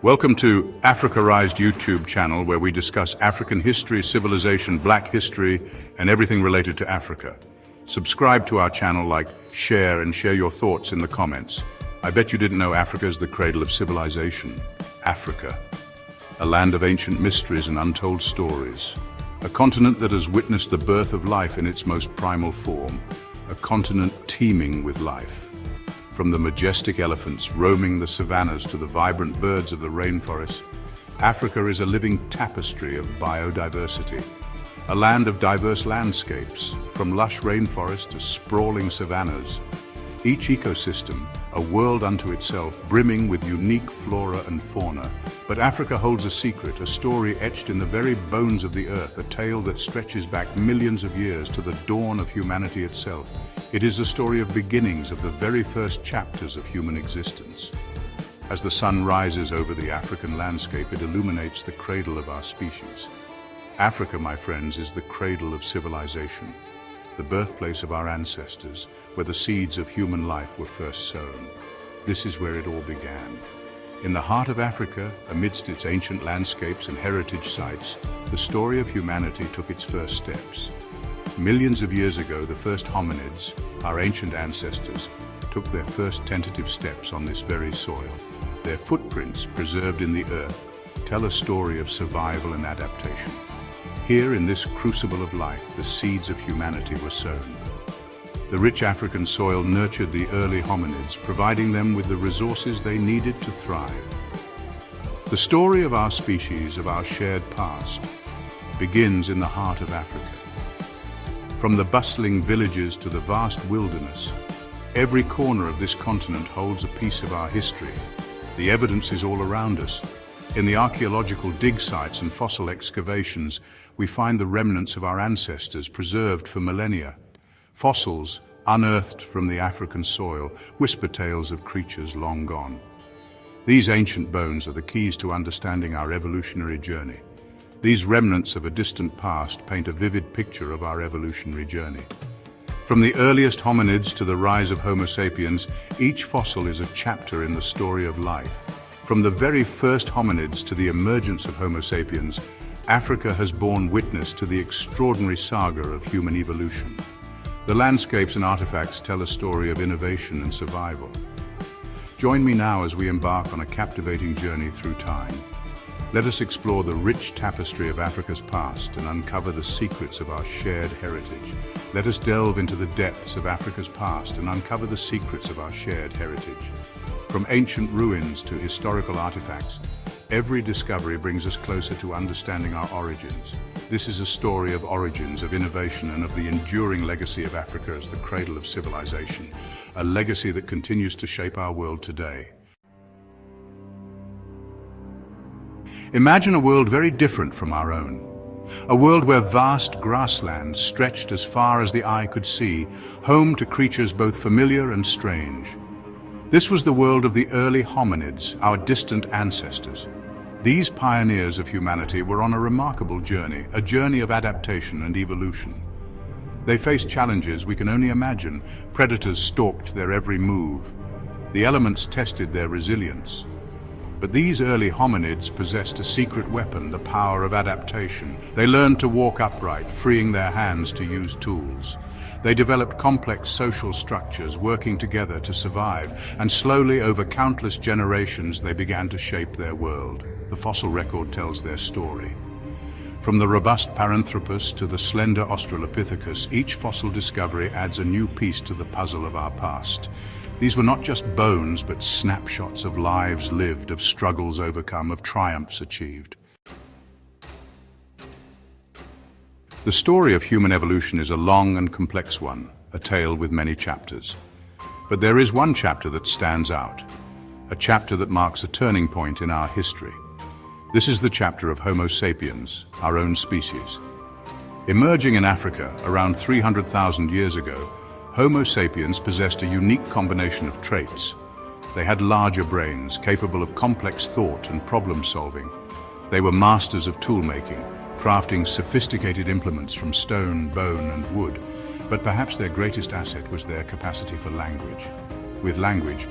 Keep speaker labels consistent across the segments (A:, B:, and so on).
A: Welcome to Africarized YouTube channel, where we discuss African history, civilization, Black history, and everything related to Africa. Subscribe to our channel, like, share, and share your thoughts in the comments. I bet you didn't know Africa is the cradle of civilization. Africa, a land of ancient mysteries and untold stories. A continent that has witnessed the birth of life in its most primal form. A continent teeming with life. From the majestic elephants roaming the savannas to the vibrant birds of the rainforest, Africa is a living tapestry of biodiversity. A land of diverse landscapes, from lush rainforests to sprawling savannas. Each ecosystem, a world unto itself, brimming with unique flora and fauna. But Africa holds a secret, a story etched in the very bones of the earth, a tale that stretches back millions of years to the dawn of humanity itself. It is the story of beginnings, of the very first chapters of human existence. As the sun rises over the African landscape, it illuminates the cradle of our species. Africa, my friends, is the cradle of civilization, the birthplace of our ancestors, where the seeds of human life were first sown. This is where it all began. In the heart of Africa, amidst its ancient landscapes and heritage sites, the story of humanity took its first steps. Millions of years ago, the first hominids, our ancient ancestors, took their first tentative steps on this very soil. Their footprints, preserved in the earth, tell a story of survival and adaptation. Here, in this crucible of life, the seeds of humanity were sown. The rich African soil nurtured the early hominids, providing them with the resources they needed to thrive. The story of our species, of our shared past, begins in the heart of Africa. From the bustling villages to the vast wilderness, every corner of this continent holds a piece of our history. The evidence is all around us. In the archaeological dig sites and fossil excavations, we find the remnants of our ancestors preserved for millennia. Fossils, unearthed from the African soil, whisper tales of creatures long gone. These ancient bones are the keys to understanding our evolutionary journey. These remnants of a distant past paint a vivid picture of our evolutionary journey. From the earliest hominids to the rise of Homo sapiens, each fossil is a chapter in the story of life. From the very first hominids to the emergence of Homo sapiens, Africa has borne witness to the extraordinary saga of human evolution. The landscapes and artifacts tell a story of innovation and survival. Join me now as we embark on a captivating journey through time. Let us explore the rich tapestry of Africa's past and uncover the secrets of our shared heritage. Let us delve into the depths of Africa's past and uncover the secrets of our shared heritage. From ancient ruins to historical artifacts, every discovery brings us closer to understanding our origins. This is a story of origins, of innovation, and of the enduring legacy of Africa as the cradle of civilization, a legacy that continues to shape our world today. Imagine a world very different from our own. A world where vast grasslands stretched as far as the eye could see, home to creatures both familiar and strange. This was the world of the early hominids, our distant ancestors. These pioneers of humanity were on a remarkable journey, a journey of adaptation and evolution. They faced challenges we can only imagine. Predators stalked their every move. The elements tested their resilience. But these early hominids possessed a secret weapon, the power of adaptation. They learned to walk upright, freeing their hands to use tools. They developed complex social structures, working together to survive, and slowly, over countless generations, they began to shape their world. The fossil record tells their story. From the robust Paranthropus to the slender Australopithecus, each fossil discovery adds a new piece to the puzzle of our past. These were not just bones, but snapshots of lives lived, of struggles overcome, of triumphs achieved. The story of human evolution is a long and complex one, a tale with many chapters. But there is one chapter that stands out, a chapter that marks a turning point in our history. This is the chapter of Homo sapiens, our own species. Emerging in Africa around 300,000 years ago, Homo sapiens possessed a unique combination of traits. They had larger brains, capable of complex thought and problem-solving. They were masters of tool-making, crafting sophisticated implements from stone, bone, and wood. But perhaps their greatest asset was their capacity for language. With language,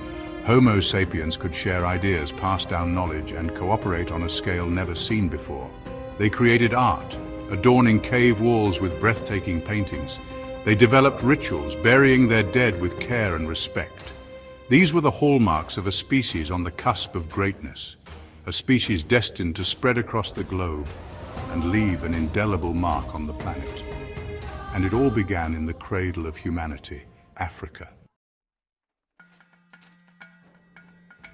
A: Homo sapiens could share ideas, pass down knowledge, and cooperate on a scale never seen before. They created art, adorning cave walls with breathtaking paintings. They developed rituals, burying their dead with care and respect. These were the hallmarks of a species on the cusp of greatness, a species destined to spread across the globe and leave an indelible mark on the planet. And it all began in the cradle of humanity, Africa.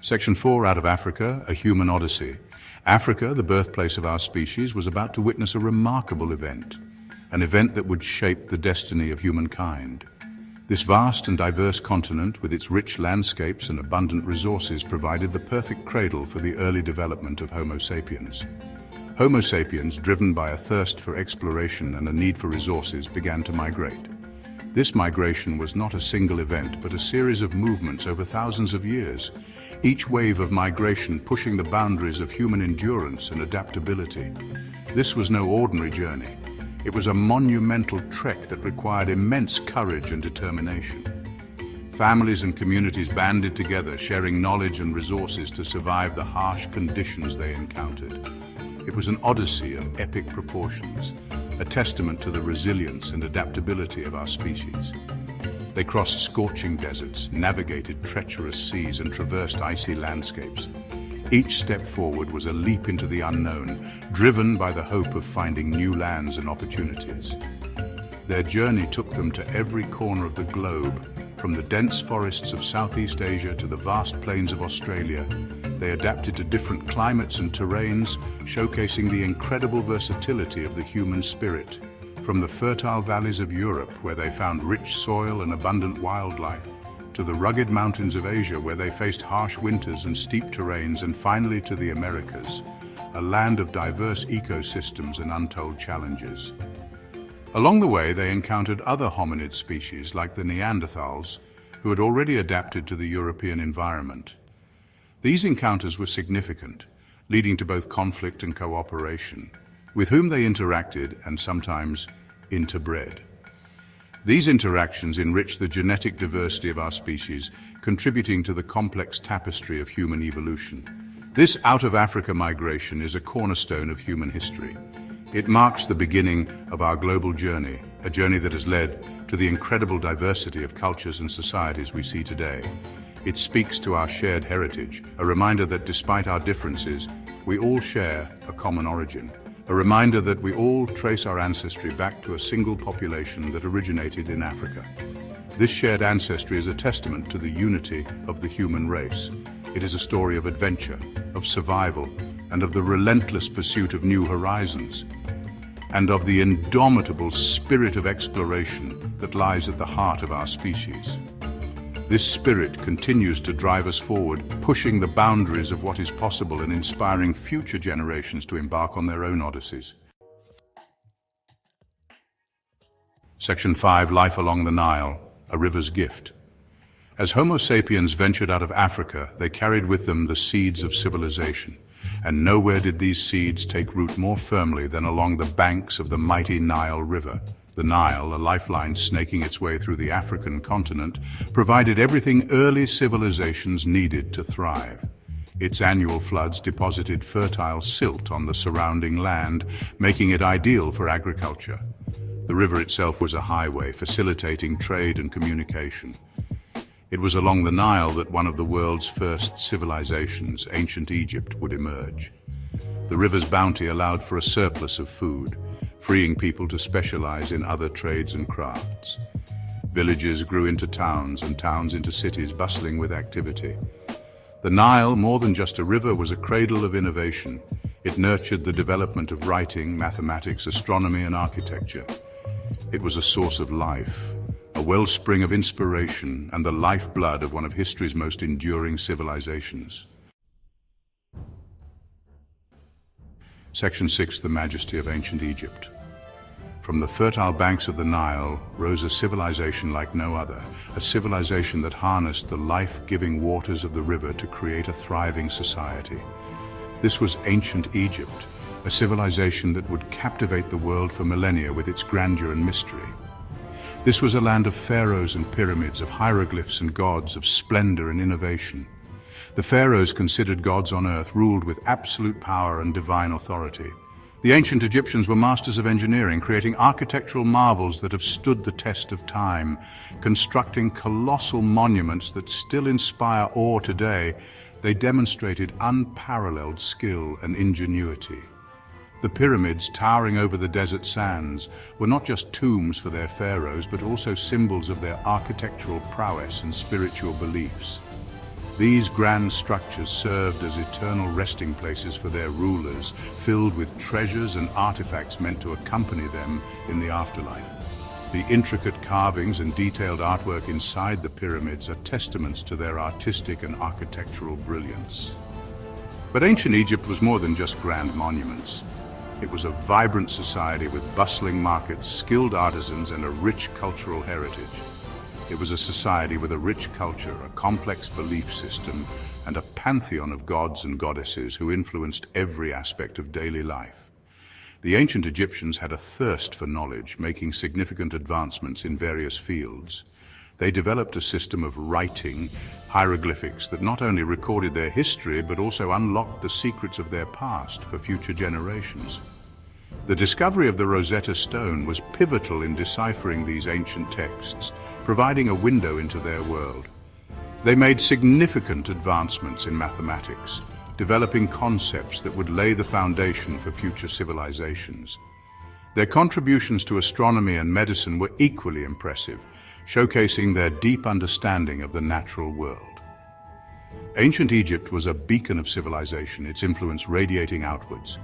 A: Section 4, Out of Africa, A Human Odyssey. Africa, the birthplace of our species, was about to witness a remarkable event, an event that would shape the destiny of humankind. This vast and diverse continent, with its rich landscapes and abundant resources, provided the perfect cradle for the early development of Homo sapiens. Homo sapiens, driven by a thirst for exploration and a need for resources, began to migrate. This migration was not a single event, but a series of movements over thousands of years, each wave of migration pushing the boundaries of human endurance and adaptability. This was no ordinary journey. It was a monumental trek that required immense courage and determination. Families and communities banded together, sharing knowledge and resources to survive the harsh conditions they encountered. It was an odyssey of epic proportions, a testament to the resilience and adaptability of our species. They crossed scorching deserts, navigated treacherous seas, and traversed icy landscapes. Each step forward was a leap into the unknown, driven by the hope of finding new lands and opportunities. Their journey took them to every corner of the globe, from the dense forests of Southeast Asia to the vast plains of Australia. They adapted to different climates and terrains, showcasing the incredible versatility of the human spirit. From the fertile valleys of Europe, where they found rich soil and abundant wildlife, to the rugged mountains of Asia, where they faced harsh winters and steep terrains, and finally to the Americas, a land of diverse ecosystems and untold challenges. Along the way, they encountered other hominid species like the Neanderthals, who had already adapted to the European environment. These encounters were significant, leading to both conflict and cooperation, with whom they interacted and sometimes interbred. These interactions enriched the genetic diversity of our species, contributing to the complex tapestry of human evolution. This out-of-Africa migration is a cornerstone of human history. It marks the beginning of our global journey, a journey that has led to the incredible diversity of cultures and societies we see today. It speaks to our shared heritage, a reminder that despite our differences, we all share a common origin. A reminder that we all trace our ancestry back to a single population that originated in Africa. This shared ancestry is a testament to the unity of the human race. It is a story of adventure, of survival, and of the relentless pursuit of new horizons, and of the indomitable spirit of exploration that lies at the heart of our species. This spirit continues to drive us forward, pushing the boundaries of what is possible and inspiring future generations to embark on their own odysseys. Section 5, Life Along the Nile, A River's Gift. As Homo sapiens ventured out of Africa, they carried with them the seeds of civilization. And nowhere did these seeds take root more firmly than along the banks of the mighty Nile River. The Nile, a lifeline snaking its way through the African continent, provided everything early civilizations needed to thrive. Its annual floods deposited fertile silt on the surrounding land, making it ideal for agriculture. The river itself was a highway, facilitating trade and communication. It was along the Nile that one of the world's first civilizations, ancient Egypt, would emerge. The river's bounty allowed for a surplus of food, freeing people to specialize in other trades and crafts. Villages grew into towns and towns into cities, bustling with activity. The Nile, more than just a river, was a cradle of innovation. It nurtured the development of writing, mathematics, astronomy, and architecture. It was a source of life, a wellspring of inspiration, and the lifeblood of one of history's most enduring civilizations. Section 6, The Majesty of Ancient Egypt. From the fertile banks of the Nile rose a civilization like no other, a civilization that harnessed the life-giving waters of the river to create a thriving society. This was ancient Egypt, a civilization that would captivate the world for millennia with its grandeur and mystery. This was a land of pharaohs and pyramids, of hieroglyphs and gods, of splendor and innovation. The pharaohs, considered gods on earth, ruled with absolute power and divine authority. The ancient Egyptians were masters of engineering, creating architectural marvels that have stood the test of time, constructing colossal monuments that still inspire awe today. They demonstrated unparalleled skill and ingenuity. The pyramids, towering over the desert sands, were not just tombs for their pharaohs, but also symbols of their architectural prowess and spiritual beliefs. These grand structures served as eternal resting places for their rulers, filled with treasures and artifacts meant to accompany them in the afterlife. The intricate carvings and detailed artwork inside the pyramids are testaments to their artistic and architectural brilliance. But ancient Egypt was more than just grand monuments. It was a vibrant society with bustling markets, skilled artisans, and a rich cultural heritage. It was a society with a rich culture, a complex belief system, and a pantheon of gods and goddesses who influenced every aspect of daily life. The ancient Egyptians had a thirst for knowledge, making significant advancements in various fields. They developed a system of writing, hieroglyphics, that not only recorded their history, but also unlocked the secrets of their past for future generations. The discovery of the Rosetta Stone was pivotal in deciphering these ancient texts, providing a window into their world. They made significant advancements in mathematics, developing concepts that would lay the foundation for future civilizations. Their contributions to astronomy and medicine were equally impressive, showcasing their deep understanding of the natural world. Ancient Egypt was a beacon of civilization, its influence radiating outwards,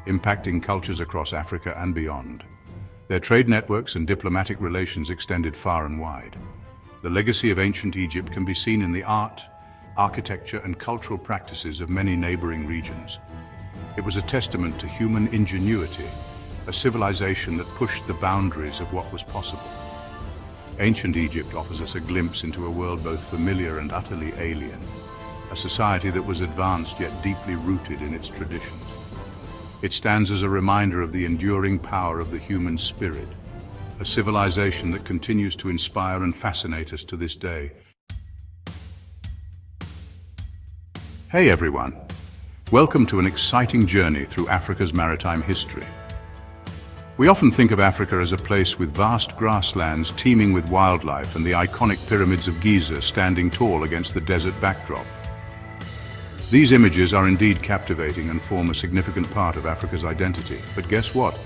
A: impacting cultures across Africa and beyond. Their trade networks and diplomatic relations extended far and wide. The legacy of ancient Egypt can be seen in the art, architecture, and cultural practices of many neighboring regions. It was a testament to human ingenuity, a civilization that pushed the boundaries of what was possible. Ancient Egypt offers us a glimpse into a world both familiar and utterly alien, a society that was advanced yet deeply rooted in its traditions. It stands as a reminder of the enduring power of the human spirit, a civilization that continues to inspire and fascinate us to this day. Hey everyone, welcome to an exciting journey through Africa's maritime history. We often think of Africa as a place with vast grasslands teeming with wildlife and the iconic pyramids of Giza standing tall against the desert backdrop. These images are indeed captivating and form a significant part of Africa's identity. But guess what?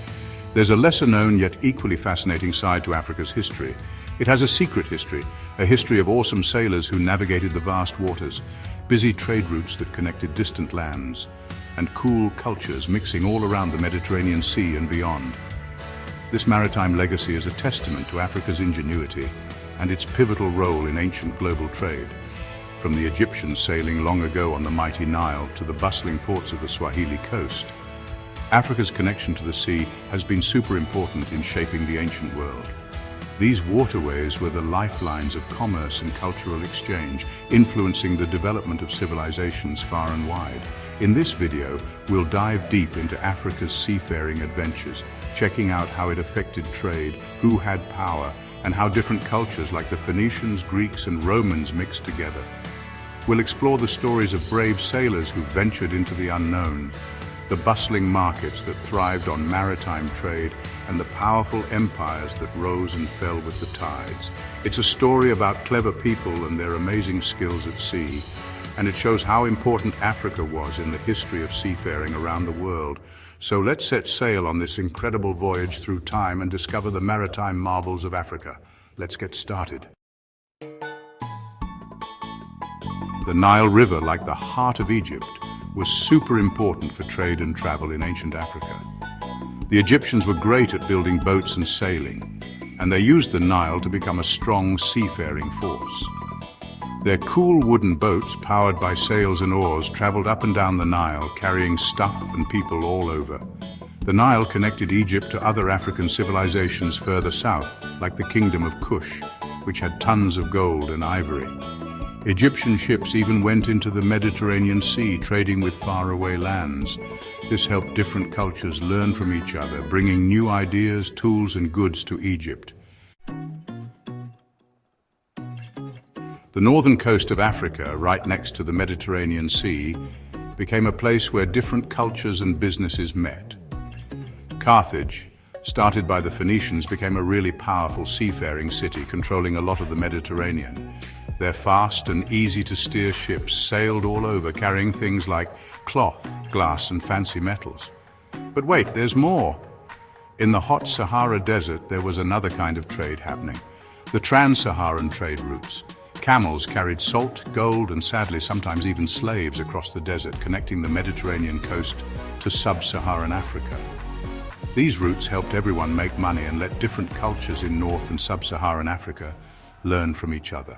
A: There's a lesser-known yet equally fascinating side to Africa's history. It has a secret history, a history of awesome sailors who navigated the vast waters, busy trade routes that connected distant lands, and cool cultures mixing all around the Mediterranean Sea and beyond. This maritime legacy is a testament to Africa's ingenuity and its pivotal role in ancient global trade. From the Egyptians sailing long ago on the mighty Nile to the bustling ports of the Swahili coast, Africa's connection to the sea has been super important in shaping the ancient world. These waterways were the lifelines of commerce and cultural exchange, influencing the development of civilizations far and wide. In this video, we'll dive deep into Africa's seafaring adventures, checking out how it affected trade, who had power, and how different cultures like the Phoenicians, Greeks, and Romans mixed together. We'll explore the stories of brave sailors who ventured into the unknown, the bustling markets that thrived on maritime trade, and the powerful empires that rose and fell with the tides. It's a story about clever people and their amazing skills at sea, and it shows how important Africa was in the history of seafaring around the world. So let's set sail on this incredible voyage through time and discover the maritime marvels of Africa. Let's get started. The Nile River, like the heart of Egypt, was super important for trade and travel in ancient Africa. The Egyptians were great at building boats and sailing, and they used the Nile to become a strong seafaring force. Their cool wooden boats, powered by sails and oars, traveled up and down the Nile, carrying stuff and people all over. The Nile connected Egypt to other African civilizations further south, like the Kingdom of Kush, which had tons of gold and ivory. Egyptian ships even went into the Mediterranean Sea, trading with faraway lands. This helped different cultures learn from each other, bringing new ideas, tools, and goods to Egypt. The The northern coast of Africa, right next to the Mediterranean Sea, became a place where different cultures and businesses met. Carthage, started by the Phoenicians, became a really powerful seafaring city controlling a lot of the Mediterranean. Their fast and easy-to-steer ships sailed all over, carrying things like cloth, glass, and fancy metals. But wait, there's more. In the hot Sahara Desert, there was another kind of trade happening. The trans-Saharan trade routes. Camels carried salt, gold, and sadly sometimes even slaves across the desert, connecting the Mediterranean coast to sub-Saharan Africa. These routes helped everyone make money and let different cultures in North and sub-Saharan Africa learn from each other.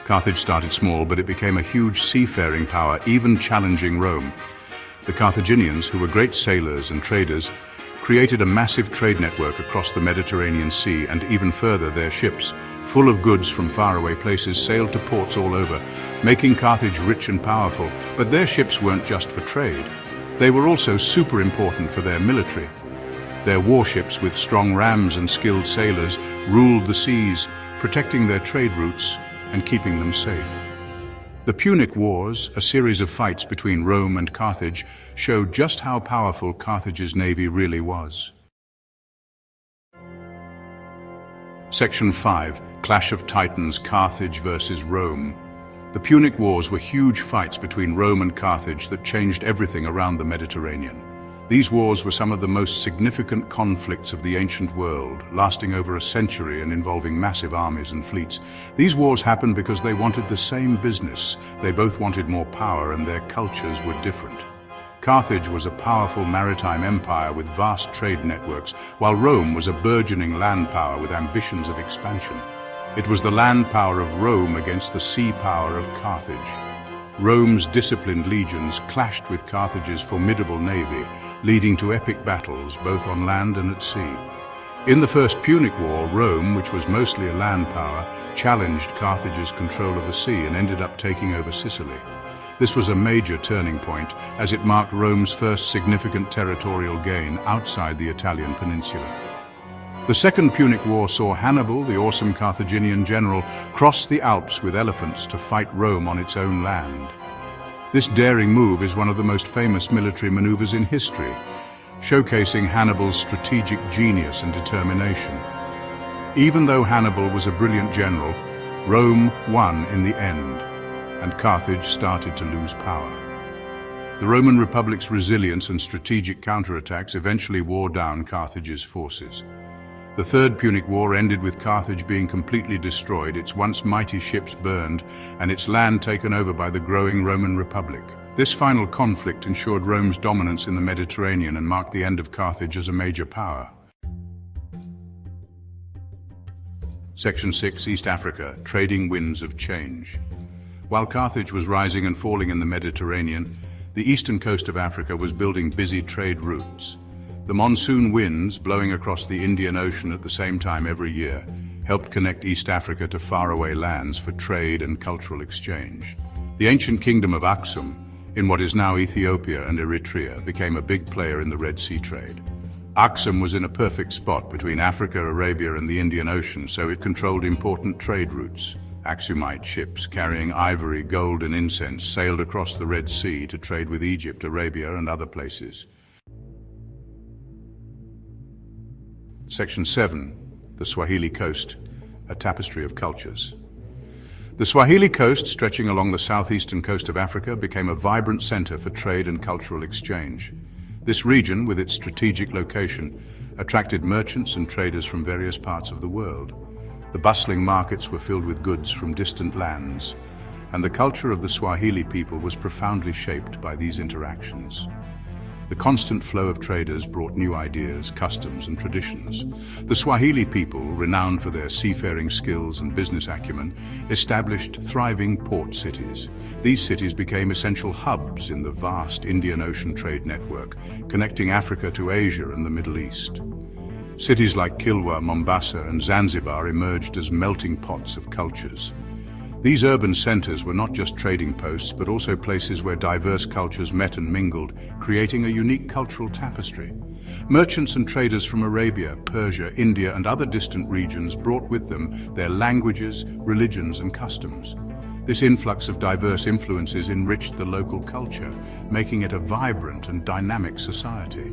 A: Carthage started small, but it became a huge seafaring power, even challenging Rome. The Carthaginians, who were great sailors and traders, created a massive trade network across the Mediterranean Sea, and even further, their ships, full of goods from faraway places, sailed to ports all over, making Carthage rich and powerful. But their ships weren't just for trade. They were also super important for their military. Their warships, with strong rams and skilled sailors, ruled the seas, protecting their trade routes and keeping them safe. The Punic Wars, a series of fights between Rome and Carthage, showed just how powerful Carthage's navy really was. Section 5. Clash of Titans, Carthage versus Rome. The Punic Wars were huge fights between Rome and Carthage that changed everything around the Mediterranean. These wars were some of the most significant conflicts of the ancient world, lasting over a century and involving massive armies and fleets. These wars happened because they wanted the same business. They both wanted more power, and their cultures were different. Carthage was a powerful maritime empire with vast trade networks, while Rome was a burgeoning land power with ambitions of expansion. It was the land power of Rome against the sea power of Carthage. Rome's disciplined legions clashed with Carthage's formidable navy, leading to epic battles both on land and at sea. In the First Punic War, Rome, which was mostly a land power, challenged Carthage's control of the sea and ended up taking over Sicily. This was a major turning point, as it marked Rome's first significant territorial gain outside the Italian peninsula. The Second Punic War saw Hannibal, the awesome Carthaginian general, cross the Alps with elephants to fight Rome on its own land. This daring move is one of the most famous military maneuvers in history, showcasing Hannibal's strategic genius and determination. Even though Hannibal was a brilliant general, Rome won in the end, and Carthage started to lose power. The Roman Republic's resilience and strategic counterattacks eventually wore down Carthage's forces. The Third Punic War ended with Carthage being completely destroyed, its once mighty ships burned, and its land taken over by the growing Roman Republic. This final conflict ensured Rome's dominance in the Mediterranean and marked the end of Carthage as a major power. Section 6. East Africa, Trading Winds of Change. While Carthage was rising and falling in the Mediterranean, the eastern coast of Africa was building busy trade routes. The monsoon winds, blowing across the Indian Ocean at the same time every year, helped connect East Africa to faraway lands for trade and cultural exchange. The ancient kingdom of Aksum, in what is now Ethiopia and Eritrea, became a big player in the Red Sea trade. Aksum was in a perfect spot between Africa, Arabia, and the Indian Ocean, so it controlled important trade routes. Aksumite ships carrying ivory, gold, and incense sailed across the Red Sea to trade with Egypt, Arabia, and other places. Section 7. The Swahili Coast, a tapestry of cultures. The Swahili coast, stretching along the southeastern coast of Africa, became a vibrant center for trade and cultural exchange. This region, with its strategic location, attracted merchants and traders from various parts of the world. The bustling markets were filled with goods from distant lands, and the culture of the Swahili people was profoundly shaped by these interactions. The constant flow of traders brought new ideas, customs, and traditions. The Swahili people, renowned for their seafaring skills and business acumen, established thriving port cities. These cities became essential hubs in the vast Indian Ocean trade network, connecting Africa to Asia and the Middle East. Cities like Kilwa, Mombasa, and Zanzibar emerged as melting pots of cultures. These urban centers were not just trading posts, but also places where diverse cultures met and mingled, creating a unique cultural tapestry. Merchants and traders from Arabia, Persia, India, and other distant regions brought with them their languages, religions, and customs. This influx of diverse influences enriched the local culture, making it a vibrant and dynamic society.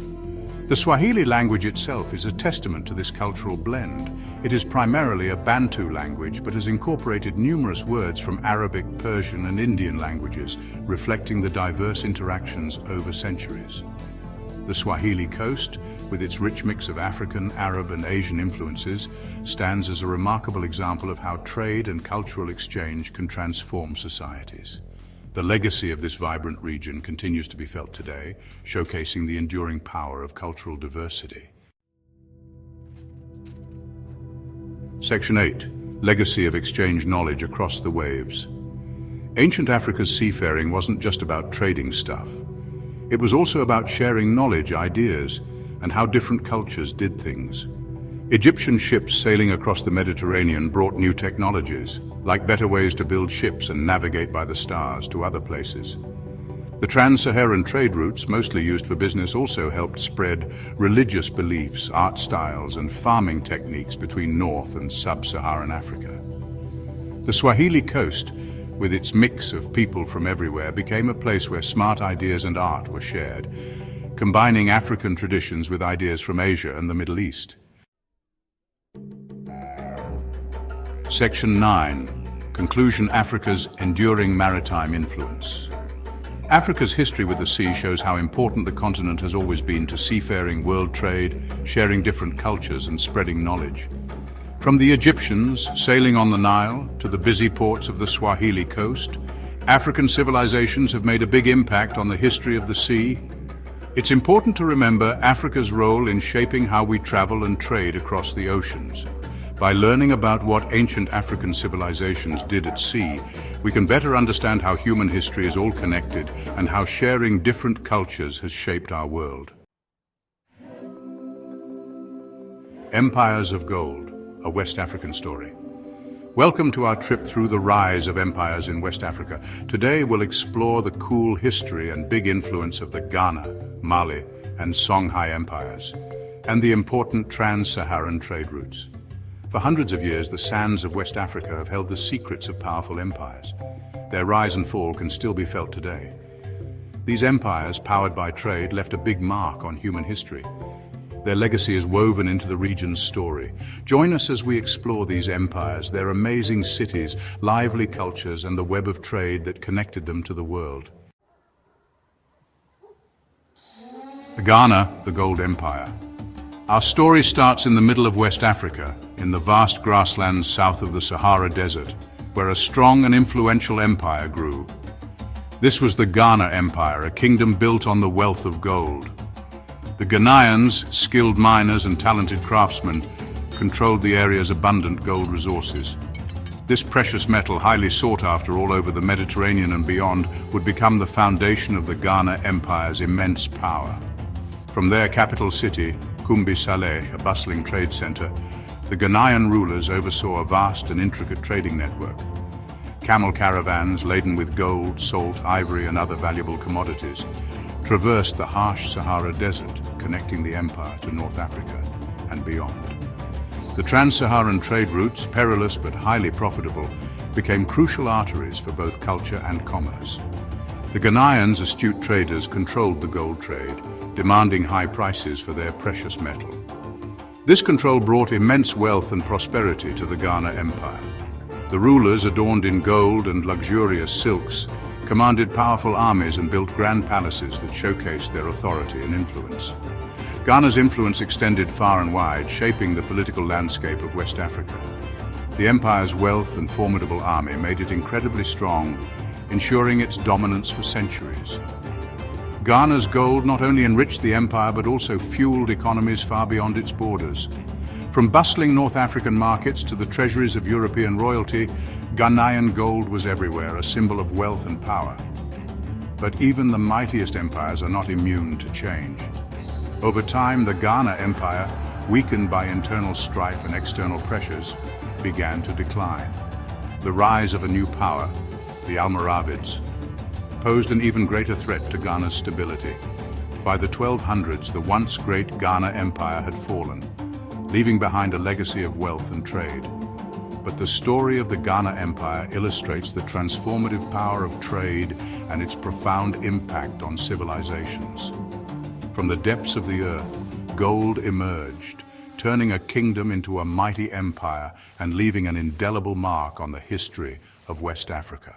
A: The Swahili language itself is a testament to this cultural blend. It is primarily a Bantu language, but has incorporated numerous words from Arabic, Persian, and Indian languages, reflecting the diverse interactions over centuries. The Swahili coast, with its rich mix of African, Arab, and Asian influences, stands as a remarkable example of how trade and cultural exchange can transform societies. The legacy of this vibrant region continues to be felt today, showcasing the enduring power of cultural diversity. Section 8. Legacy of exchange knowledge across the waves. Ancient Africa's seafaring wasn't just about trading stuff. It was also about sharing knowledge, ideas, and how different cultures did things. Egyptian ships sailing across the Mediterranean brought new technologies, like better ways to build ships and navigate by the stars to other places. The trans-Saharan trade routes, mostly used for business, also helped spread religious beliefs, art styles, and farming techniques between North and Sub-Saharan Africa. The Swahili coast, with its mix of people from everywhere, became a place where smart ideas and art were shared, combining African traditions with ideas from Asia and the Middle East. Section 9. Conclusion: Africa's enduring maritime influence. Africa's history with the sea shows how important the continent has always been to seafaring, world trade, sharing different cultures, and spreading knowledge. From the Egyptians sailing on the Nile to the busy ports of the Swahili coast, African civilizations have made a big impact on the history of the sea. It's important to remember Africa's role in shaping how we travel and trade across the oceans. By learning about what ancient African civilizations did at sea, we can better understand how human history is all connected and how sharing different cultures has shaped our world. Empires of Gold, a West African story. Welcome to our trip through the rise of empires in West Africa. Today we'll explore the cool history and big influence of the Ghana, Mali, and Songhai empires, and the important trans-Saharan trade routes. For hundreds of years, the sands of West Africa have held the secrets of powerful empires. Their rise and fall can still be felt today. These empires, powered by trade, left a big mark on human history. Their legacy is woven into the region's story. Join us as we explore these empires, their amazing cities, lively cultures, and the web of trade that connected them to the world. Ghana, the Gold Empire. Our story starts in the middle of West Africa, in the vast grasslands south of the Sahara Desert, where a strong and influential empire grew. This was the Ghana Empire, a kingdom built on the wealth of gold. The Ghanaians, skilled miners and talented craftsmen, controlled the area's abundant gold resources. This precious metal, highly sought after all over the Mediterranean and beyond, would become the foundation of the Ghana Empire's immense power. From their capital city, Kumbi Saleh, a bustling trade center, the Ghanaian rulers oversaw a vast and intricate trading network. Camel caravans laden with gold, salt, ivory, and other valuable commodities traversed the harsh Sahara Desert, connecting the empire to North Africa and beyond. The trans-Saharan trade routes, perilous but highly profitable, became crucial arteries for both culture and commerce. The Ghanaians, astute traders, controlled the gold trade, demanding high prices for their precious metal. This control brought immense wealth and prosperity to the Ghana Empire. The rulers, adorned in gold and luxurious silks, commanded powerful armies and built grand palaces that showcased their authority and influence. Ghana's influence extended far and wide, shaping the political landscape of West Africa. The empire's wealth and formidable army made it incredibly strong, ensuring its dominance for centuries. Ghana's gold not only enriched the empire but also fueled economies far beyond its borders. From bustling North African markets to the treasuries of European royalty, Ghanaian gold was everywhere, a symbol of wealth and power. But even the mightiest empires are not immune to change. Over time, the Ghana Empire, weakened by internal strife and external pressures, began to decline. The rise of a new power, the Almoravids, posed an even greater threat to Ghana's stability. By the 1200s, the once great Ghana Empire had fallen, leaving behind a legacy of wealth and trade. But the story of the Ghana Empire illustrates the transformative power of trade and its profound impact on civilizations. From the depths of the earth, gold emerged, turning a kingdom into a mighty empire and leaving an indelible mark on the history of West Africa.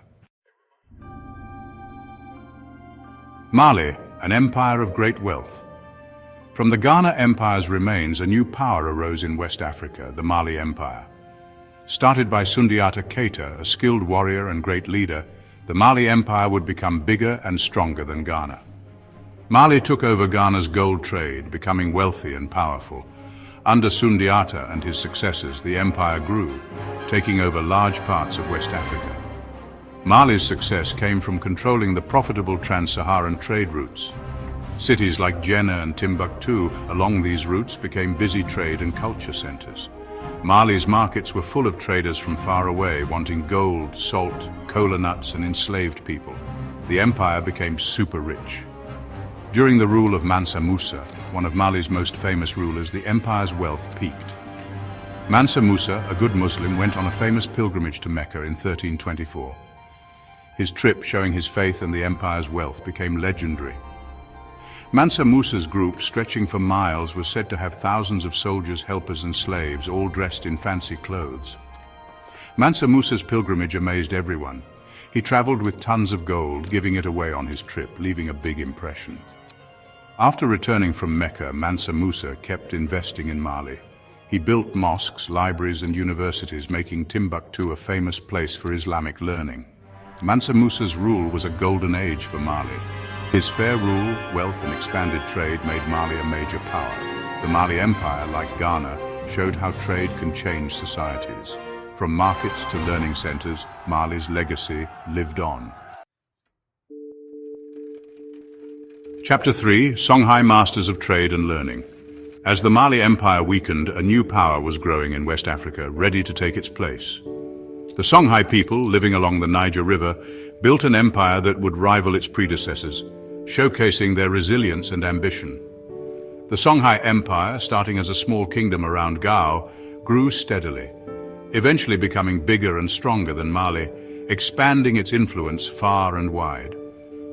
A: Mali, an empire of great wealth. From the Ghana Empire's remains, a new power arose in West Africa, the Mali Empire. Started by Sundiata Keita, a skilled warrior and great leader, the Mali Empire would become bigger and stronger than Ghana. Mali took over Ghana's gold trade, becoming wealthy and powerful. Under Sundiata and his successors, the empire grew, taking over large parts of West Africa. Mali's success came from controlling the profitable trans-Saharan trade routes. Cities like Jenne and Timbuktu along these routes became busy trade and culture centers. Mali's markets were full of traders from far away, wanting gold, salt, cola nuts, and enslaved people. The empire became super rich. During the rule of Mansa Musa, one of Mali's most famous rulers, the empire's wealth peaked. Mansa Musa, a good Muslim, went on a famous pilgrimage to Mecca in 1324. His trip, showing his faith and the empire's wealth, became legendary. Mansa Musa's group, stretching for miles, was said to have thousands of soldiers, helpers, and slaves, all dressed in fancy clothes. Mansa Musa's pilgrimage amazed everyone. He traveled with tons of gold, giving it away on his trip, leaving a big impression. After returning from Mecca, Mansa Musa kept investing in Mali. He built mosques, libraries, and universities, making Timbuktu a famous place for Islamic learning. Mansa Musa's rule was a golden age for Mali. His fair rule, wealth, and expanded trade made Mali a major power. The Mali Empire, like Ghana, showed how trade can change societies. From markets to learning centers, Mali's legacy lived on. Chapter 3: Songhai Masters of Trade and Learning. As the Mali Empire weakened, a new power was growing in West Africa, ready to take its place. The Songhai people, living along the Niger River, built an empire that would rival its predecessors, showcasing their resilience and ambition. The Songhai Empire, starting as a small kingdom around Gao, grew steadily, eventually becoming bigger and stronger than Mali, expanding its influence far and wide.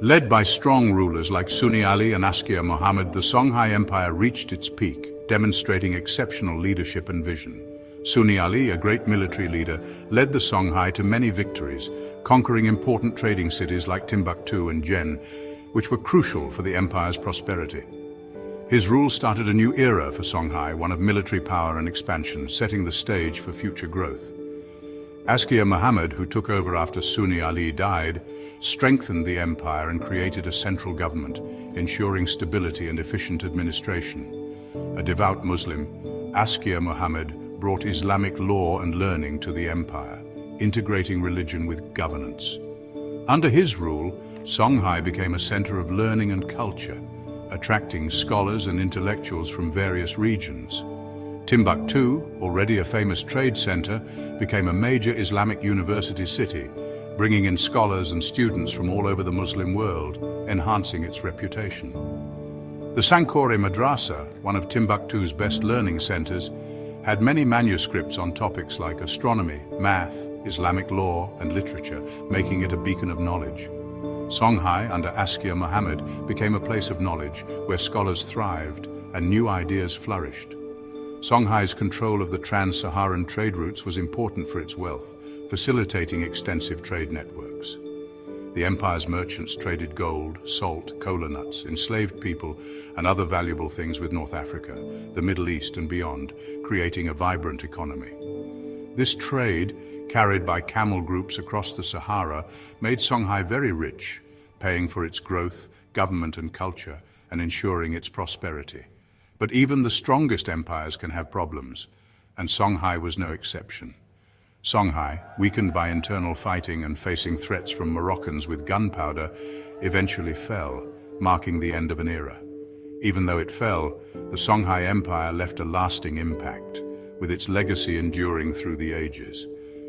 A: Led by strong rulers like Sunni Ali and Askia Muhammad, the Songhai Empire reached its peak, demonstrating exceptional leadership and vision. Sunni Ali, a great military leader, led the Songhai to many victories, conquering important trading cities like Timbuktu and Jenne, which were crucial for the empire's prosperity. His rule started a new era for Songhai, one of military power and expansion, setting the stage for future growth. Askia Muhammad, who took over after Sunni Ali died, strengthened the empire and created a central government, ensuring stability and efficient administration. A devout Muslim, Askia Muhammad brought Islamic law and learning to the empire, integrating religion with governance. Under his rule, Songhai became a center of learning and culture, attracting scholars and intellectuals from various regions. Timbuktu, already a famous trade center, became a major Islamic university city, bringing in scholars and students from all over the Muslim world, enhancing its reputation. The Sankore Madrasa, one of Timbuktu's best learning centers, had many manuscripts on topics like astronomy, math, Islamic law, and literature, making it a beacon of knowledge. Songhai, under Askia Muhammad, became a place of knowledge where scholars thrived and new ideas flourished. Songhai's control of the trans-Saharan trade routes was important for its wealth, facilitating extensive trade networks. The empire's merchants traded gold, salt, cola nuts, enslaved people, and other valuable things with North Africa, the Middle East and beyond, creating a vibrant economy. This trade, carried by camel groups across the Sahara, made Songhai very rich, paying for its growth, government and culture, and ensuring its prosperity. But even the strongest empires can have problems, and Songhai was no exception. Songhai, weakened by internal fighting and facing threats from Moroccans with gunpowder, eventually fell, marking the end of an era. Even though it fell, the Songhai Empire left a lasting impact, with its legacy enduring through the ages.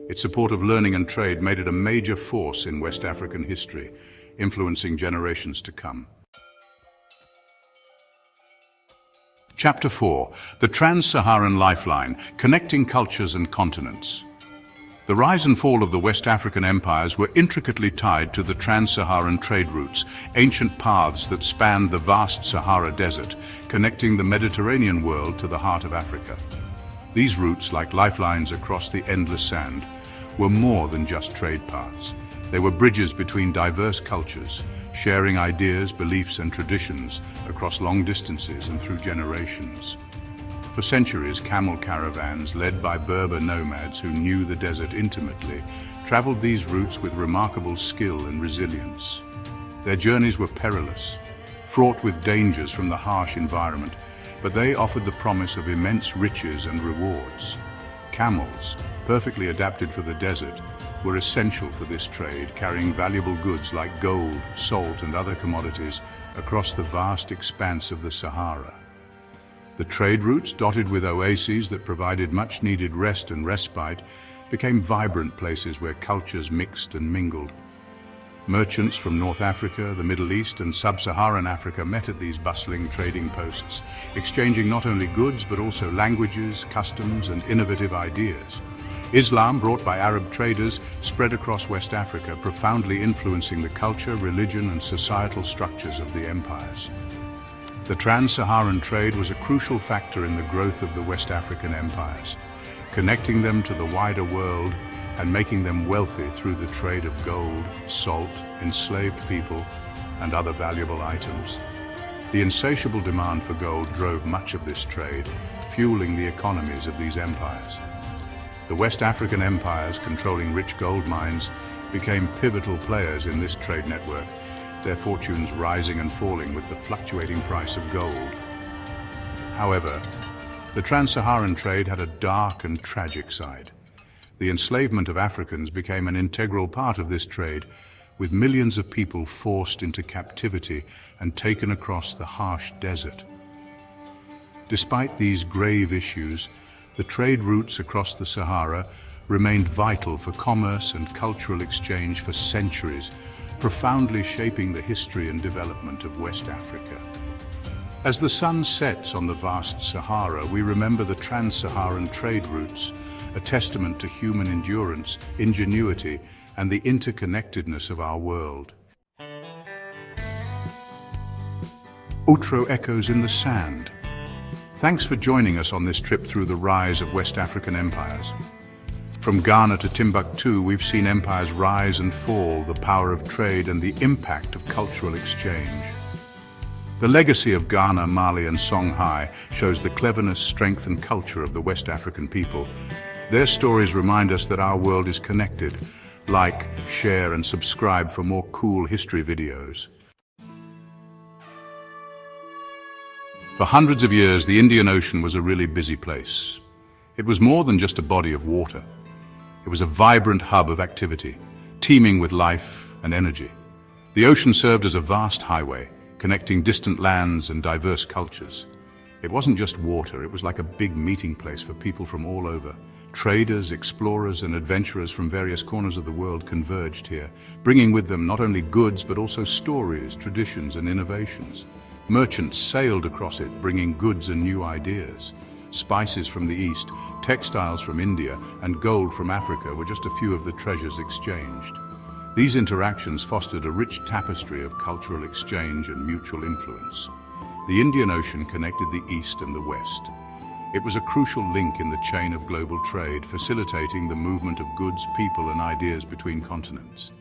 A: Its support of learning and trade made it a major force in West African history, influencing generations to come. Chapter 4. The Trans-Saharan Lifeline, Connecting Cultures and Continents. The rise and fall of the West African empires were intricately tied to the trans-Saharan trade routes, ancient paths that spanned the vast Sahara Desert, connecting the Mediterranean world to the heart of Africa. These routes, like lifelines across the endless sand, were more than just trade paths. They were bridges between diverse cultures, sharing ideas, beliefs, and traditions across long distances and through generations. For centuries, camel caravans, led by Berber nomads who knew the desert intimately, traveled these routes with remarkable skill and resilience. Their journeys were perilous, fraught with dangers from the harsh environment, but they offered the promise of immense riches and rewards. Camels, perfectly adapted for the desert, were essential for this trade, carrying valuable goods like gold, salt, and other commodities across the vast expanse of the Sahara. The trade routes, dotted with oases that provided much-needed rest and respite, became vibrant places where cultures mixed and mingled. Merchants from North Africa, the Middle East, and Sub-Saharan Africa met at these bustling trading posts, exchanging not only goods but also languages, customs, and innovative ideas. Islam, brought by Arab traders, spread across West Africa, profoundly influencing the culture, religion, and societal structures of the empires. The trans-Saharan trade was a crucial factor in the growth of the West African empires, connecting them to the wider world and making them wealthy through the trade of gold, salt, enslaved people, and other valuable items. The insatiable demand for gold drove much of this trade, fueling the economies of these empires. The West African empires, controlling rich gold mines, became pivotal players in this trade network, their fortunes rising and falling with the fluctuating price of gold. However, the trans-Saharan trade had a dark and tragic side. The enslavement of Africans became an integral part of this trade, with millions of people forced into captivity and taken across the harsh desert. Despite these grave issues, the trade routes across the Sahara remained vital for commerce and cultural exchange for centuries, profoundly shaping the history and development of West Africa. As the sun sets on the vast Sahara, we remember the trans-Saharan trade routes, a testament to human endurance, ingenuity, and the interconnectedness of our world. Outro echoes in the sand. Thanks for joining us on this trip through the rise of West African empires. From Ghana to Timbuktu, we've seen empires rise and fall, the power of trade and the impact of cultural exchange. The legacy of Ghana, Mali, and Songhai shows the cleverness, strength, and culture of the West African people. Their stories remind us that our world is connected. Like, share, and subscribe for more cool history videos. For hundreds of years, the Indian Ocean was a really busy place. It was more than just a body of water. It was a vibrant hub of activity, teeming with life and energy. The ocean served as a vast highway, connecting distant lands and diverse cultures. It wasn't just water, it was like a big meeting place for people from all over. Traders, explorers, and adventurers from various corners of the world converged here, bringing with them not only goods but also stories, traditions, and innovations. Merchants sailed across it, bringing goods and new ideas. Spices from the East, textiles from India, and gold from Africa were just a few of the treasures exchanged. These interactions fostered a rich tapestry of cultural exchange and mutual influence. The Indian Ocean connected the East and the West. It was a crucial link in the chain of global trade, facilitating the movement of goods, people, and ideas between continents.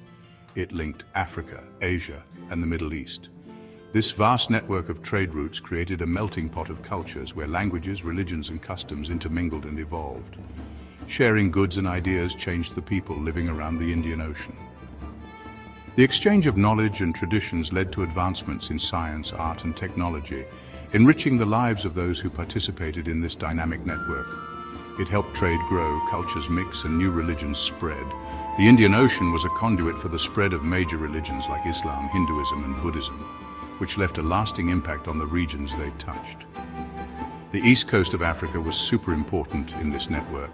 A: It linked Africa, Asia, and the Middle East. This vast network of trade routes created a melting pot of cultures where languages, religions, and customs intermingled and evolved. Sharing goods and ideas changed the people living around the Indian Ocean. The exchange of knowledge and traditions led to advancements in science, art, and technology, enriching the lives of those who participated in this dynamic network. It helped trade grow, cultures mix, and new religions spread. The Indian Ocean was a conduit for the spread of major religions like Islam, Hinduism, and Buddhism, which left a lasting impact on the regions they touched. The east coast of Africa was super important in this network.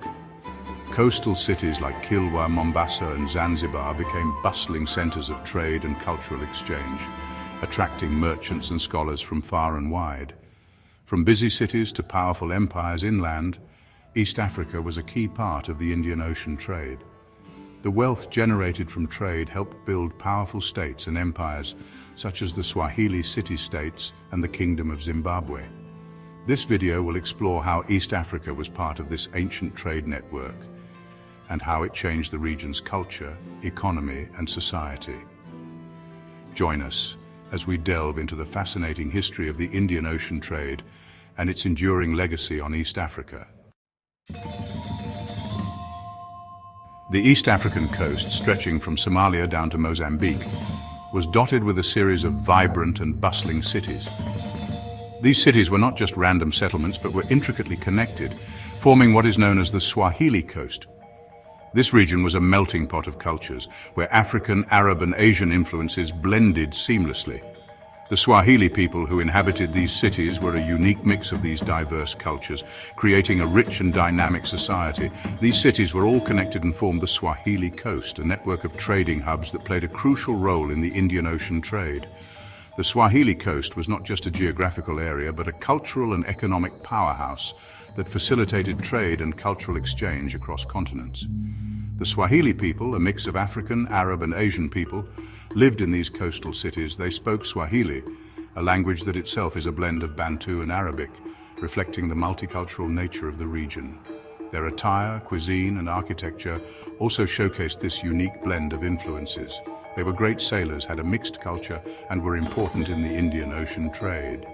A: Coastal cities like Kilwa, Mombasa, and Zanzibar became bustling centers of trade and cultural exchange, attracting merchants and scholars from far and wide. From busy cities to powerful empires inland, East Africa was a key part of the Indian Ocean trade. The wealth generated from trade helped build powerful states and empires such as the Swahili city-states and the Kingdom of Zimbabwe. This video will explore how East Africa was part of this ancient trade network and how it changed the region's culture, economy, and society. Join us as we delve into the fascinating history of the Indian Ocean trade and its enduring legacy on East Africa. The East African coast, stretching from Somalia down to Mozambique, was dotted with a series of vibrant and bustling cities. These cities were not just random settlements, but were intricately connected, forming what is known as the Swahili coast. This region was a melting pot of cultures, where African, Arab, and Asian influences blended seamlessly. The Swahili people who inhabited these cities were a unique mix of these diverse cultures, creating a rich and dynamic society. These cities were all connected and formed the Swahili coast, a network of trading hubs that played a crucial role in the Indian Ocean trade. The Swahili coast was not just a geographical area, but a cultural and economic powerhouse that facilitated trade and cultural exchange across continents. The Swahili people, a mix of African, Arab, and Asian people, lived in these coastal cities. They spoke Swahili, a language that itself is a blend of Bantu and Arabic, reflecting the multicultural nature of the region. Their attire, cuisine, and architecture also showcased this unique blend of influences. They were great sailors, had a mixed culture, and were important in the Indian Ocean trade.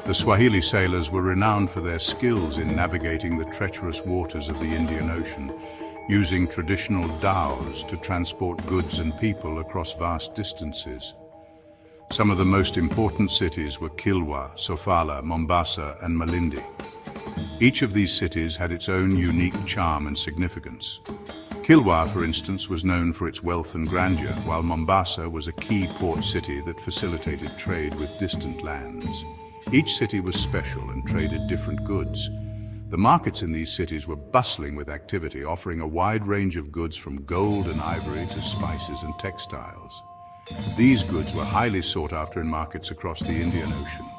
A: The Swahili sailors were renowned for their skills in navigating the treacherous waters of the Indian Ocean, using traditional dhows to transport goods and people across vast distances. Some of the most important cities were Kilwa, Sofala, Mombasa, and Malindi. Each of these cities had its own unique charm and significance. Kilwa, for instance, was known for its wealth and grandeur, while Mombasa was a key port city that facilitated trade with distant lands. Each city was special and traded different goods. The markets in these cities were bustling with activity, offering a wide range of goods from gold and ivory to spices and textiles. These goods were highly sought after in markets across the Indian Ocean.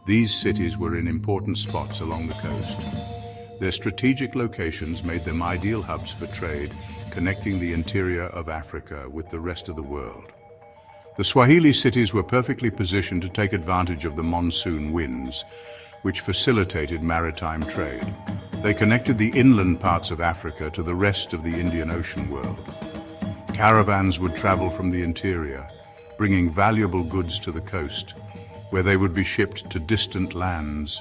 A: These cities were in important spots along the coast. Their strategic locations made them ideal hubs for trade, connecting the interior of Africa with the rest of the world. The Swahili cities were perfectly positioned to take advantage of the monsoon winds, which facilitated maritime trade. They connected the inland parts of Africa to the rest of the Indian Ocean world. Caravans would travel from the interior, bringing valuable goods to the coast, where they would be shipped to distant lands.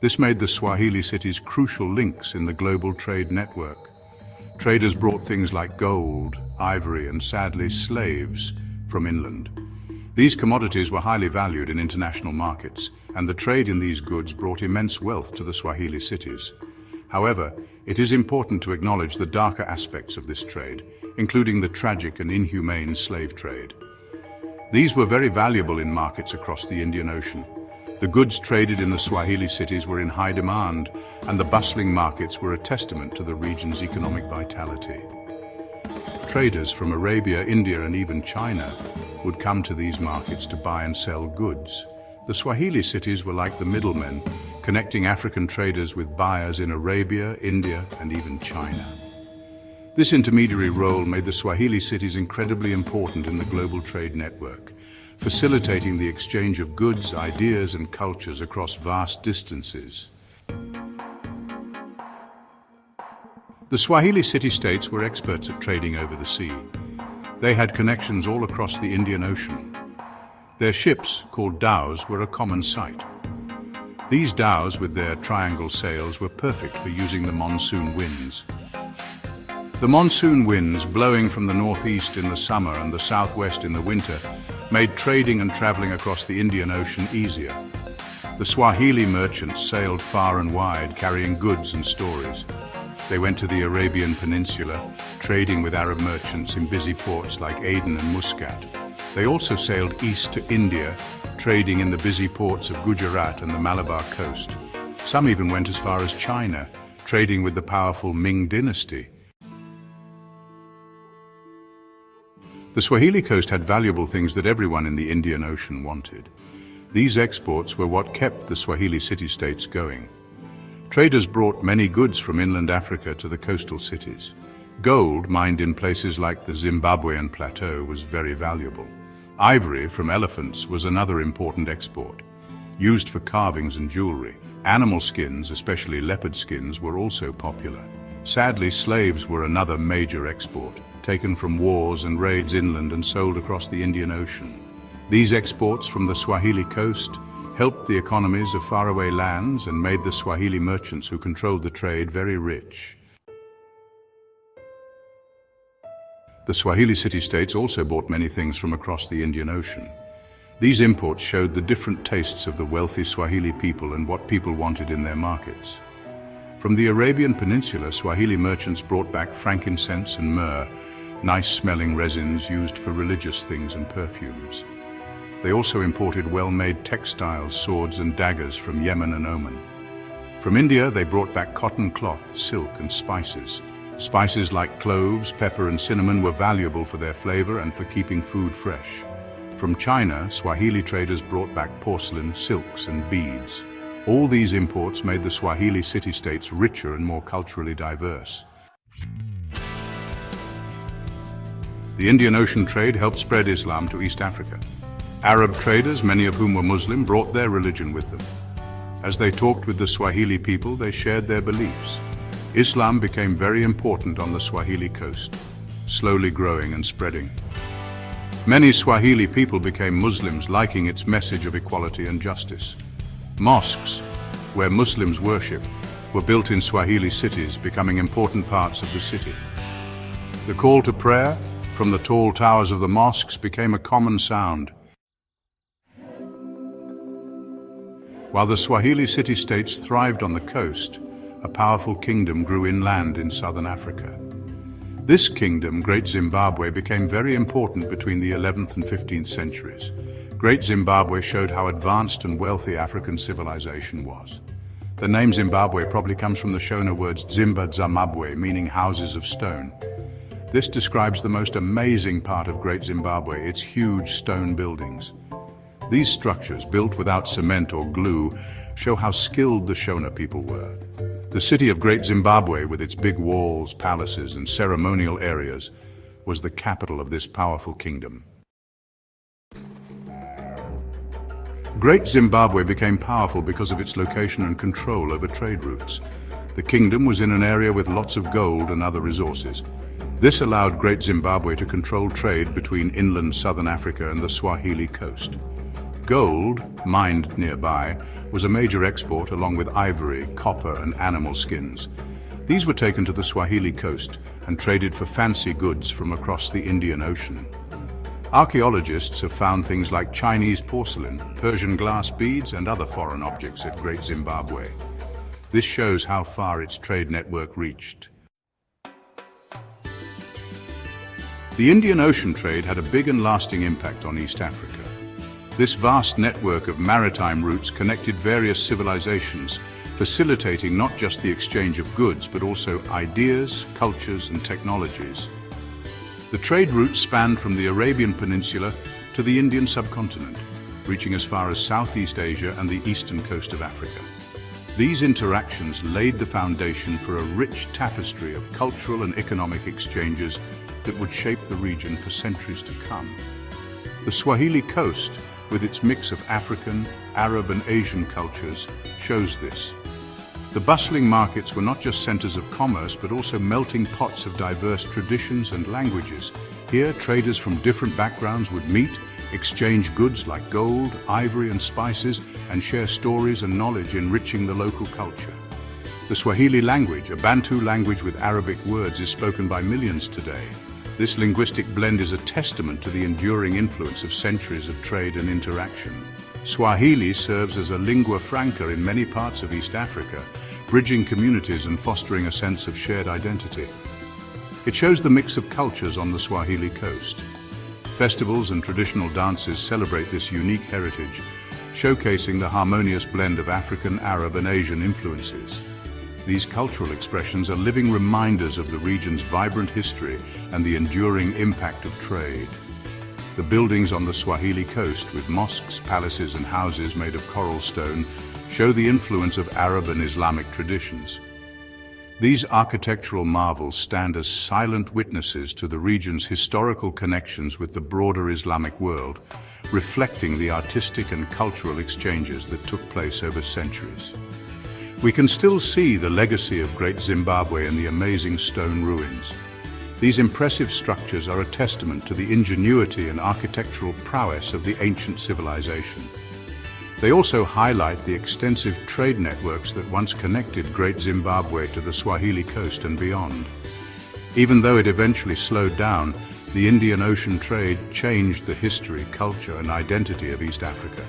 A: This made the Swahili cities crucial links in the global trade network. Traders brought things like gold, ivory, and sadly, slaves from inland. These commodities were highly valued in international markets, and the trade in these goods brought immense wealth to the Swahili cities. However, it is important to acknowledge the darker aspects of this trade, including the tragic and inhumane slave trade. These were very valuable in markets across the Indian Ocean. The goods traded in the Swahili cities were in high demand, and the bustling markets were a testament to the region's economic vitality. Traders from Arabia, India, and even China would come to these markets to buy and sell goods. The Swahili cities were like the middlemen, connecting African traders with buyers in Arabia, India, and even China. This intermediary role made the Swahili cities incredibly important in the global trade network, facilitating the exchange of goods, ideas, and cultures across vast distances. The Swahili city-states were experts at trading over the sea. They had connections all across the Indian Ocean. Their ships, called dhows, were a common sight. These dhows, with their triangle sails, were perfect for using the monsoon winds. The monsoon winds, blowing from the northeast in the summer and the southwest in the winter, made trading and traveling across the Indian Ocean easier. The Swahili merchants sailed far and wide, carrying goods and stories. They went to the Arabian Peninsula, trading with Arab merchants in busy ports like Aden and Muscat. They also sailed east to India, trading in the busy ports of Gujarat and the Malabar coast. Some even went as far as China, trading with the powerful Ming dynasty. The Swahili coast had valuable things that everyone in the Indian Ocean wanted. These exports were what kept the Swahili city-states going. Traders brought many goods from inland Africa to the coastal cities. Gold, mined in places like the Zimbabwean plateau, was very valuable. Ivory from elephants was another important export, used for carvings and jewelry. Animal skins, especially leopard skins, were also popular. Sadly, slaves were another major export, taken from wars and raids inland and sold across the Indian Ocean. These exports from the Swahili coast helped the economies of faraway lands and made the Swahili merchants who controlled the trade very rich. The Swahili city-states also bought many things from across the Indian Ocean. These imports showed the different tastes of the wealthy Swahili people and what people wanted in their markets. From the Arabian Peninsula, Swahili merchants brought back frankincense and myrrh, nice-smelling resins used for religious things and perfumes. They also imported well-made textiles, swords and daggers from Yemen and Oman. From India, they brought back cotton cloth, silk and spices. Spices like cloves, pepper and cinnamon were valuable for their flavor and for keeping food fresh. From China, Swahili traders brought back porcelain, silks and beads. All these imports made the Swahili city-states richer and more culturally diverse. The Indian Ocean trade helped spread Islam to East Africa. Arab traders, many of whom were Muslim, brought their religion with them. As they talked with the Swahili people, they shared their beliefs. Islam became very important on the Swahili coast, slowly growing and spreading. Many Swahili people became Muslims, liking its message of equality and justice. Mosques, where Muslims worship, were built in Swahili cities, becoming important parts of the city. The call to prayer from the tall towers of the mosques became a common sound. While the Swahili city-states thrived on the coast, a powerful kingdom grew inland in southern Africa. This kingdom, Great Zimbabwe, became very important between the 11th and 15th centuries. Great Zimbabwe showed how advanced and wealthy African civilization was. The name Zimbabwe probably comes from the Shona words Zimba Zamabwe, meaning houses of stone. This describes the most amazing part of Great Zimbabwe, its huge stone buildings. These structures, built without cement or glue, show how skilled the Shona people were. The city of Great Zimbabwe, with its big walls, palaces, and ceremonial areas, was the capital of this powerful kingdom. Great Zimbabwe became powerful because of its location and control over trade routes. The kingdom was in an area with lots of gold and other resources. This allowed Great Zimbabwe to control trade between inland southern Africa and the Swahili coast. Gold, mined nearby, was a major export along with ivory, copper and animal skins. These were taken to the Swahili coast and traded for fancy goods from across the Indian Ocean. Archaeologists have found things like Chinese porcelain, Persian glass beads and other foreign objects at Great Zimbabwe. This shows how far its trade network reached. The Indian Ocean trade had a big and lasting impact on East Africa. This vast network of maritime routes connected various civilizations, facilitating not just the exchange of goods, but also ideas, cultures, and technologies. The trade routes spanned from the Arabian Peninsula to the Indian subcontinent, reaching as far as Southeast Asia and the eastern coast of Africa. These interactions laid the foundation for a rich tapestry of cultural and economic exchanges that would shape the region for centuries to come. The Swahili coast, with its mix of African, Arab and Asian cultures, shows this. The bustling markets were not just centers of commerce, but also melting pots of diverse traditions and languages. Here, traders from different backgrounds would meet, exchange goods like gold, ivory and spices, and share stories and knowledge, enriching the local culture. The Swahili language, a Bantu language with Arabic words, is spoken by millions today. This linguistic blend is a testament to the enduring influence of centuries of trade and interaction. Swahili serves as a lingua franca in many parts of East Africa, bridging communities and fostering a sense of shared identity. It shows the mix of cultures on the Swahili coast. Festivals and traditional dances celebrate this unique heritage, showcasing the harmonious blend of African, Arab, and Asian influences. These cultural expressions are living reminders of the region's vibrant history and the enduring impact of trade. The buildings on the Swahili coast, with mosques, palaces and houses made of coral stone, show the influence of Arab and Islamic traditions. These architectural marvels stand as silent witnesses to the region's historical connections with the broader Islamic world, reflecting the artistic and cultural exchanges that took place over centuries. We can still see the legacy of Great Zimbabwe in the amazing stone ruins. These impressive structures are a testament to the ingenuity and architectural prowess of the ancient civilization. They also highlight the extensive trade networks that once connected Great Zimbabwe to the Swahili coast and beyond. Even though it eventually slowed down, the Indian Ocean trade changed the history, culture, and identity of East Africa.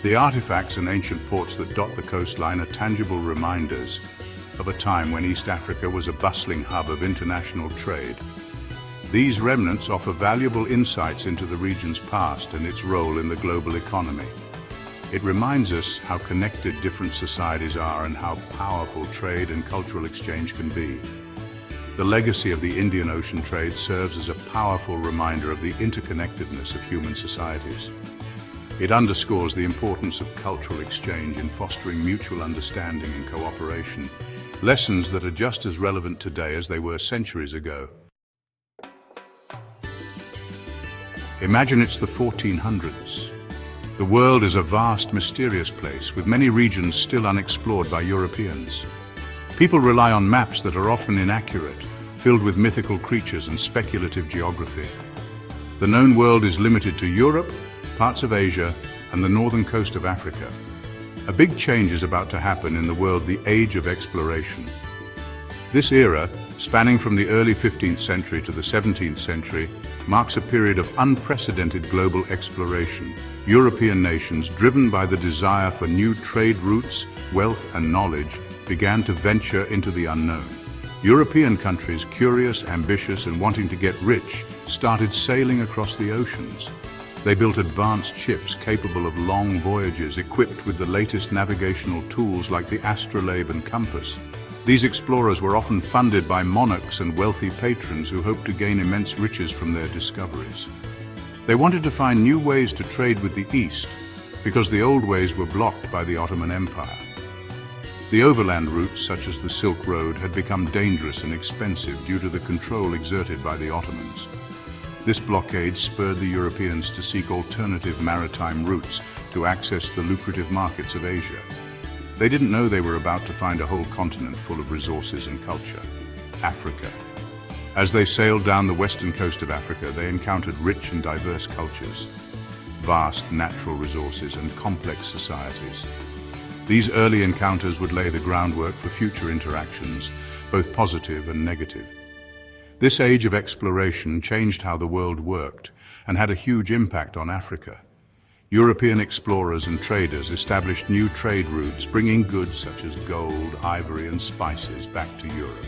A: The artifacts and ancient ports that dot the coastline are tangible reminders of a time when East Africa was a bustling hub of international trade. These remnants offer valuable insights into the region's past and its role in the global economy. It reminds us how connected different societies are and how powerful trade and cultural exchange can be. The legacy of the Indian Ocean trade serves as a powerful reminder of the interconnectedness of human societies. It underscores the importance of cultural exchange in fostering mutual understanding and cooperation, lessons that are just as relevant today as they were centuries ago. Imagine it's the 1400s. The world is a vast, mysterious place, with many regions still unexplored by Europeans. People rely on maps that are often inaccurate, filled with mythical creatures and speculative geography. The known world is limited to Europe, parts of Asia, and the northern coast of Africa. A big change is about to happen in the world, the Age of Exploration. This era, spanning from the early 15th century to the 17th century, marks a period of unprecedented global exploration. European nations, driven by the desire for new trade routes, wealth and knowledge, began to venture into the unknown. European countries, curious, ambitious and wanting to get rich, started sailing across the oceans. They built advanced ships capable of long voyages, equipped with the latest navigational tools like the astrolabe and compass. These explorers were often funded by monarchs and wealthy patrons who hoped to gain immense riches from their discoveries. They wanted to find new ways to trade with the East, because the old ways were blocked by the Ottoman Empire. The overland routes, such as the Silk Road, had become dangerous and expensive due to the control exerted by the Ottomans. This blockade spurred the Europeans to seek alternative maritime routes to access the lucrative markets of Asia. They didn't know they were about to find a whole continent full of resources and culture, Africa. As they sailed down the western coast of Africa, they encountered rich and diverse cultures, vast natural resources and complex societies. These early encounters would lay the groundwork for future interactions, both positive and negative. This age of exploration changed how the world worked and had a huge impact on Africa. European explorers and traders established new trade routes, bringing goods such as gold, ivory and spices back to Europe.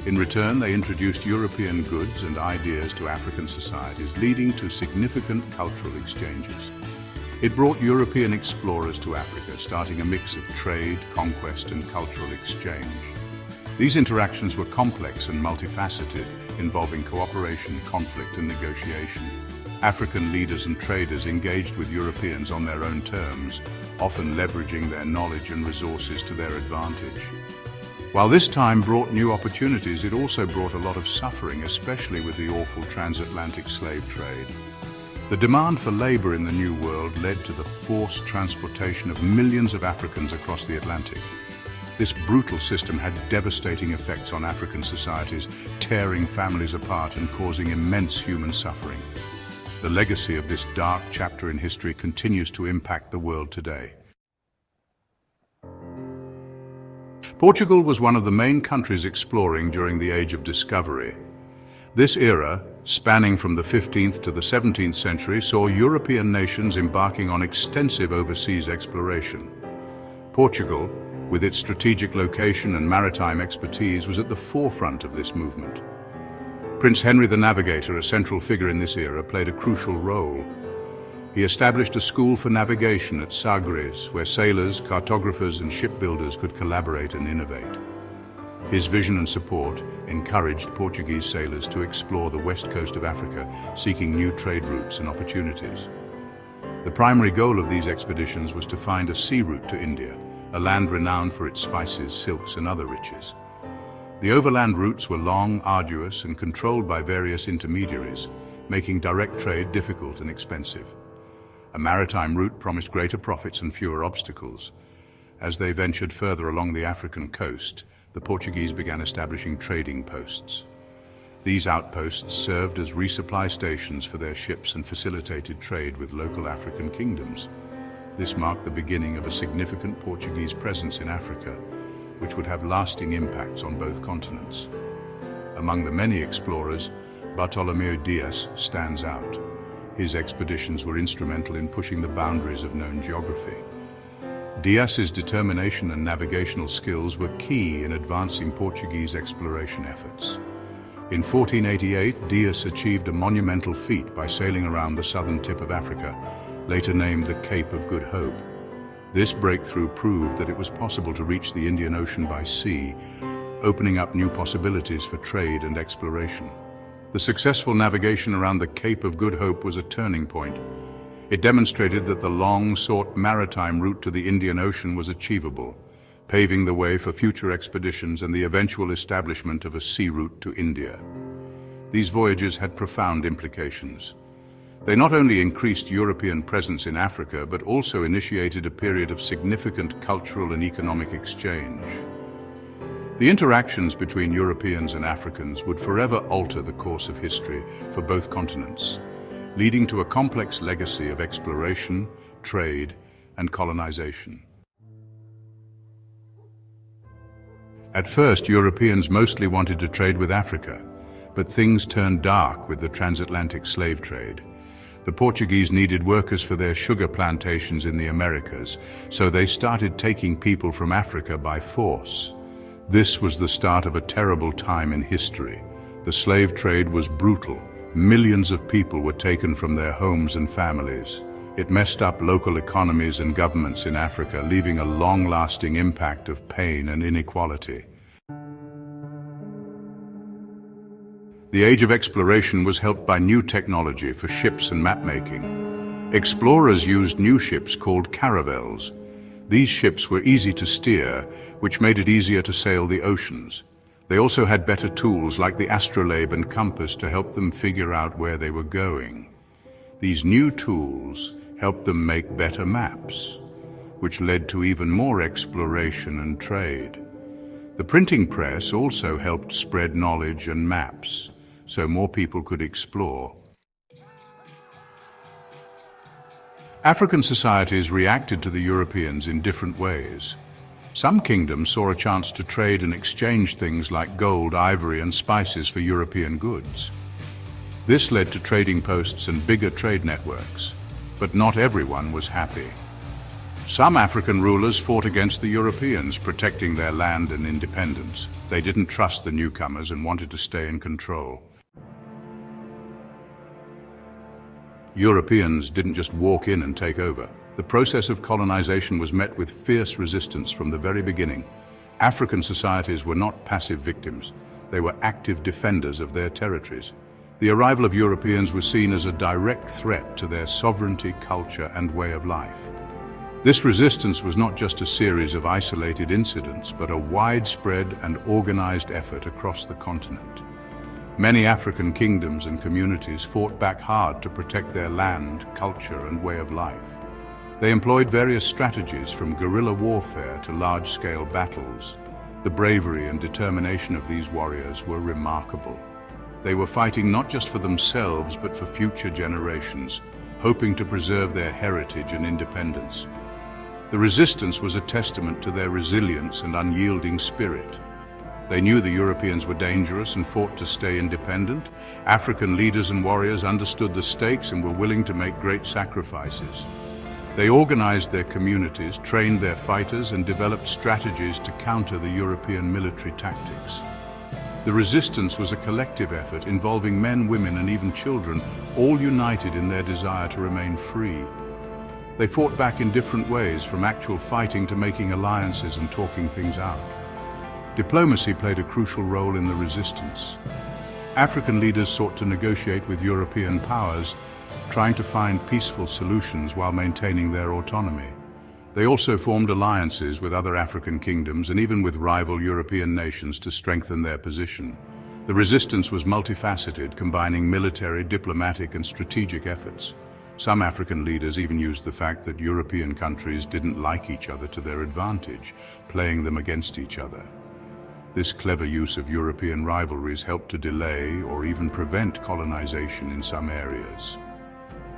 A: In return, they introduced European goods and ideas to African societies, leading to significant cultural exchanges. It brought European explorers to Africa, starting a mix of trade, conquest and cultural exchange. These interactions were complex and multifaceted, involving cooperation, conflict and negotiation. African leaders and traders engaged with Europeans on their own terms, often leveraging their knowledge and resources to their advantage. While this time brought new opportunities, it also brought a lot of suffering, especially with the awful transatlantic slave trade. The demand for labor in the New World led to the forced transportation of millions of Africans across the Atlantic. This brutal system had devastating effects on African societies, tearing families apart and causing immense human suffering. The legacy of this dark chapter in history continues to impact the world today. Portugal was one of the main countries exploring during the Age of Discovery. This era, spanning from the 15th to the 17th century, saw European nations embarking on extensive overseas exploration. Portugal, with its strategic location and maritime expertise, was at the forefront of this movement. Prince Henry the Navigator, a central figure in this era, played a crucial role. He established a school for navigation at Sagres, where sailors, cartographers and shipbuilders could collaborate and innovate. His vision and support encouraged Portuguese sailors to explore the west coast of Africa, seeking new trade routes and opportunities. The primary goal of these expeditions was to find a sea route to India, a land renowned for its spices, silks, and other riches. The overland routes were long, arduous, and controlled by various intermediaries, making direct trade difficult and expensive. A maritime route promised greater profits and fewer obstacles. As they ventured further along the African coast, the Portuguese began establishing trading posts. These outposts served as resupply stations for their ships and facilitated trade with local African kingdoms. This marked the beginning of a significant Portuguese presence in Africa, which would have lasting impacts on both continents. Among the many explorers, Bartolomeu Dias stands out. His expeditions were instrumental in pushing the boundaries of known geography. Dias's determination and navigational skills were key in advancing Portuguese exploration efforts. In 1488, Dias achieved a monumental feat by sailing around the southern tip of Africa, later named the Cape of Good Hope. This breakthrough proved that it was possible to reach the Indian Ocean by sea, opening up new possibilities for trade and exploration. The successful navigation around the Cape of Good Hope was a turning point. It demonstrated that the long-sought maritime route to the Indian Ocean was achievable, paving the way for future expeditions and the eventual establishment of a sea route to India. These voyages had profound implications. They not only increased European presence in Africa, but also initiated a period of significant cultural and economic exchange. The interactions between Europeans and Africans would forever alter the course of history for both continents, leading to a complex legacy of exploration, trade, and colonization. At first, Europeans mostly wanted to trade with Africa, but things turned dark with the transatlantic slave trade. The Portuguese needed workers for their sugar plantations in the Americas, so they started taking people from Africa by force. This was the start of a terrible time in history. The slave trade was brutal. Millions of people were taken from their homes and families. It messed up local economies and governments in Africa, leaving a long-lasting impact of pain and inequality. The age of exploration was helped by new technology for ships and map-making. Explorers used new ships called caravels. These ships were easy to steer, which made it easier to sail the oceans. They also had better tools like the astrolabe and compass to help them figure out where they were going. These new tools helped them make better maps, which led to even more exploration and trade. The printing press also helped spread knowledge and maps, so more people could explore. African societies reacted to the Europeans in different ways. Some kingdoms saw a chance to trade and exchange things like gold, ivory, and spices for European goods. This led to trading posts and bigger trade networks, but not everyone was happy. Some African rulers fought against the Europeans, protecting their land and independence. They didn't trust the newcomers and wanted to stay in control. Europeans didn't just walk in and take over. The process of colonization was met with fierce resistance from the very beginning. African societies were not passive victims. They were active defenders of their territories. The arrival of Europeans was seen as a direct threat to their sovereignty, culture, and way of life. This resistance was not just a series of isolated incidents, but a widespread and organized effort across the continent. Many African kingdoms and communities fought back hard to protect their land, culture, and way of life. They employed various strategies, from guerrilla warfare to large-scale battles. The bravery and determination of these warriors were remarkable. They were fighting not just for themselves, but for future generations, hoping to preserve their heritage and independence. The resistance was a testament to their resilience and unyielding spirit. They knew the Europeans were dangerous and fought to stay independent. African leaders and warriors understood the stakes and were willing to make great sacrifices. They organized their communities, trained their fighters, and developed strategies to counter the European military tactics. The resistance was a collective effort involving men, women, and even children, all united in their desire to remain free. They fought back in different ways, from actual fighting to making alliances and talking things out. Diplomacy played a crucial role in the resistance. African leaders sought to negotiate with European powers, trying to find peaceful solutions while maintaining their autonomy. They also formed alliances with other African kingdoms and even with rival European nations to strengthen their position. The resistance was multifaceted, combining military, diplomatic, and strategic efforts. Some African leaders even used the fact that European countries didn't like each other to their advantage, playing them against each other. This clever use of European rivalries helped to delay or even prevent colonization in some areas.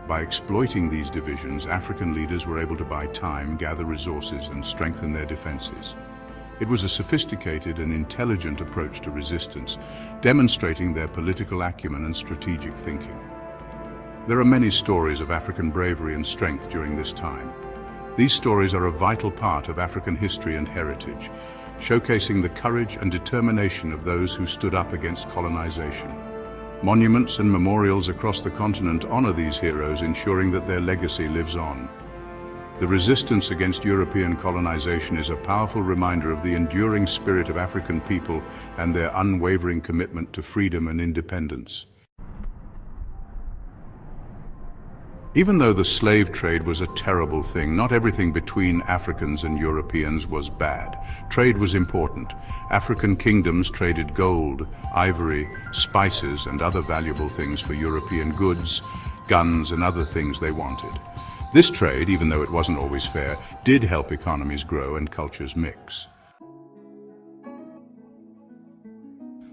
A: By exploiting these divisions, African leaders were able to buy time, gather resources, and strengthen their defenses. It was a sophisticated and intelligent approach to resistance, demonstrating their political acumen and strategic thinking. There are many stories of African bravery and strength during this time. These stories are a vital part of African history and heritage, showcasing the courage and determination of those who stood up against colonization. Monuments and memorials across the continent honor these heroes, ensuring that their legacy lives on. The resistance against European colonization is a powerful reminder of the enduring spirit of African people and their unwavering commitment to freedom and independence. Even though the slave trade was a terrible thing, not everything between Africans and Europeans was bad. Trade was important. African kingdoms traded gold, ivory, spices, and other valuable things for European goods, guns, and other things they wanted. This trade, even though it wasn't always fair, did help economies grow and cultures mix.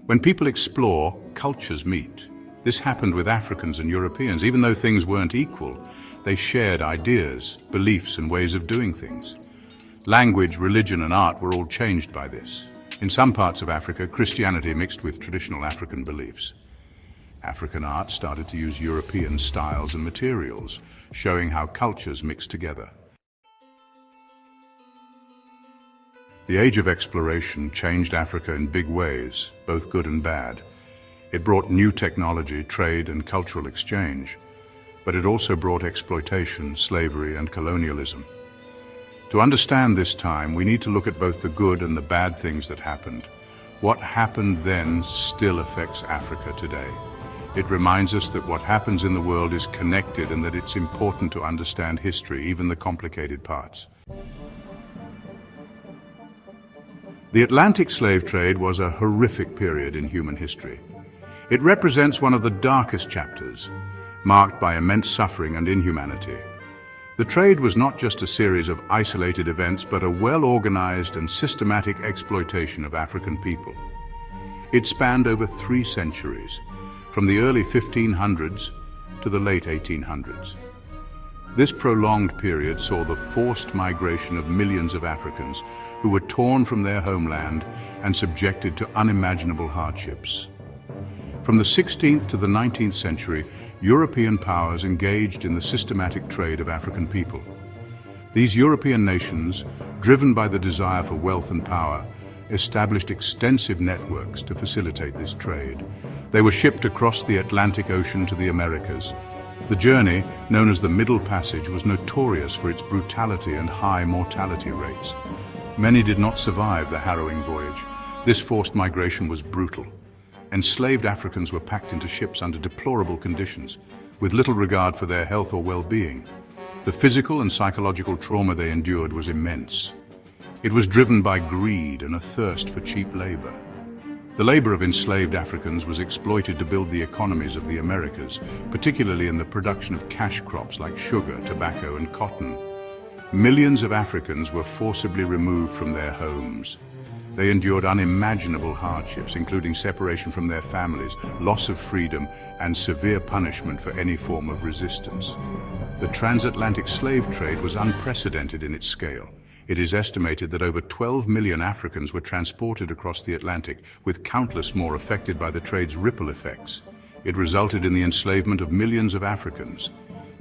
A: When people explore, cultures meet. This happened with Africans and Europeans. Even though things weren't equal, they shared ideas, beliefs, and ways of doing things. Language, religion, and art were all changed by this. In some parts of Africa, Christianity mixed with traditional African beliefs. African art started to use European styles and materials, showing how cultures mixed together. The age of exploration changed Africa in big ways, both good and bad. It brought new technology, trade, and cultural exchange, but it also brought exploitation, slavery, and colonialism. To understand this time, we need to look at both the good and the bad things that happened. What happened then still affects Africa today. It reminds us that what happens in the world is connected and that it's important to understand history, even the complicated parts. The Atlantic slave trade was a horrific period in human history. It represents one of the darkest chapters, marked by immense suffering and inhumanity. The trade was not just a series of isolated events, but a well-organized and systematic exploitation of African people. It spanned over 3 centuries, from the early 1500s to the late 1800s. This prolonged period saw the forced migration of millions of Africans who were torn from their homeland and subjected to unimaginable hardships. From the 16th to the 19th century, European powers engaged in the systematic trade of African people. These European nations, driven by the desire for wealth and power, established extensive networks to facilitate this trade. They were shipped across the Atlantic Ocean to the Americas. The journey, known as the Middle Passage, was notorious for its brutality and high mortality rates. Many did not survive the harrowing voyage. This forced migration was brutal. Enslaved Africans were packed into ships under deplorable conditions, with little regard for their health or well-being. The physical and psychological trauma they endured was immense. It was driven by greed and a thirst for cheap labor. The labor of enslaved Africans was exploited to build the economies of the Americas, particularly in the production of cash crops like sugar, tobacco, and cotton. Millions of Africans were forcibly removed from their homes. They endured unimaginable hardships, including separation from their families, loss of freedom, and severe punishment for any form of resistance. The transatlantic slave trade was unprecedented in its scale. It is estimated that over 12 million Africans were transported across the Atlantic, with countless more affected by the trade's ripple effects. It resulted in the enslavement of millions of Africans.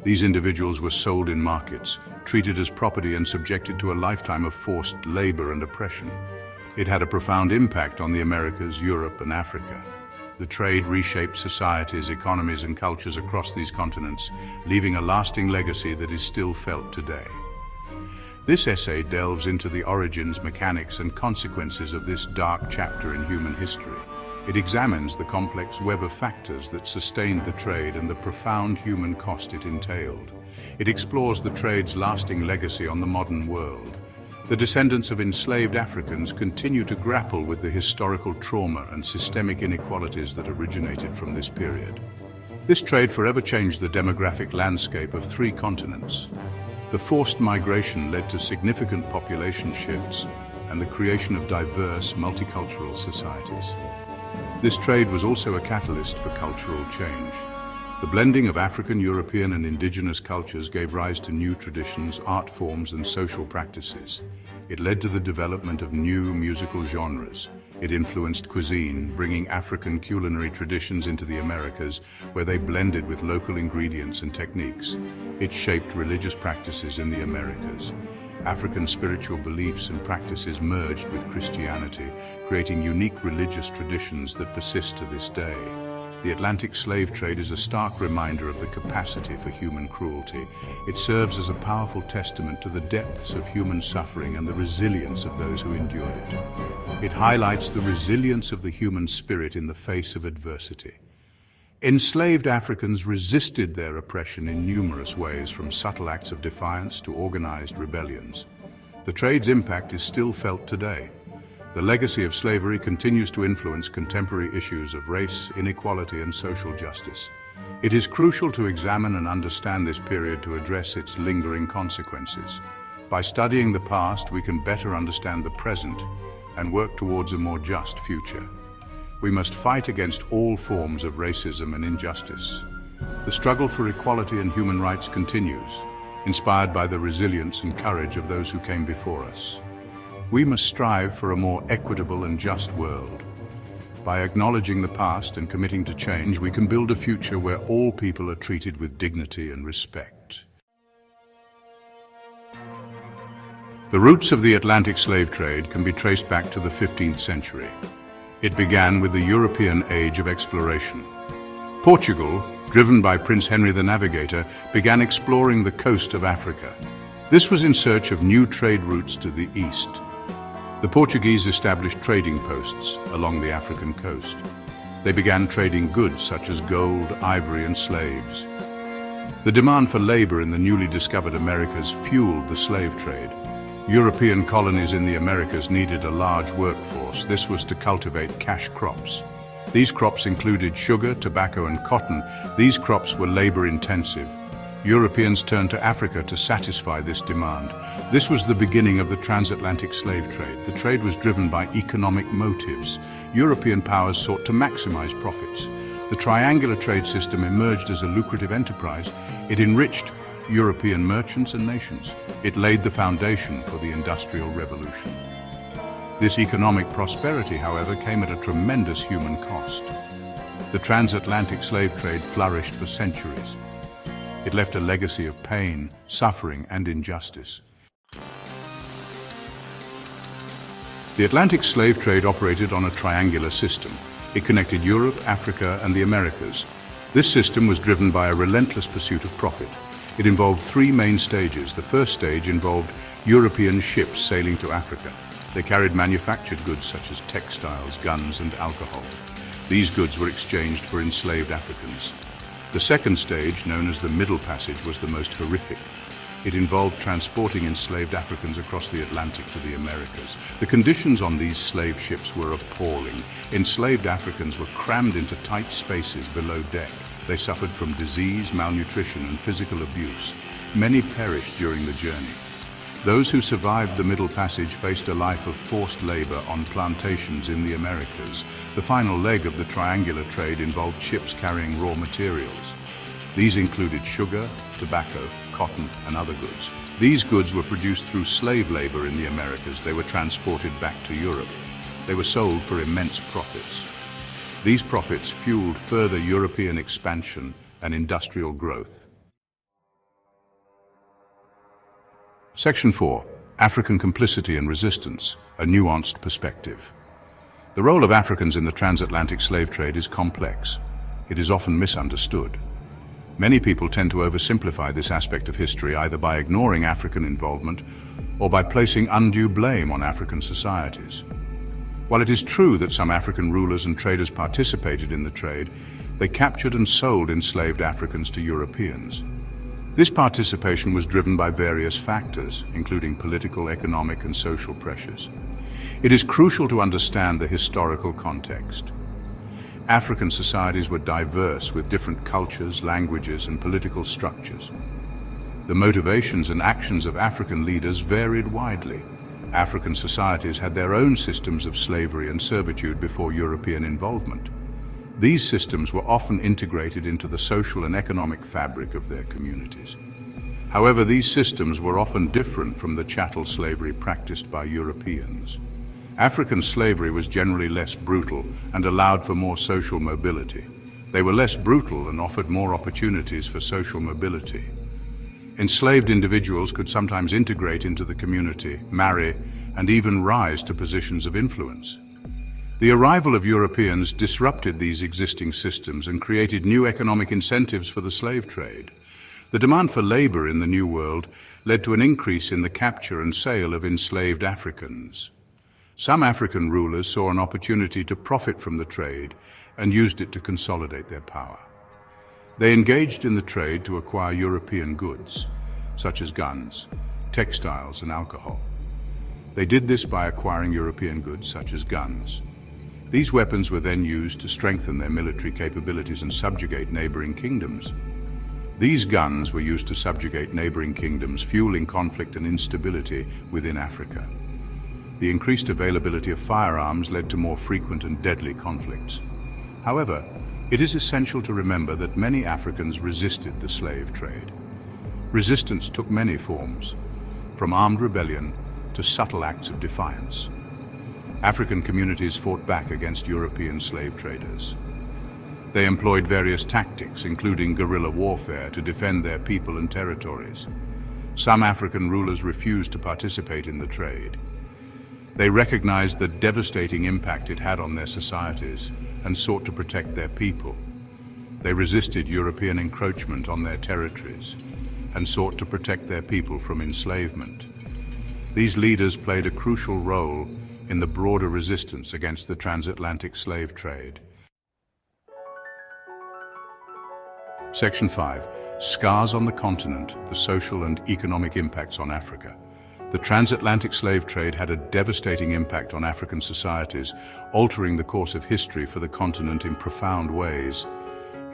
A: These individuals were sold in markets, treated as property, and subjected to a lifetime of forced labor and oppression. It had a profound impact on the Americas, Europe, and Africa. The trade reshaped societies, economies, and cultures across these continents, leaving a lasting legacy that is still felt today. This essay delves into the origins, mechanics, and consequences of this dark chapter in human history. It examines the complex web of factors that sustained the trade and the profound human cost it entailed. It explores the trade's lasting legacy on the modern world. The descendants of enslaved Africans continue to grapple with the historical trauma and systemic inequalities that originated from this period. This trade forever changed the demographic landscape of 3 continents. The forced migration led to significant population shifts and the creation of diverse, multicultural societies. This trade was also a catalyst for cultural change. The blending of African, European, and indigenous cultures gave rise to new traditions, art forms, and social practices. It led to the development of new musical genres. It influenced cuisine, bringing African culinary traditions into the Americas, where they blended with local ingredients and techniques. It shaped religious practices in the Americas. African spiritual beliefs and practices merged with Christianity, creating unique religious traditions that persist to this day. The Atlantic slave trade is a stark reminder of the capacity for human cruelty. It serves as a powerful testament to the depths of human suffering and the resilience of those who endured it. It highlights the resilience of the human spirit in the face of adversity. Enslaved Africans resisted their oppression in numerous ways, from subtle acts of defiance to organized rebellions. The trade's impact is still felt today. The legacy of slavery continues to influence contemporary issues of race, inequality, and social justice. It is crucial to examine and understand this period to address its lingering consequences. By studying the past, we can better understand the present and work towards a more just future. We must fight against all forms of racism and injustice. The struggle for equality and human rights continues, inspired by the resilience and courage of those who came before us. We must strive for a more equitable and just world. By acknowledging the past and committing to change, we can build a future where all people are treated with dignity and respect. The roots of the Atlantic slave trade can be traced back to the 15th century. It began with the European age of exploration. Portugal, driven by Prince Henry the Navigator, began exploring the coast of Africa. This was in search of new trade routes to the east. The Portuguese established trading posts along the African coast. They began trading goods such as gold, ivory, and slaves. The demand for labor in the newly discovered Americas fueled the slave trade. European colonies in the Americas needed a large workforce. This was to cultivate cash crops. These crops included sugar, tobacco, and cotton. These crops were labor-intensive. Europeans turned to Africa to satisfy this demand. This was the beginning of the transatlantic slave trade. The trade was driven by economic motives. European powers sought to maximize profits. The triangular trade system emerged as a lucrative enterprise. It enriched European merchants and nations. It laid the foundation for the Industrial Revolution. This economic prosperity, however, came at a tremendous human cost. The transatlantic slave trade flourished for centuries. It left a legacy of pain, suffering, and injustice. The Atlantic slave trade operated on a triangular system. It connected Europe, Africa, and the Americas. This system was driven by a relentless pursuit of profit. It involved 3 main stages. The first stage involved European ships sailing to Africa. They carried manufactured goods such as textiles, guns, and alcohol. These goods were exchanged for enslaved Africans. The second stage, known as the Middle Passage, was the most horrific. It involved transporting enslaved Africans across the Atlantic to the Americas. The conditions on these slave ships were appalling. Enslaved Africans were crammed into tight spaces below deck. They suffered from disease, malnutrition, and physical abuse. Many perished during the journey. Those who survived the Middle Passage faced a life of forced labor on plantations in the Americas. The final leg of the triangular trade involved ships carrying raw materials. These included sugar, tobacco, cotton, and other goods. These goods were produced through slave labor in the Americas. They were transported back to Europe. They were sold for immense profits. These profits fueled further European expansion and industrial growth. Section 4. African Complicity and Resistance, a Nuanced Perspective. The role of Africans in the transatlantic slave trade is complex. It is often misunderstood. Many people tend to oversimplify this aspect of history, either by ignoring African involvement or by placing undue blame on African societies. While it is true that some African rulers and traders participated in the trade, they captured and sold enslaved Africans to Europeans. This participation was driven by various factors, including political, economic, and social pressures. It is crucial to understand the historical context. African societies were diverse with different cultures, languages, and political structures. The motivations and actions of African leaders varied widely. African societies had their own systems of slavery and servitude before European involvement. These systems were often integrated into the social and economic fabric of their communities. However, these systems were often different from the chattel slavery practiced by Europeans. African slavery was generally less brutal and allowed for more social mobility. They were less brutal and offered more opportunities for social mobility. Enslaved individuals could sometimes integrate into the community, marry, and even rise to positions of influence. The arrival of Europeans disrupted these existing systems and created new economic incentives for the slave trade. The demand for labor in the New World led to an increase in the capture and sale of enslaved Africans. Some African rulers saw an opportunity to profit from the trade and used it to consolidate their power. They engaged in the trade to acquire European goods, such as guns, textiles, and alcohol. They did this by acquiring European goods, such as guns. These weapons were then used to strengthen their military capabilities and subjugate neighboring kingdoms. These guns were used to subjugate neighboring kingdoms, fueling conflict and instability within Africa. The increased availability of firearms led to more frequent and deadly conflicts. However, it is essential to remember that many Africans resisted the slave trade. Resistance took many forms, from armed rebellion to subtle acts of defiance. African communities fought back against European slave traders. They employed various tactics, including guerrilla warfare, to defend their people and territories. Some African rulers refused to participate in the trade. They recognized the devastating impact it had on their societies and sought to protect their people. They resisted European encroachment on their territories and sought to protect their people from enslavement. These leaders played a crucial role in the broader resistance against the transatlantic slave trade. Section 5. Scars on the continent, the social and economic impacts on Africa. The transatlantic slave trade had a devastating impact on African societies, altering the course of history for the continent in profound ways.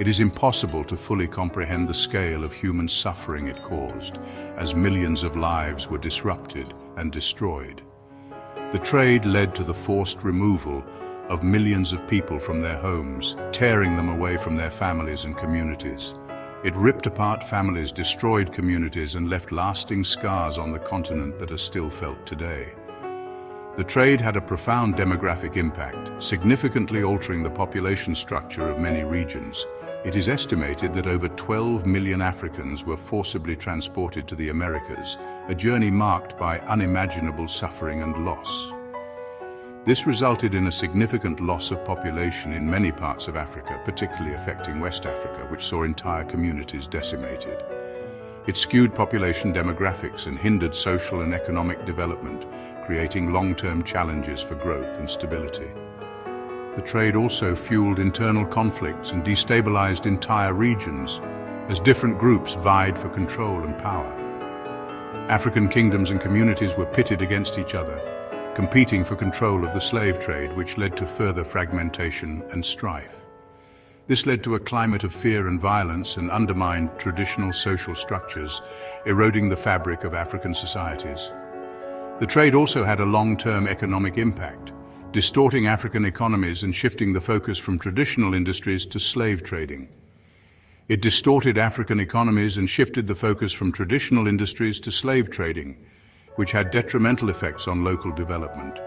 A: It is impossible to fully comprehend the scale of human suffering it caused, as millions of lives were disrupted and destroyed. The trade led to the forced removal of millions of people from their homes, tearing them away from their families and communities. It ripped apart families, destroyed communities, and left lasting scars on the continent that are still felt today. The trade had a profound demographic impact, significantly altering the population structure of many regions. It is estimated that over 12 million Africans were forcibly transported to the Americas, a journey marked by unimaginable suffering and loss. This resulted in a significant loss of population in many parts of Africa, particularly affecting West Africa, which saw entire communities decimated. It skewed population demographics and hindered social and economic development, creating long-term challenges for growth and stability. The trade also fueled internal conflicts and destabilized entire regions as different groups vied for control and power. African kingdoms and communities were pitted against each other, competing for control of the slave trade, which led to further fragmentation and strife. This led to a climate of fear and violence and undermined traditional social structures, eroding the fabric of African societies. The trade also had a long-term economic impact, distorting African economies and shifting the focus from traditional industries to slave trading. It distorted African economies and shifted the focus from traditional industries to slave trading, which had detrimental effects on local development.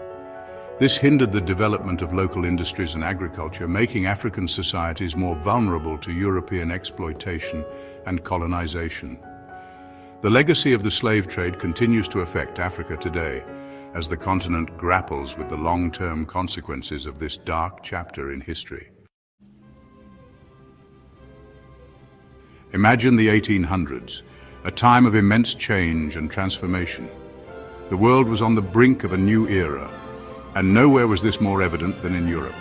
A: This hindered the development of local industries and agriculture, making African societies more vulnerable to European exploitation and colonization. The legacy of the slave trade continues to affect Africa today, as the continent grapples with the long-term consequences of this dark chapter in history. Imagine the 1800s, a time of immense change and transformation. The world was on the brink of a new era, and nowhere was this more evident than in Europe.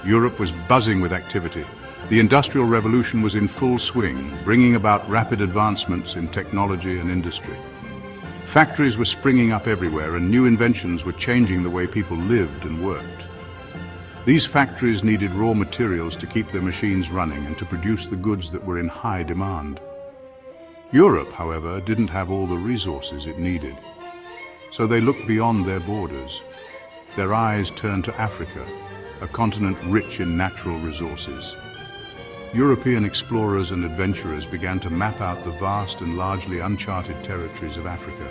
A: Europe was buzzing with activity. The Industrial Revolution was in full swing, bringing about rapid advancements in technology and industry. Factories were springing up everywhere, and new inventions were changing the way people lived and worked. These factories needed raw materials to keep their machines running and to produce the goods that were in high demand. Europe, however, didn't have all the resources it needed. So they looked beyond their borders. Their eyes turned to Africa, a continent rich in natural resources. European explorers and adventurers began to map out the vast and largely uncharted territories of Africa,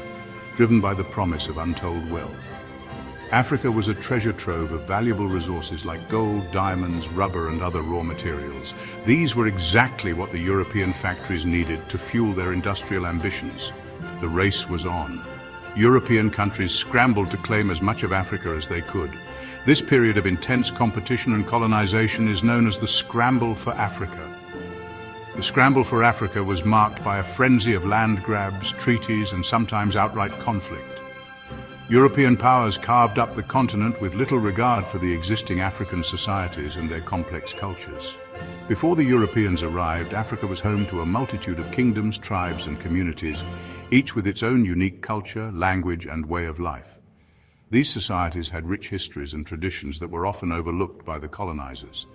A: driven by the promise of untold wealth. Africa was a treasure trove of valuable resources like gold, diamonds, rubber, and other raw materials. These were exactly what the European factories needed to fuel their industrial ambitions. The race was on. European countries scrambled to claim as much of Africa as they could. This period of intense competition and colonization is known as the Scramble for Africa. The Scramble for Africa was marked by a frenzy of land grabs, treaties, and sometimes outright conflict. European powers carved up the continent with little regard for the existing African societies and their complex cultures. Before the Europeans arrived, Africa was home to a multitude of kingdoms, tribes, and communities, each with its own unique culture, language, and way of life. These societies had rich histories and traditions that were often overlooked by the colonizers.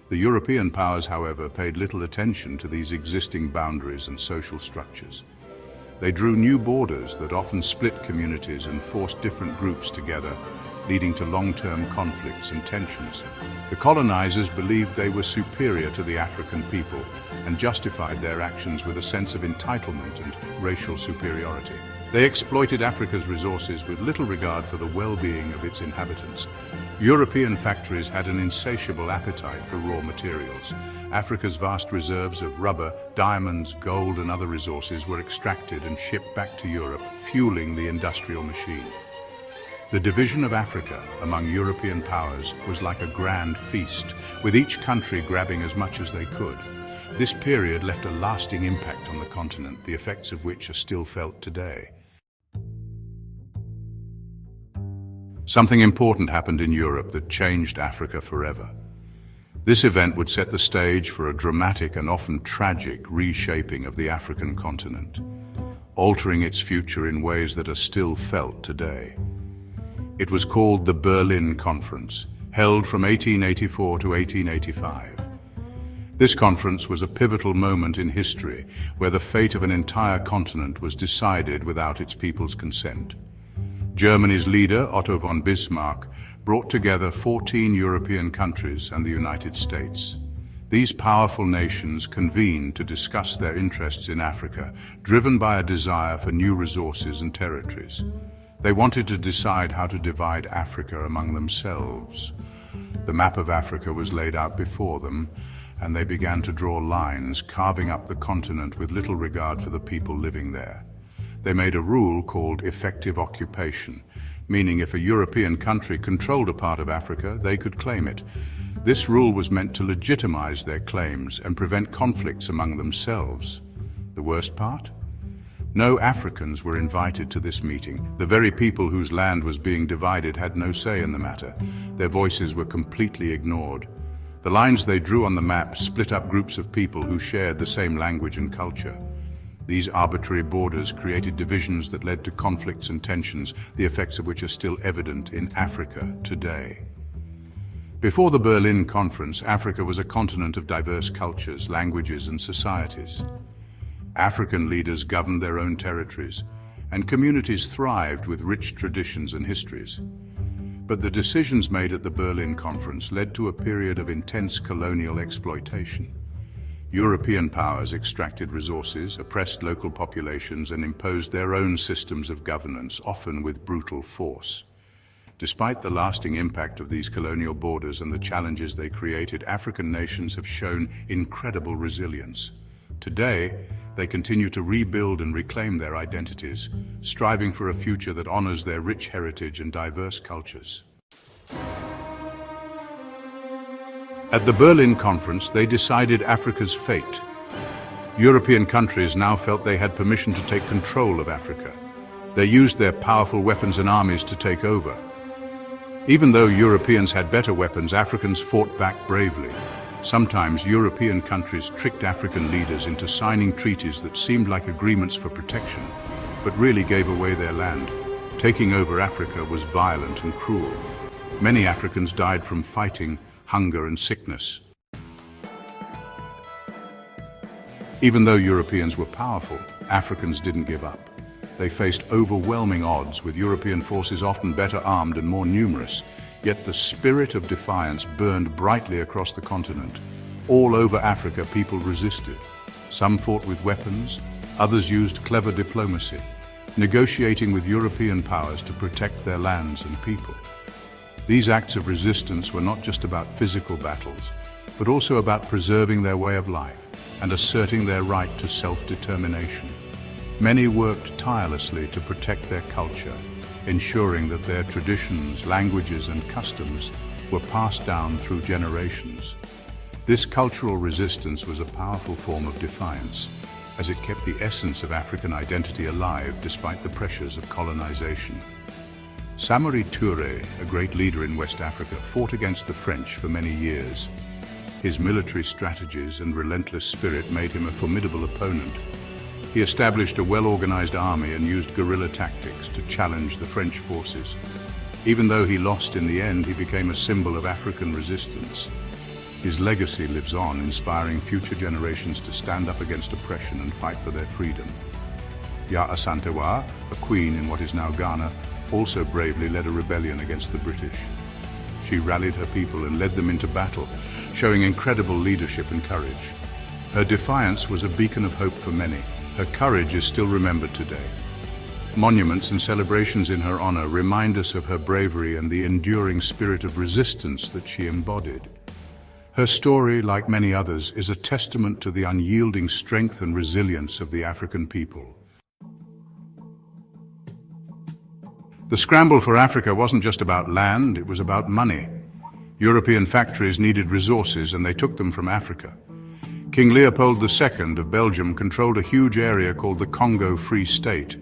A: The European powers, however, paid little attention to these existing boundaries and social structures. They drew new borders that often split communities and forced different groups together, leading to long-term conflicts and tensions. The colonizers believed they were superior to the African people and justified their actions with a sense of entitlement and racial superiority. They exploited Africa's resources with little regard for the well-being of its inhabitants. European factories had an insatiable appetite for raw materials. Africa's vast reserves of rubber, diamonds, gold, and other resources were extracted and shipped back to Europe, fueling the industrial machine. The division of Africa among European powers was like a grand feast, with each country grabbing as much as they could. This period left a lasting impact on the continent, the effects of which are still felt today. Something important happened in Europe that changed Africa forever. This event would set the stage for a dramatic and often tragic reshaping of the African continent, altering its future in ways that are still felt today. It was called the Berlin Conference, held from 1884 to 1885. This conference was a pivotal moment in history where the fate of an entire continent was decided without its people's consent. Germany's leader, Otto von Bismarck, brought together 14 European countries and the United States. These powerful nations convened to discuss their interests in Africa, driven by a desire for new resources and territories. They wanted to decide how to divide Africa among themselves. The map of Africa was laid out before them, and they began to draw lines, carving up the continent with little regard for the people living there. They made a rule called effective occupation, meaning if a European country controlled a part of Africa, they could claim it. This rule was meant to legitimize their claims and prevent conflicts among themselves. The worst part? No Africans were invited to this meeting. The very people whose land was being divided had no say in the matter. Their voices were completely ignored. The lines they drew on the map split up groups of people who shared the same language and culture. These arbitrary borders created divisions that led to conflicts and tensions, the effects of which are still evident in Africa today. Before the Berlin Conference, Africa was a continent of diverse cultures, languages, and societies. African leaders governed their own territories, and communities thrived with rich traditions and histories. But the decisions made at the Berlin Conference led to a period of intense colonial exploitation. European powers extracted resources, oppressed local populations, and imposed their own systems of governance, often with brutal force. Despite the lasting impact of these colonial borders and the challenges they created, African nations have shown incredible resilience. Today, they continue to rebuild and reclaim their identities, striving for a future that honors their rich heritage and diverse cultures. At the Berlin Conference, they decided Africa's fate. European countries now felt they had permission to take control of Africa. They used their powerful weapons and armies to take over. Even though Europeans had better weapons, Africans fought back bravely. Sometimes European countries tricked African leaders into signing treaties that seemed like agreements for protection, but really gave away their land. Taking over Africa was violent and cruel. Many Africans died from fighting, hunger and sickness. Even though Europeans were powerful, Africans didn't give up. They faced overwhelming odds, with European forces often better armed and more numerous. Yet the spirit of defiance burned brightly across the continent. All over Africa, people resisted. Some fought with weapons, others used clever diplomacy, negotiating with European powers to protect their lands and people. These acts of resistance were not just about physical battles, but also about preserving their way of life and asserting their right to self-determination. Many worked tirelessly to protect their culture, ensuring that their traditions, languages and customs were passed down through generations. This cultural resistance was a powerful form of defiance, as it kept the essence of African identity alive despite the pressures of colonization. Samori Touré, a great leader in West Africa, fought against the French for many years. His military strategies and relentless spirit made him a formidable opponent. He established a well-organized army and used guerrilla tactics to challenge the French forces. Even though he lost in the end, he became a symbol of African resistance. His legacy lives on, inspiring future generations to stand up against oppression and fight for their freedom. Ya Asantewa, a queen in what is now Ghana, also bravely led a rebellion against the British. She rallied her people and led them into battle, showing incredible leadership and courage. Her defiance was a beacon of hope for many. Her courage is still remembered today. Monuments and celebrations in her honor remind us of her bravery and the enduring spirit of resistance that she embodied. Her story, like many others, is a testament to the unyielding strength and resilience of the African people. The scramble for Africa wasn't just about land, it was about money. European factories needed resources and they took them from Africa. King Leopold II of Belgium controlled a huge area called the Congo Free State.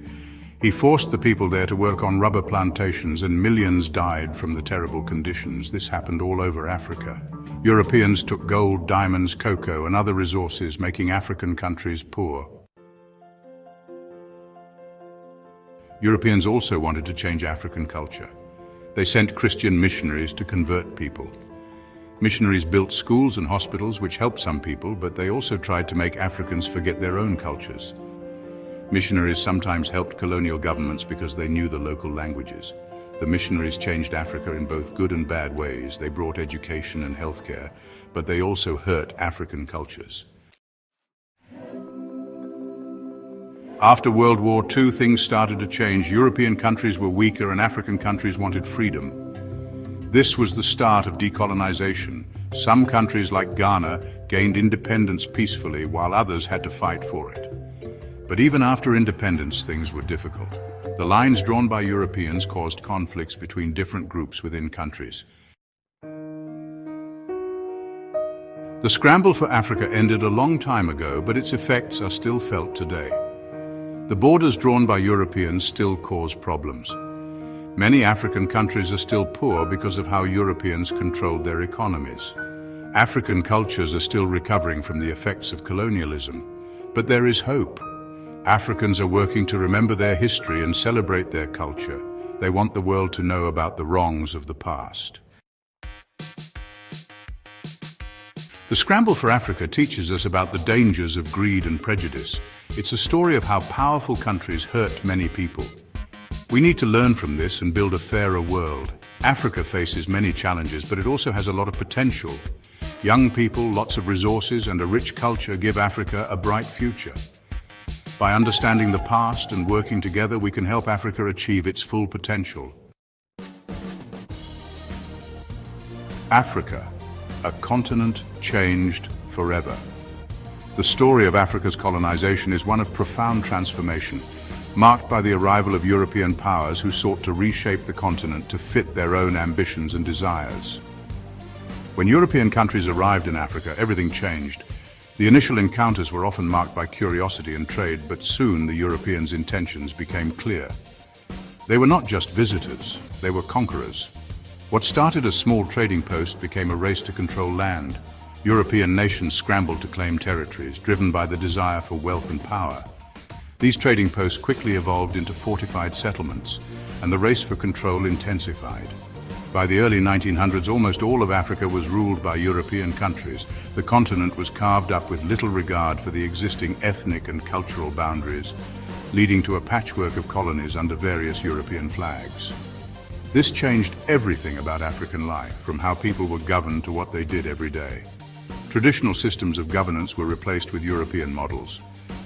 A: He forced the people there to work on rubber plantations and millions died from the terrible conditions. This happened all over Africa. Europeans took gold, diamonds, cocoa and other resources, making African countries poor. Europeans also wanted to change African culture. They sent Christian missionaries to convert people. Missionaries built schools and hospitals which helped some people, but they also tried to make Africans forget their own cultures. Missionaries sometimes helped colonial governments because they knew the local languages. The missionaries changed Africa in both good and bad ways. They brought education and healthcare, but they also hurt African cultures. After World War II, things started to change. European countries were weaker and African countries wanted freedom. This was the start of decolonization. Some countries like Ghana gained independence peacefully, while others had to fight for it. But even after independence, things were difficult. The lines drawn by Europeans caused conflicts between different groups within countries. The scramble for Africa ended a long time ago, but its effects are still felt today. The borders drawn by Europeans still cause problems. Many African countries are still poor because of how Europeans controlled their economies. African cultures are still recovering from the effects of colonialism. But there is hope. Africans are working to remember their history and celebrate their culture. They want the world to know about the wrongs of the past. The Scramble for Africa teaches us about the dangers of greed and prejudice. It's a story of how powerful countries hurt many people. We need to learn from this and build a fairer world. Africa faces many challenges, but it also has a lot of potential. Young people, lots of resources, and a rich culture give Africa a bright future. By understanding the past and working together, we can help Africa achieve its full potential. Africa, a continent changed forever. The story of Africa's colonization is one of profound transformation, marked by the arrival of European powers who sought to reshape the continent to fit their own ambitions and desires. When European countries arrived in Africa, everything changed. The initial encounters were often marked by curiosity and trade, but soon the Europeans' intentions became clear. They were not just visitors, they were conquerors. What started as a small trading post became a race to control land. European nations scrambled to claim territories, driven by the desire for wealth and power. These trading posts quickly evolved into fortified settlements, and the race for control intensified. By the early 1900s, almost all of Africa was ruled by European countries. The continent was carved up with little regard for the existing ethnic and cultural boundaries, leading to a patchwork of colonies under various European flags. This changed everything about African life, from how people were governed to what they did every day. Traditional systems of governance were replaced with European models,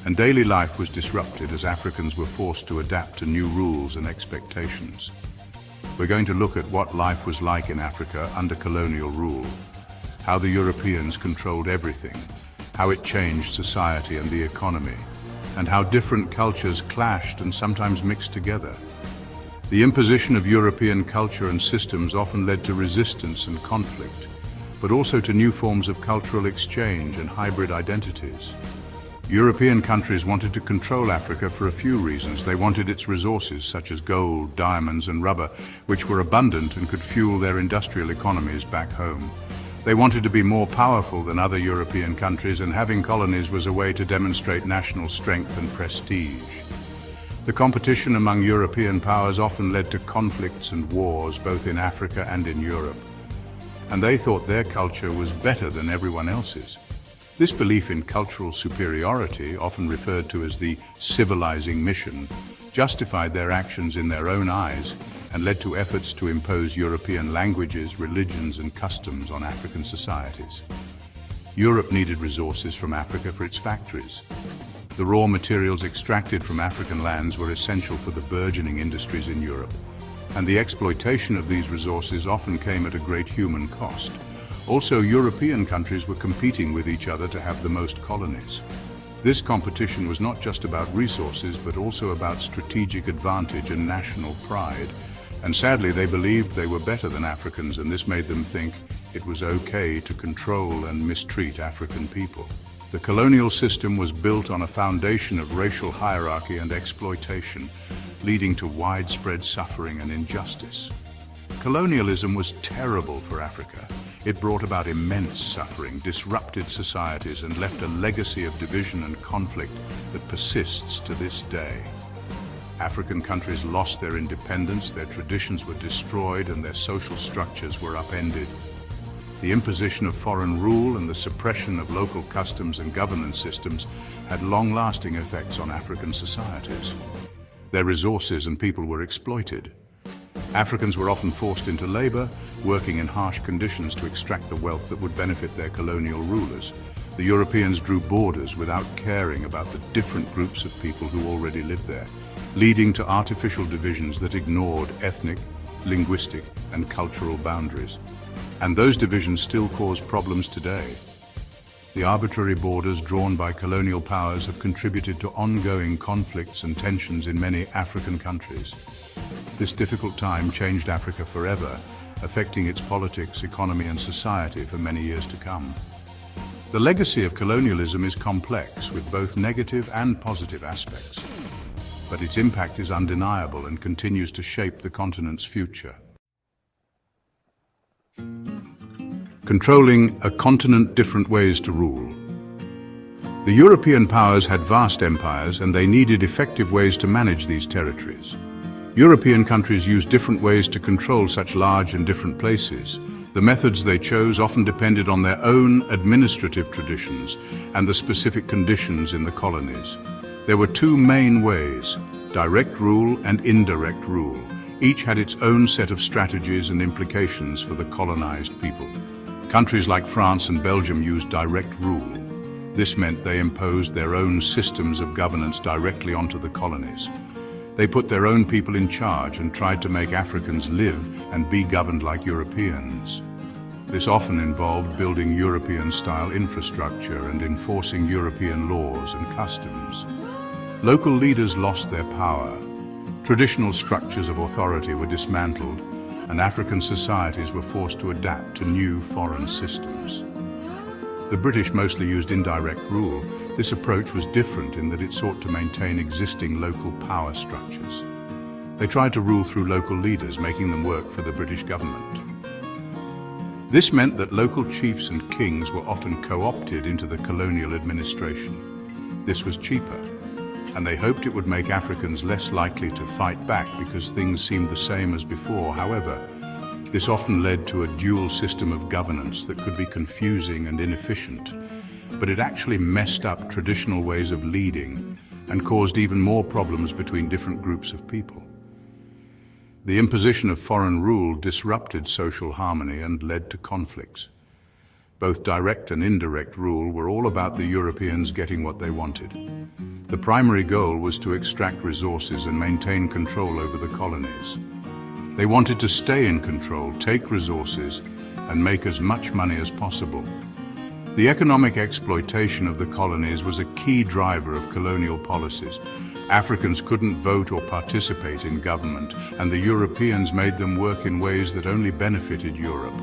A: and daily life was disrupted as Africans were forced to adapt to new rules and expectations. We're going to look at what life was like in Africa under colonial rule, how the Europeans controlled everything, how it changed society and the economy, and how different cultures clashed and sometimes mixed together. The imposition of European culture and systems often led to resistance and conflict, but also to new forms of cultural exchange and hybrid identities. European countries wanted to control Africa for a few reasons. They wanted its resources, such as gold, diamonds, and rubber, which were abundant and could fuel their industrial economies back home. They wanted to be more powerful than other European countries, and having colonies was a way to demonstrate national strength and prestige. The competition among European powers often led to conflicts and wars, both in Africa and in Europe. And they thought their culture was better than everyone else's. This belief in cultural superiority, often referred to as the civilizing mission, justified their actions in their own eyes and led to efforts to impose European languages, religions, and customs on African societies. Europe needed resources from Africa for its factories. The raw materials extracted from African lands were essential for the burgeoning industries in Europe, and the exploitation of these resources often came at a great human cost. Also, European countries were competing with each other to have the most colonies. This competition was not just about resources, but also about strategic advantage and national pride. And sadly, they believed they were better than Africans, and this made them think it was okay to control and mistreat African people. The colonial system was built on a foundation of racial hierarchy and exploitation, leading to widespread suffering and injustice. Colonialism was terrible for Africa. It brought about immense suffering, disrupted societies, and left a legacy of division and conflict that persists to this day. African countries lost their independence, their traditions were destroyed, and their social structures were upended. The imposition of foreign rule and the suppression of local customs and governance systems had long-lasting effects on African societies. Their resources and people were exploited. Africans were often forced into labor, working in harsh conditions to extract the wealth that would benefit their colonial rulers. The Europeans drew borders without caring about the different groups of people who already lived there, leading to artificial divisions that ignored ethnic, linguistic, and cultural boundaries. And those divisions still cause problems today. The arbitrary borders drawn by colonial powers have contributed to ongoing conflicts and tensions in many African countries. This difficult time changed Africa forever, affecting its politics, economy, and society for many years to come. The legacy of colonialism is complex, with both negative and positive aspects, but its impact is undeniable and continues to shape the continent's future. Controlling a continent, different ways to rule. The European powers had vast empires, and they needed effective ways to manage these territories. European countries used different ways to control such large and different places. The methods they chose often depended on their own administrative traditions and the specific conditions in the colonies. There were two main ways: direct rule and indirect rule. Each had its own set of strategies and implications for the colonized people. Countries like France and Belgium used direct rule. This meant they imposed their own systems of governance directly onto the colonies. They put their own people in charge and tried to make Africans live and be governed like Europeans. This often involved building European-style infrastructure and enforcing European laws and customs. Local leaders lost their power. Traditional structures of authority were dismantled, and African societies were forced to adapt to new foreign systems. The British mostly used indirect rule. This approach was different in that it sought to maintain existing local power structures. They tried to rule through local leaders, making them work for the British government. This meant that local chiefs and kings were often co-opted into the colonial administration. This was cheaper, and they hoped it would make Africans less likely to fight back because things seemed the same as before. However, this often led to a dual system of governance that could be confusing and inefficient, but it actually messed up traditional ways of leading and caused even more problems between different groups of people. The imposition of foreign rule disrupted social harmony and led to conflicts. Both direct and indirect rule were all about the Europeans getting what they wanted. The primary goal was to extract resources and maintain control over the colonies. They wanted to stay in control, take resources, and make as much money as possible. The economic exploitation of the colonies was a key driver of colonial policies. Africans couldn't vote or participate in government, and the Europeans made them work in ways that only benefited Europe.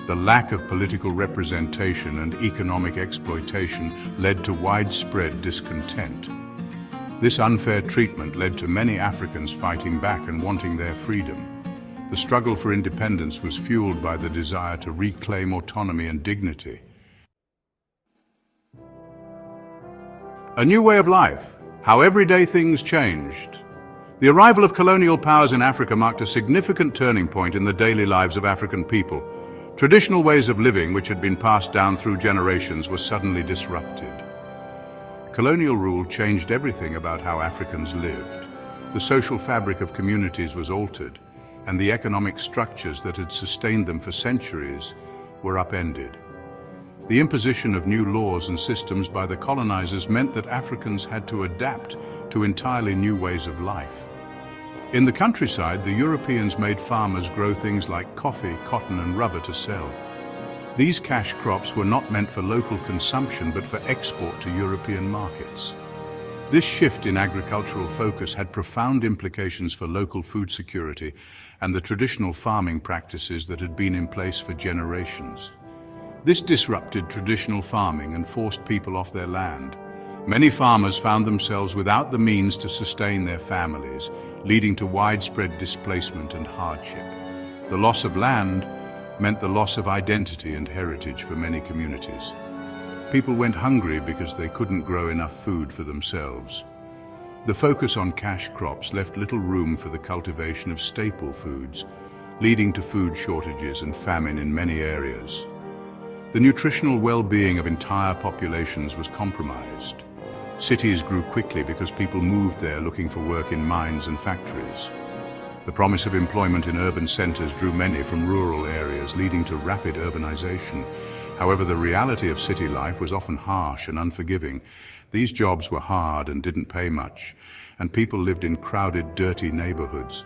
A: The lack of political representation and economic exploitation led to widespread discontent. This unfair treatment led to many Africans fighting back and wanting their freedom. The struggle for independence was fueled by the desire to reclaim autonomy and dignity. A new way of life, how everyday things changed. The arrival of colonial powers in Africa marked a significant turning point in the daily lives of African people. Traditional ways of living, which had been passed down through generations, were suddenly disrupted. Colonial rule changed everything about how Africans lived. The social fabric of communities was altered, and the economic structures that had sustained them for centuries were upended. The imposition of new laws and systems by the colonizers meant that Africans had to adapt to entirely new ways of life. In the countryside, the Europeans made farmers grow things like coffee, cotton, and rubber to sell. These cash crops were not meant for local consumption, but for export to European markets. This shift in agricultural focus had profound implications for local food security and the traditional farming practices that had been in place for generations. This disrupted traditional farming and forced people off their land. Many farmers found themselves without the means to sustain their families, leading to widespread displacement and hardship. The loss of land meant the loss of identity and heritage for many communities. People went hungry because they couldn't grow enough food for themselves. The focus on cash crops left little room for the cultivation of staple foods, leading to food shortages and famine in many areas. The nutritional well-being of entire populations was compromised. Cities grew quickly because people moved there looking for work in mines and factories. The promise of employment in urban centers drew many from rural areas, leading to rapid urbanization. However, the reality of city life was often harsh and unforgiving. These jobs were hard and didn't pay much, and people lived in crowded, dirty neighborhoods.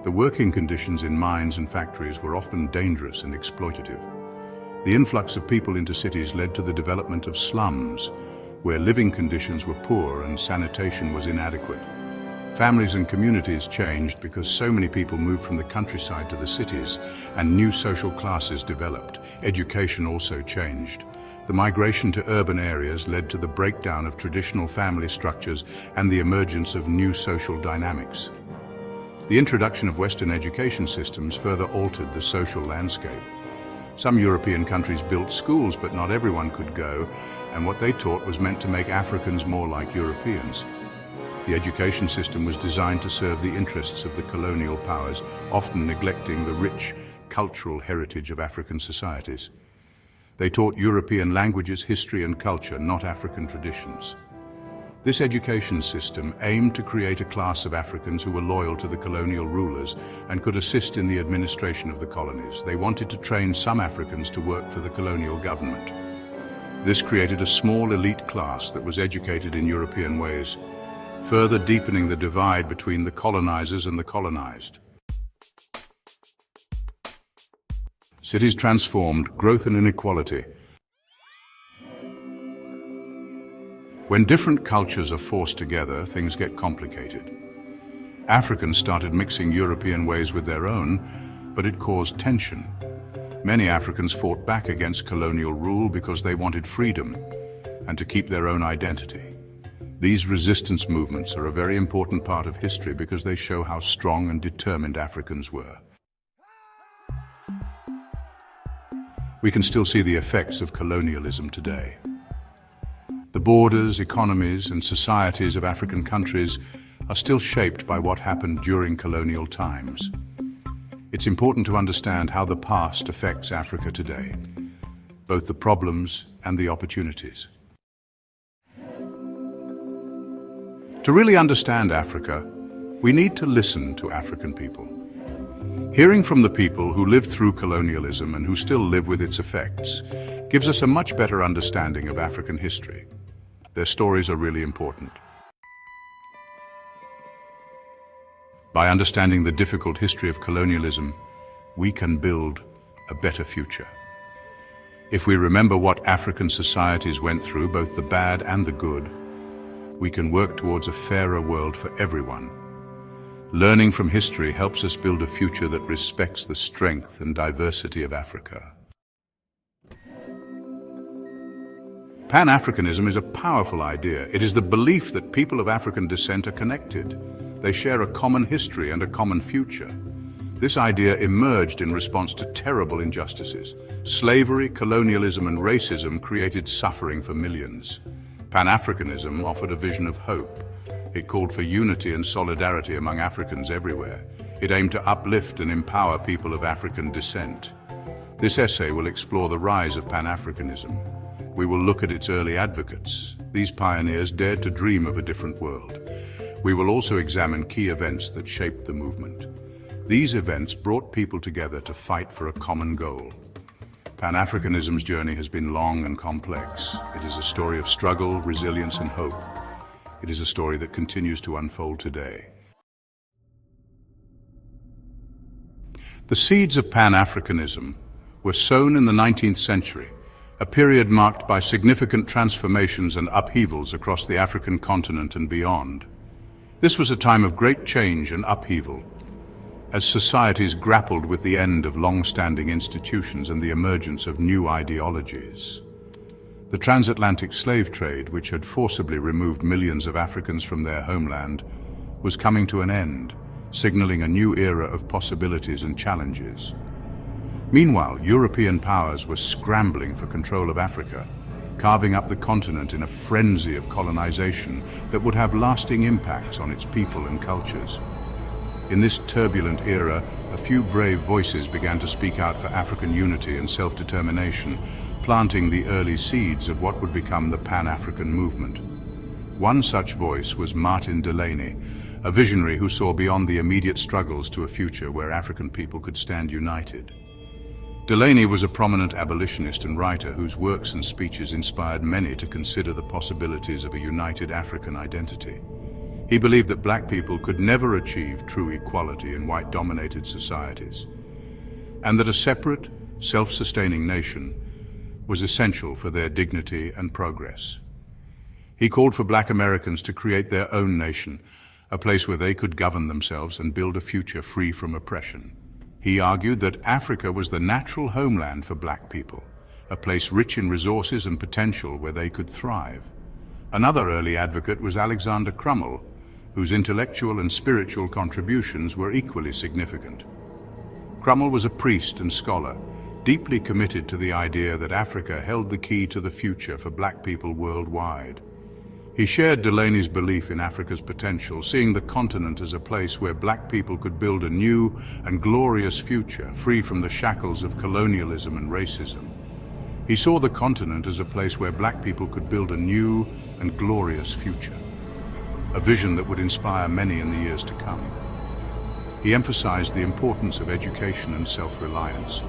A: The working conditions in mines and factories were often dangerous and exploitative. The influx of people into cities led to the development of slums, where living conditions were poor and sanitation was inadequate. Families and communities changed because so many people moved from the countryside to the cities, and new social classes developed. Education also changed. The migration to urban areas led to the breakdown of traditional family structures and the emergence of new social dynamics. The introduction of Western education systems further altered the social landscape. Some European countries built schools, but not everyone could go, and what they taught was meant to make Africans more like Europeans. The education system was designed to serve the interests of the colonial powers, often neglecting the rich cultural heritage of African societies. They taught European languages, history, and culture, not African traditions. This education system aimed to create a class of Africans who were loyal to the colonial rulers and could assist in the administration of the colonies. They wanted to train some Africans to work for the colonial government. This created a small elite class that was educated in European ways, further deepening the divide between the colonizers and the colonized. Cities transformed, growth and inequality. When different cultures are forced together, things get complicated. Africans started mixing European ways with their own, but it caused tension. Many Africans fought back against colonial rule because they wanted freedom and to keep their own identity. These resistance movements are a very important part of history because they show how strong and determined Africans were. We can still see the effects of colonialism today. The borders, economies, and societies of African countries are still shaped by what happened during colonial times. It's important to understand how the past affects Africa today, both the problems and the opportunities. To really understand Africa, we need to listen to African people. Hearing from the people who lived through colonialism and who still live with its effects gives us a much better understanding of African history. Their stories are really important. By understanding the difficult history of colonialism, we can build a better future. If we remember what African societies went through, both the bad and the good, we can work towards a fairer world for everyone. Learning from history helps us build a future that respects the strength and diversity of Africa. Pan-Africanism is a powerful idea. It is the belief that people of African descent are connected. They share a common history and a common future. This idea emerged in response to terrible injustices. Slavery, colonialism, and racism created suffering for millions. Pan-Africanism offered a vision of hope. It called for unity and solidarity among Africans everywhere. It aimed to uplift and empower people of African descent. This essay will explore the rise of Pan-Africanism. We will look at its early advocates. These pioneers dared to dream of a different world. We will also examine key events that shaped the movement. These events brought people together to fight for a common goal. Pan-Africanism's journey has been long and complex. It is a story of struggle, resilience, and hope. It is a story that continues to unfold today. The seeds of Pan-Africanism were sown in the 19th century, a period marked by significant transformations and upheavals across the African continent and beyond. This was a time of great change and upheaval, as societies grappled with the end of long-standing institutions and the emergence of new ideologies. The transatlantic slave trade, which had forcibly removed millions of Africans from their homeland, was coming to an end, signaling a new era of possibilities and challenges. Meanwhile, European powers were scrambling for control of Africa, carving up the continent in a frenzy of colonization that would have lasting impacts on its people and cultures. In this turbulent era, a few brave voices began to speak out for African unity and self-determination, planting the early seeds of what would become the Pan-African movement. One such voice was Martin Delany, a visionary who saw beyond the immediate struggles to a future where African people could stand united. Delany was a prominent abolitionist and writer whose works and speeches inspired many to consider the possibilities of a united African identity. He believed that black people could never achieve true equality in white-dominated societies, and that a separate, self-sustaining nation was essential for their dignity and progress. He called for black Americans to create their own nation, a place where they could govern themselves and build a future free from oppression. He argued that Africa was the natural homeland for black people, a place rich in resources and potential where they could thrive. Another early advocate was Alexander Crummell, whose intellectual and spiritual contributions were equally significant. Crummell was a priest and scholar, deeply committed to the idea that Africa held the key to the future for black people worldwide. He shared Delany's belief in Africa's potential, seeing the continent as a place where black people could build a new and glorious future, free from the shackles of colonialism and racism. He saw the continent as a place where black people could build a new and glorious future, a vision that would inspire many in the years to come. He emphasized the importance of education and self-reliance,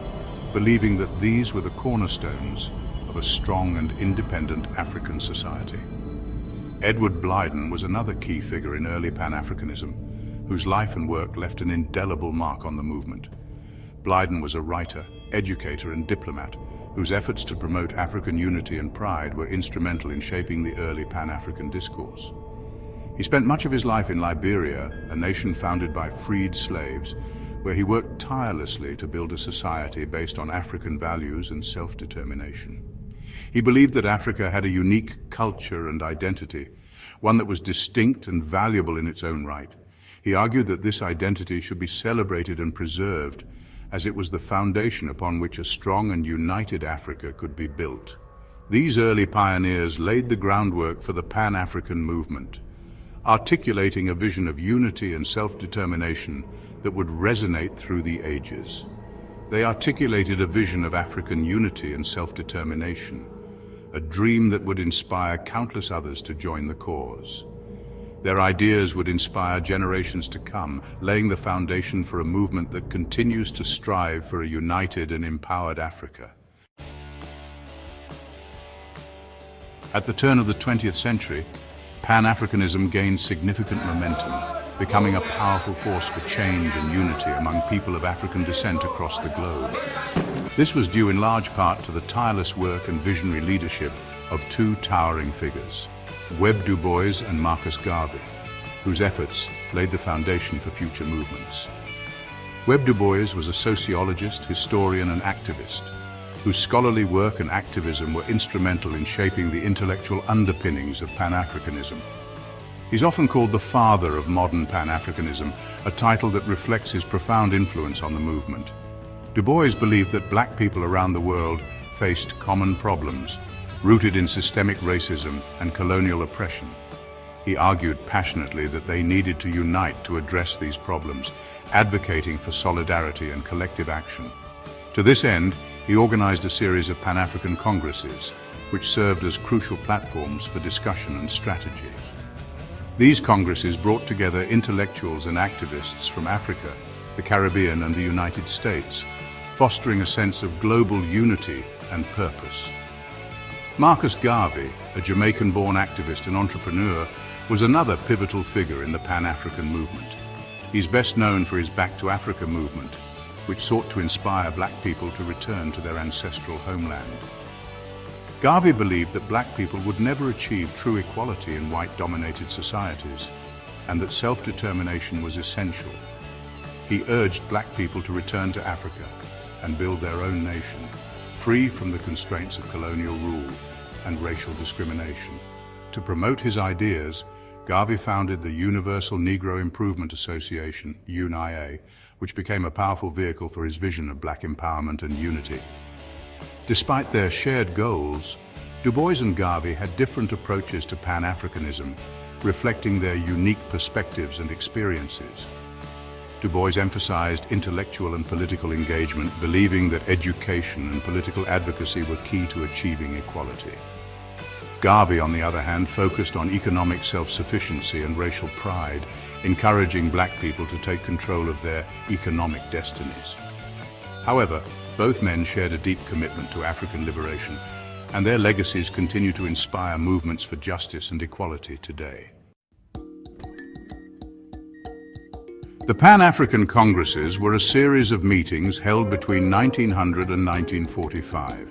A: believing that these were the cornerstones of a strong and independent African society. Edward Blyden was another key figure in early Pan-Africanism, whose life and work left an indelible mark on the movement. Blyden was a writer, educator, and diplomat whose efforts to promote African unity and pride were instrumental in shaping the early Pan-African discourse. He spent much of his life in Liberia, a nation founded by freed slaves, where he worked tirelessly to build a society based on African values and self-determination. He believed that Africa had a unique culture and identity, one that was distinct and valuable in its own right. He argued that this identity should be celebrated and preserved, as it was the foundation upon which a strong and united Africa could be built. These early pioneers laid the groundwork for the Pan-African movement, articulating a vision of unity and self-determination that would resonate through the ages. They articulated a vision of African unity and self-determination, a dream that would inspire countless others to join the cause. Their ideas would inspire generations to come, laying the foundation for a movement that continues to strive for a united and empowered Africa. At the turn of the 20th century, Pan-Africanism gained significant momentum, becoming a powerful force for change and unity among people of African descent across the globe. This was due in large part to the tireless work and visionary leadership of two towering figures, Webb Du Bois and Marcus Garvey, whose efforts laid the foundation for future movements. Webb Du Bois was a sociologist, historian, and activist, whose scholarly work and activism were instrumental in shaping the intellectual underpinnings of Pan-Africanism. He's often called the father of modern Pan-Africanism, a title that reflects his profound influence on the movement. Du Bois believed that black people around the world faced common problems, rooted in systemic racism and colonial oppression. He argued passionately that they needed to unite to address these problems, advocating for solidarity and collective action. To this end, he organized a series of Pan-African congresses, which served as crucial platforms for discussion and strategy. These congresses brought together intellectuals and activists from Africa, the Caribbean, and the United States, fostering a sense of global unity and purpose. Marcus Garvey, a Jamaican-born activist and entrepreneur, was another pivotal figure in the Pan-African movement. He's best known for his Back to Africa movement, which sought to inspire black people to return to their ancestral homeland. Garvey believed that black people would never achieve true equality in white-dominated societies, and that self-determination was essential. He urged black people to return to Africa and build their own nation, free from the constraints of colonial rule and racial discrimination. To promote his ideas, Garvey founded the Universal Negro Improvement Association, UNIA, which became a powerful vehicle for his vision of black empowerment and unity. Despite their shared goals, Du Bois and Garvey had different approaches to Pan-Africanism, reflecting their unique perspectives and experiences. Du Bois emphasized intellectual and political engagement, believing that education and political advocacy were key to achieving equality. Garvey, on the other hand, focused on economic self-sufficiency and racial pride, encouraging black people to take control of their economic destinies. However, both men shared a deep commitment to African liberation, and their legacies continue to inspire movements for justice and equality today. The Pan-African Congresses were a series of meetings held between 1900 and 1945.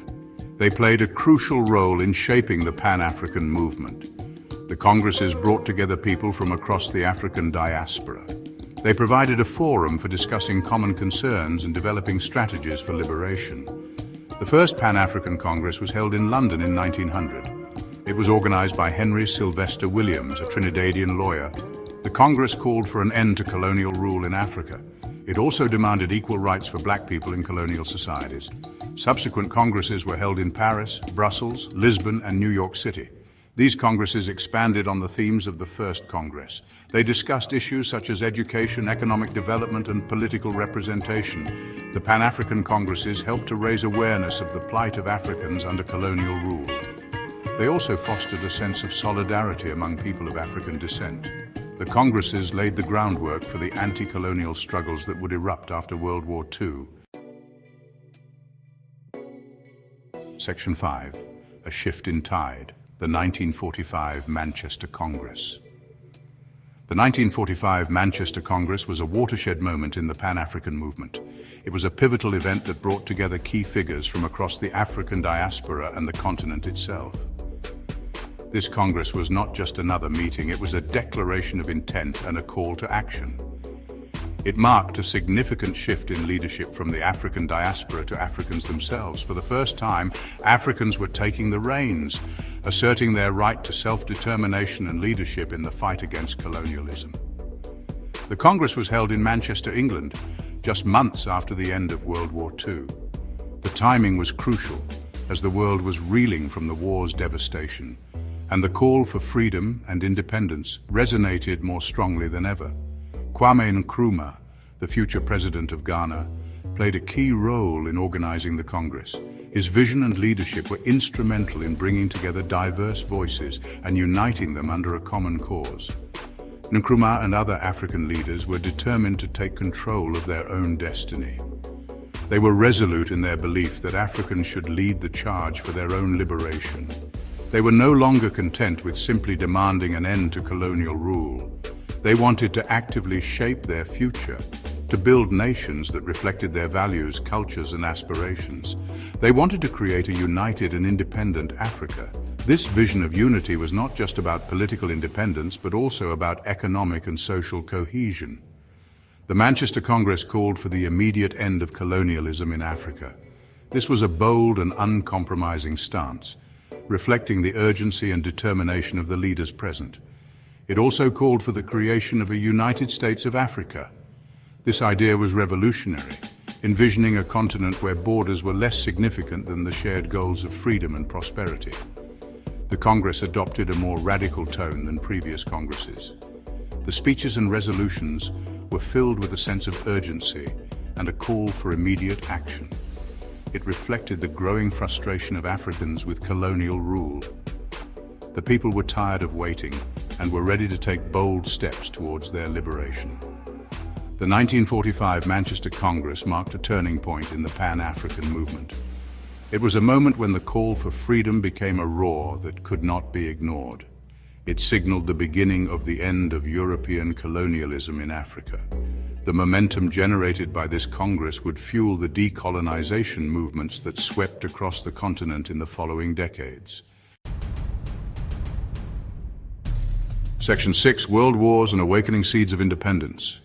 A: They played a crucial role in shaping the Pan-African movement. The Congresses brought together people from across the African diaspora. They provided a forum for discussing common concerns and developing strategies for liberation. The first Pan-African Congress was held in London in 1900. It was organized by Henry Sylvester Williams, a Trinidadian lawyer. The Congress called for an end to colonial rule in Africa. It also demanded equal rights for black people in colonial societies. Subsequent congresses were held in Paris, Brussels, Lisbon, and New York City. These congresses expanded on the themes of the first Congress. They discussed issues such as education, economic development, and political representation. The Pan-African Congresses helped to raise awareness of the plight of Africans under colonial rule. They also fostered a sense of solidarity among people of African descent. The Congresses laid the groundwork for the anti-colonial struggles that would erupt after World War II. Section 5. A Shift in Tide. The 1945 Manchester Congress. The 1945 Manchester Congress was a watershed moment in the Pan-African movement. It was a pivotal event that brought together key figures from across the African diaspora and the continent itself. This Congress was not just another meeting, it was a declaration of intent and a call to action. It marked a significant shift in leadership from the African diaspora to Africans themselves. For the first time, Africans were taking the reins, asserting their right to self-determination and leadership in the fight against colonialism. The Congress was held in Manchester, England, just months after the end of World War II. The timing was crucial, as the world was reeling from the war's devastation, and the call for freedom and independence resonated more strongly than ever. Kwame Nkrumah, the future president of Ghana, played a key role in organizing the Congress. His vision and leadership were instrumental in bringing together diverse voices and uniting them under a common cause. Nkrumah and other African leaders were determined to take control of their own destiny. They were resolute in their belief that Africans should lead the charge for their own liberation. They were no longer content with simply demanding an end to colonial rule. They wanted to actively shape their future, to build nations that reflected their values, cultures, and aspirations. They wanted to create a united and independent Africa. This vision of unity was not just about political independence, but also about economic and social cohesion. The Manchester Congress called for the immediate end of colonialism in Africa. This was a bold and uncompromising stance, reflecting the urgency and determination of the leaders present. It also called for the creation of a United States of Africa. This idea was revolutionary, envisioning a continent where borders were less significant than the shared goals of freedom and prosperity. The Congress adopted a more radical tone than previous Congresses. The speeches and resolutions were filled with a sense of urgency and a call for immediate action. It reflected the growing frustration of Africans with colonial rule. The people were tired of waiting and were ready to take bold steps towards their liberation. The 1945 Manchester Congress marked a turning point in the Pan-African movement. It was a moment when the call for freedom became a roar that could not be ignored. It signaled the beginning of the end of European colonialism in Africa. The momentum generated by this Congress would fuel the decolonization movements that swept across the continent in the following decades. Section 6, World Wars and Awakening Seeds of Independence.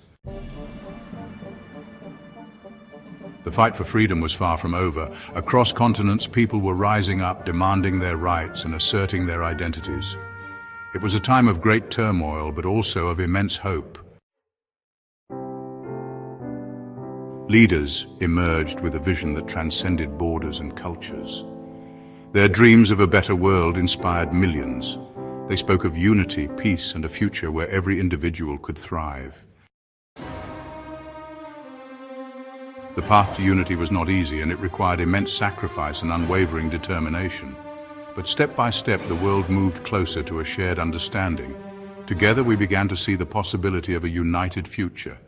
A: The fight for freedom was far from over. Across continents, people were rising up, demanding their rights and asserting their identities. It was a time of great turmoil, but also of immense hope. Leaders emerged with a vision that transcended borders and cultures. Their dreams of a better world inspired millions. They spoke of unity, peace, and a future where every individual could thrive. The path to unity was not easy, and it required immense sacrifice and unwavering determination. But step by step, the world moved closer to a shared understanding. Together, we began to see the possibility of a united future.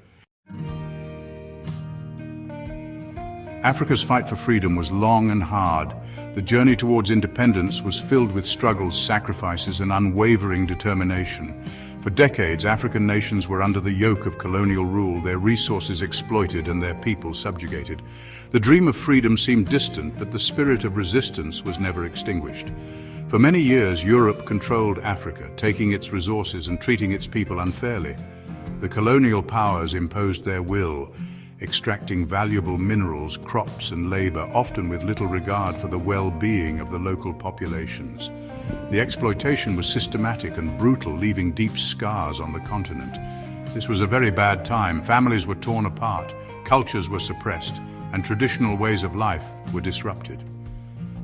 A: Africa's fight for freedom was long and hard. The journey towards independence was filled with struggles, sacrifices, and unwavering determination. For decades, African nations were under the yoke of colonial rule, their resources exploited and their people subjugated. The dream of freedom seemed distant, but the spirit of resistance was never extinguished. For many years, Europe controlled Africa, taking its resources and treating its people unfairly. The colonial powers imposed their will, extracting valuable minerals, crops, and labor, often with little regard for the well-being of the local populations. The exploitation was systematic and brutal, leaving deep scars on the continent. This was a very bad time. Families were torn apart, cultures were suppressed, and traditional ways of life were disrupted.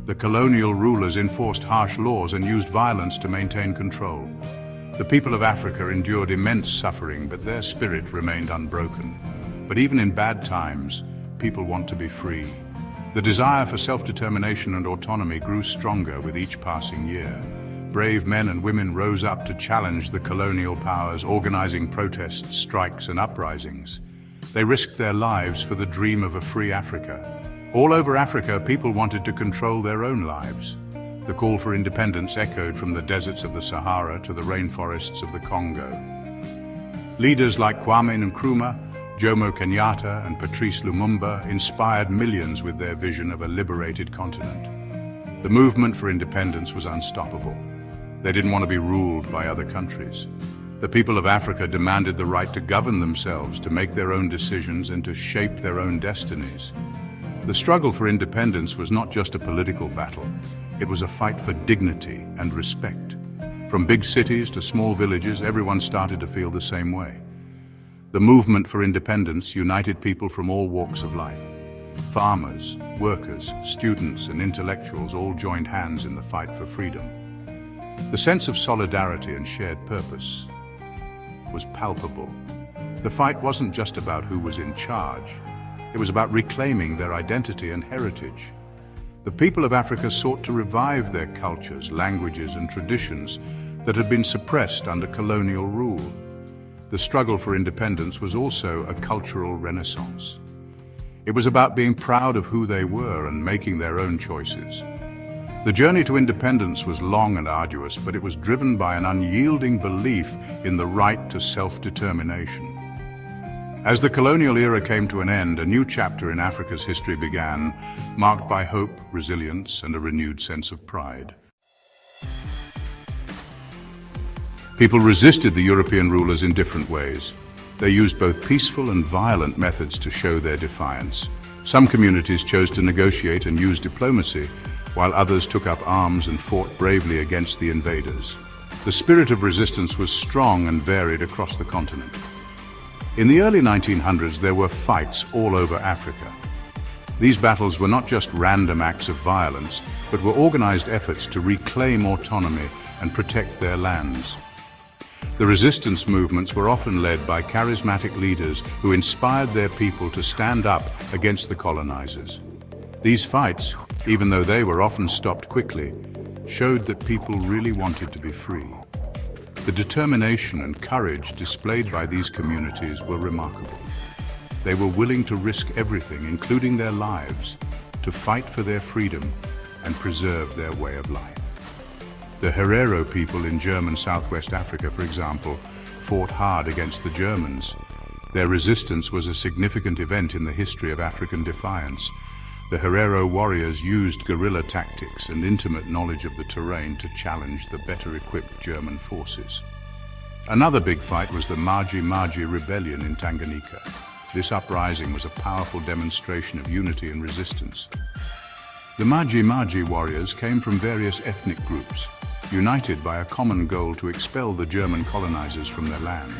A: The colonial rulers enforced harsh laws and used violence to maintain control. The people of Africa endured immense suffering, but their spirit remained unbroken. But even in bad times, people want to be free. The desire for self-determination and autonomy grew stronger with each passing year. Brave men and women rose up to challenge the colonial powers, organizing protests, strikes, and uprisings. They risked their lives for the dream of a free Africa. All over Africa, people wanted to control their own lives. The call for independence echoed from the deserts of the Sahara to the rainforests of the Congo. Leaders like Kwame Nkrumah, Jomo Kenyatta, and Patrice Lumumba inspired millions with their vision of a liberated continent. The movement for independence was unstoppable. They didn't want to be ruled by other countries. The people of Africa demanded the right to govern themselves, to make their own decisions, and to shape their own destinies. The struggle for independence was not just a political battle. It was a fight for dignity and respect. From big cities to small villages, everyone started to feel the same way. The movement for independence united people from all walks of life. Farmers, workers, students, and intellectuals all joined hands in the fight for freedom. The sense of solidarity and shared purpose was palpable. The fight wasn't just about who was in charge. It was about reclaiming their identity and heritage. The people of Africa sought to revive their cultures, languages, and traditions that had been suppressed under colonial rule. The struggle for independence was also a cultural renaissance. It was about being proud of who they were and making their own choices. The journey to independence was long and arduous, but it was driven by an unyielding belief in the right to self-determination. As the colonial era came to an end, a new chapter in Africa's history began, marked by hope, resilience, and a renewed sense of pride. People resisted the European rulers in different ways. They used both peaceful and violent methods to show their defiance. Some communities chose to negotiate and use diplomacy, while others took up arms and fought bravely against the invaders. The spirit of resistance was strong and varied across the continent. In the early 1900s, there were fights all over Africa. These battles were not just random acts of violence, but were organized efforts to reclaim autonomy and protect their lands. The resistance movements were often led by charismatic leaders who inspired their people to stand up against the colonizers. These fights, even though they were often stopped quickly, showed that people really wanted to be free. The determination and courage displayed by these communities were remarkable. They were willing to risk everything, including their lives, to fight for their freedom and preserve their way of life. The Herero people in German Southwest Africa, for example, fought hard against the Germans. Their resistance was a significant event in the history of African defiance. The Herero warriors used guerrilla tactics and intimate knowledge of the terrain to challenge the better-equipped German forces. Another big fight was the Maji Maji rebellion in Tanganyika. This uprising was a powerful demonstration of unity and resistance. The Maji Maji warriors came from various ethnic groups, united by a common goal to expel the German colonizers from their land.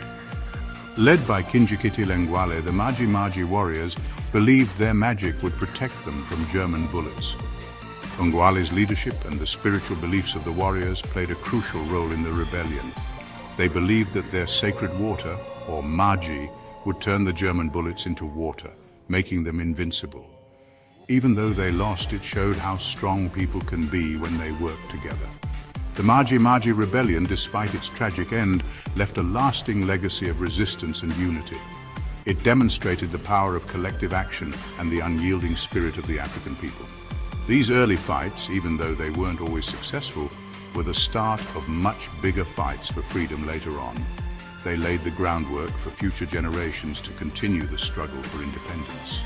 A: Led by Kinjekitile Ngwale, the Maji Maji warriors believed their magic would protect them from German bullets. Ngwale's leadership and the spiritual beliefs of the warriors played a crucial role in the rebellion. They believed that their sacred water, or Maji, would turn the German bullets into water, making them invincible. Even though they lost, it showed how strong people can be when they work together. The Maji Maji rebellion, despite its tragic end, left a lasting legacy of resistance and unity. It demonstrated the power of collective action and the unyielding spirit of the African people. These early fights, even though they weren't always successful, were the start of much bigger fights for freedom later on. They laid the groundwork for future generations to continue the struggle for independence.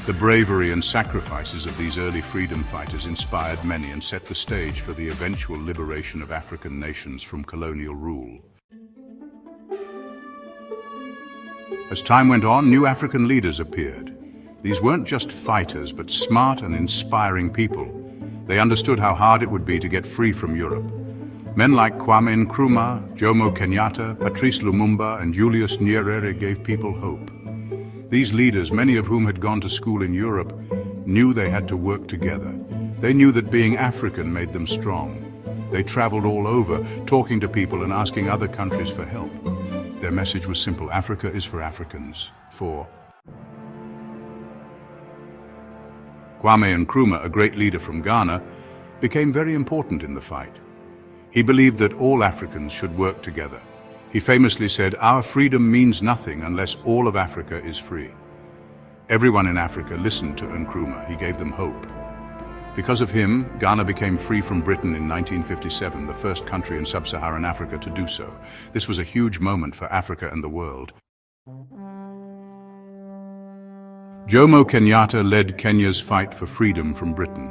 A: The bravery and sacrifices of these early freedom fighters inspired many and set the stage for the eventual liberation of African nations from colonial rule. As time went on, new African leaders appeared. These weren't just fighters, but smart and inspiring people. They understood how hard it would be to get free from Europe. Men like Kwame Nkrumah, Jomo Kenyatta, Patrice Lumumba, and Julius Nyerere gave people hope. These leaders, many of whom had gone to school in Europe, knew they had to work together. They knew that being African made them strong. They traveled all over, talking to people and asking other countries for help. Their message was simple: Africa is for Africans. Kwame Nkrumah, a great leader from Ghana, became very important in the fight. He believed that all Africans should work together. He famously said, "Our freedom means nothing unless all of Africa is free." Everyone in Africa listened to Nkrumah. He gave them hope. Because of him, Ghana became free from Britain in 1957, the first country in sub-Saharan Africa to do so. This was a huge moment for Africa and the world. Jomo Kenyatta led Kenya's fight for freedom from Britain.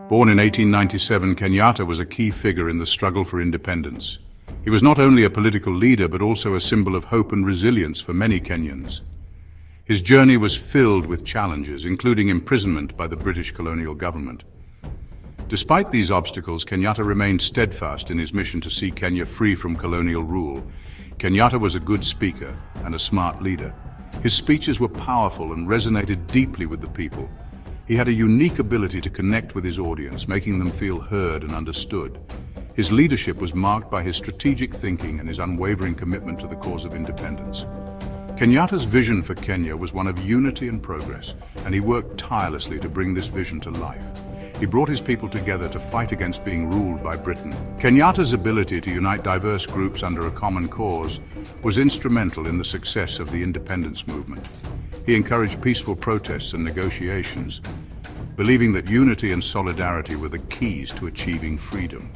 A: Born in 1897, Kenyatta was a key figure in the struggle for independence. He was not only a political leader but also a symbol of hope and resilience for many Kenyans. His journey was filled with challenges, including imprisonment by the British colonial government. Despite these obstacles, Kenyatta remained steadfast in his mission to see Kenya free from colonial rule. Kenyatta was a good speaker and a smart leader. His speeches were powerful and resonated deeply with the people. He had a unique ability to connect with his audience, making them feel heard and understood. His leadership was marked by his strategic thinking and his unwavering commitment to the cause of independence. Kenyatta's vision for Kenya was one of unity and progress, and he worked tirelessly to bring this vision to life. He brought his people together to fight against being ruled by Britain. Kenyatta's ability to unite diverse groups under a common cause was instrumental in the success of the independence movement. He encouraged peaceful protests and negotiations, believing that unity and solidarity were the keys to achieving freedom.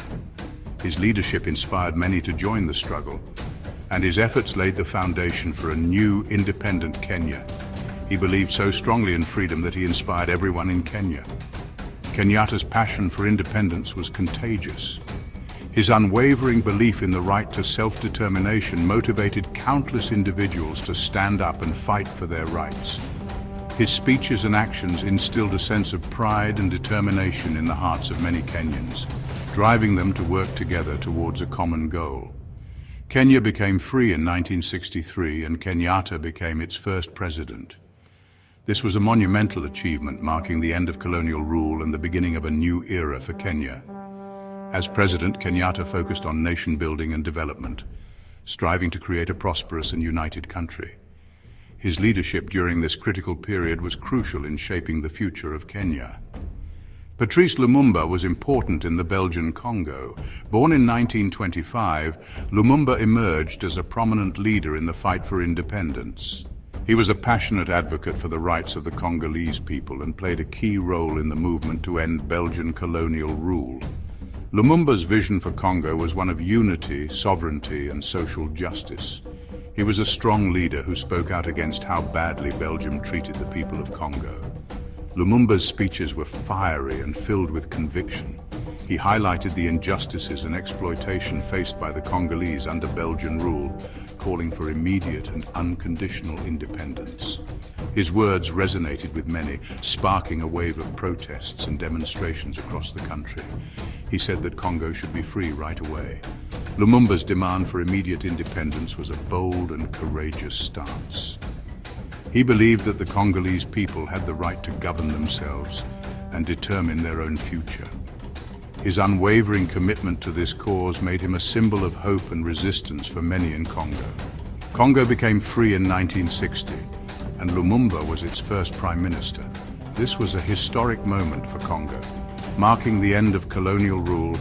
A: His leadership inspired many to join the struggle, and his efforts laid the foundation for a new, independent Kenya. He believed so strongly in freedom that he inspired everyone in Kenya. Kenyatta's passion for independence was contagious. His unwavering belief in the right to self-determination motivated countless individuals to stand up and fight for their rights. His speeches and actions instilled a sense of pride and determination in the hearts of many Kenyans, driving them to work together towards a common goal. Kenya became free in 1963, and Kenyatta became its first president. This was a monumental achievement, marking the end of colonial rule and the beginning of a new era for Kenya. As president, Kenyatta focused on nation building and development, striving to create a prosperous and united country. His leadership during this critical period was crucial in shaping the future of Kenya. Patrice Lumumba was important in the Belgian Congo. Born in 1925, Lumumba emerged as a prominent leader in the fight for independence. He was a passionate advocate for the rights of the Congolese people and played a key role in the movement to end Belgian colonial rule. Lumumba's vision for Congo was one of unity, sovereignty, and social justice. He was a strong leader who spoke out against how badly Belgium treated the people of Congo. Lumumba's speeches were fiery and filled with conviction. He highlighted the injustices and exploitation faced by the Congolese under Belgian rule, calling for immediate and unconditional independence. His words resonated with many, sparking a wave of protests and demonstrations across the country. He said that Congo should be free right away. Lumumba's demand for immediate independence was a bold and courageous stance. He believed that the Congolese people had the right to govern themselves and determine their own future. His unwavering commitment to this cause made him a symbol of hope and resistance for many in Congo. Congo became free in 1960, and Lumumba was its first prime minister. This was a historic moment for Congo, marking the end of colonial rule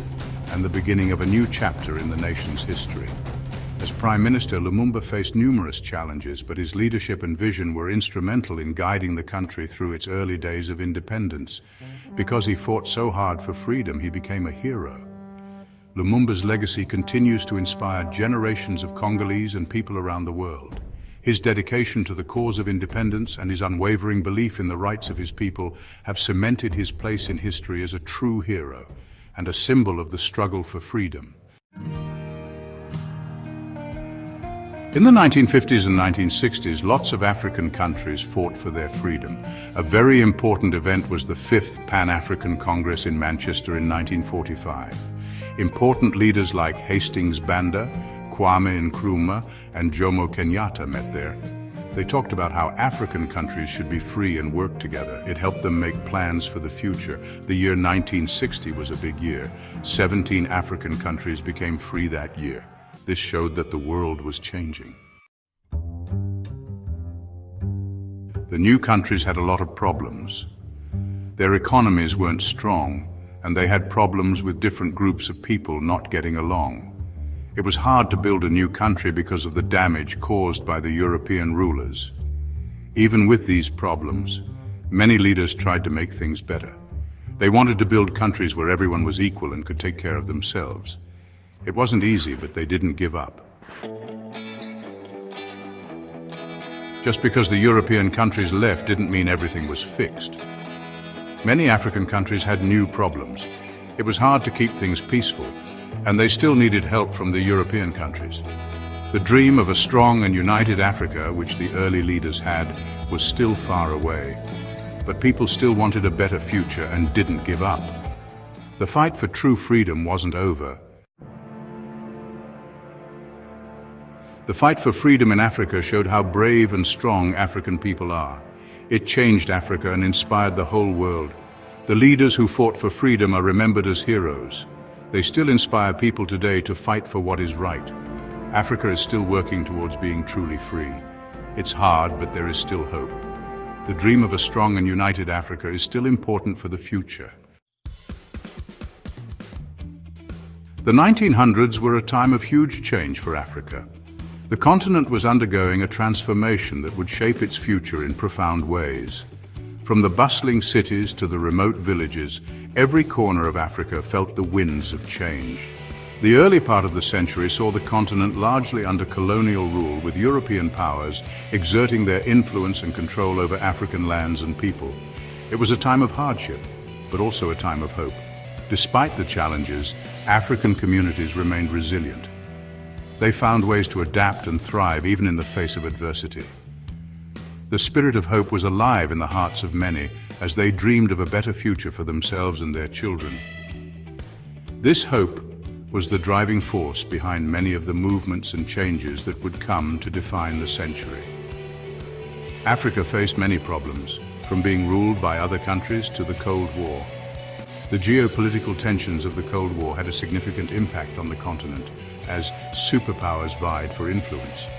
A: and the beginning of a new chapter in the nation's history. As Prime Minister, Lumumba faced numerous challenges, but his leadership and vision were instrumental in guiding the country through its early days of independence. Because he fought so hard for freedom, he became a hero. Lumumba's legacy continues to inspire generations of Congolese and people around the world. His dedication to the cause of independence and his unwavering belief in the rights of his people have cemented his place in history as a true hero and a symbol of the struggle for freedom. In the 1950s and 1960s, lots of African countries fought for their freedom. A very important event was the 5th Pan-African Congress in Manchester in 1945. Important leaders like Hastings Banda, Kwame Nkrumah, and Jomo Kenyatta met there. They talked about how African countries should be free and work together. It helped them make plans for the future. The year 1960 was a big year. 17 African countries became free that year. This showed that the world was changing. The new countries had a lot of problems. Their economies weren't strong, and they had problems with different groups of people not getting along. It was hard to build a new country because of the damage caused by the European rulers. Even with these problems, many leaders tried to make things better. They wanted to build countries where everyone was equal and could take care of themselves. It wasn't easy, but they didn't give up. Just because the European countries left didn't mean everything was fixed. Many African countries had new problems. It was hard to keep things peaceful, and they still needed help from the European countries. The dream of a strong and united Africa, which the early leaders had, was still far away. But people still wanted a better future and didn't give up. The fight for true freedom wasn't over. The fight for freedom in Africa showed how brave and strong African people are. It changed Africa and inspired the whole world. The leaders who fought for freedom are remembered as heroes. They still inspire people today to fight for what is right. Africa is still working towards being truly free. It's hard, but there is still hope. The dream of a strong and united Africa is still important for the future. The 1900s were a time of huge change for Africa. The continent was undergoing a transformation that would shape its future in profound ways. From the bustling cities to the remote villages, every corner of Africa felt the winds of change. The early part of the century saw the continent largely under colonial rule, with European powers exerting their influence and control over African lands and people. It was a time of hardship, but also a time of hope. Despite the challenges, African communities remained resilient. They found ways to adapt and thrive even in the face of adversity. The spirit of hope was alive in the hearts of many as they dreamed of a better future for themselves and their children. This hope was the driving force behind many of the movements and changes that would come to define the century. Africa faced many problems, from being ruled by other countries to the Cold War. The geopolitical tensions of the Cold War had a significant impact on the continent as superpowers vied for influence.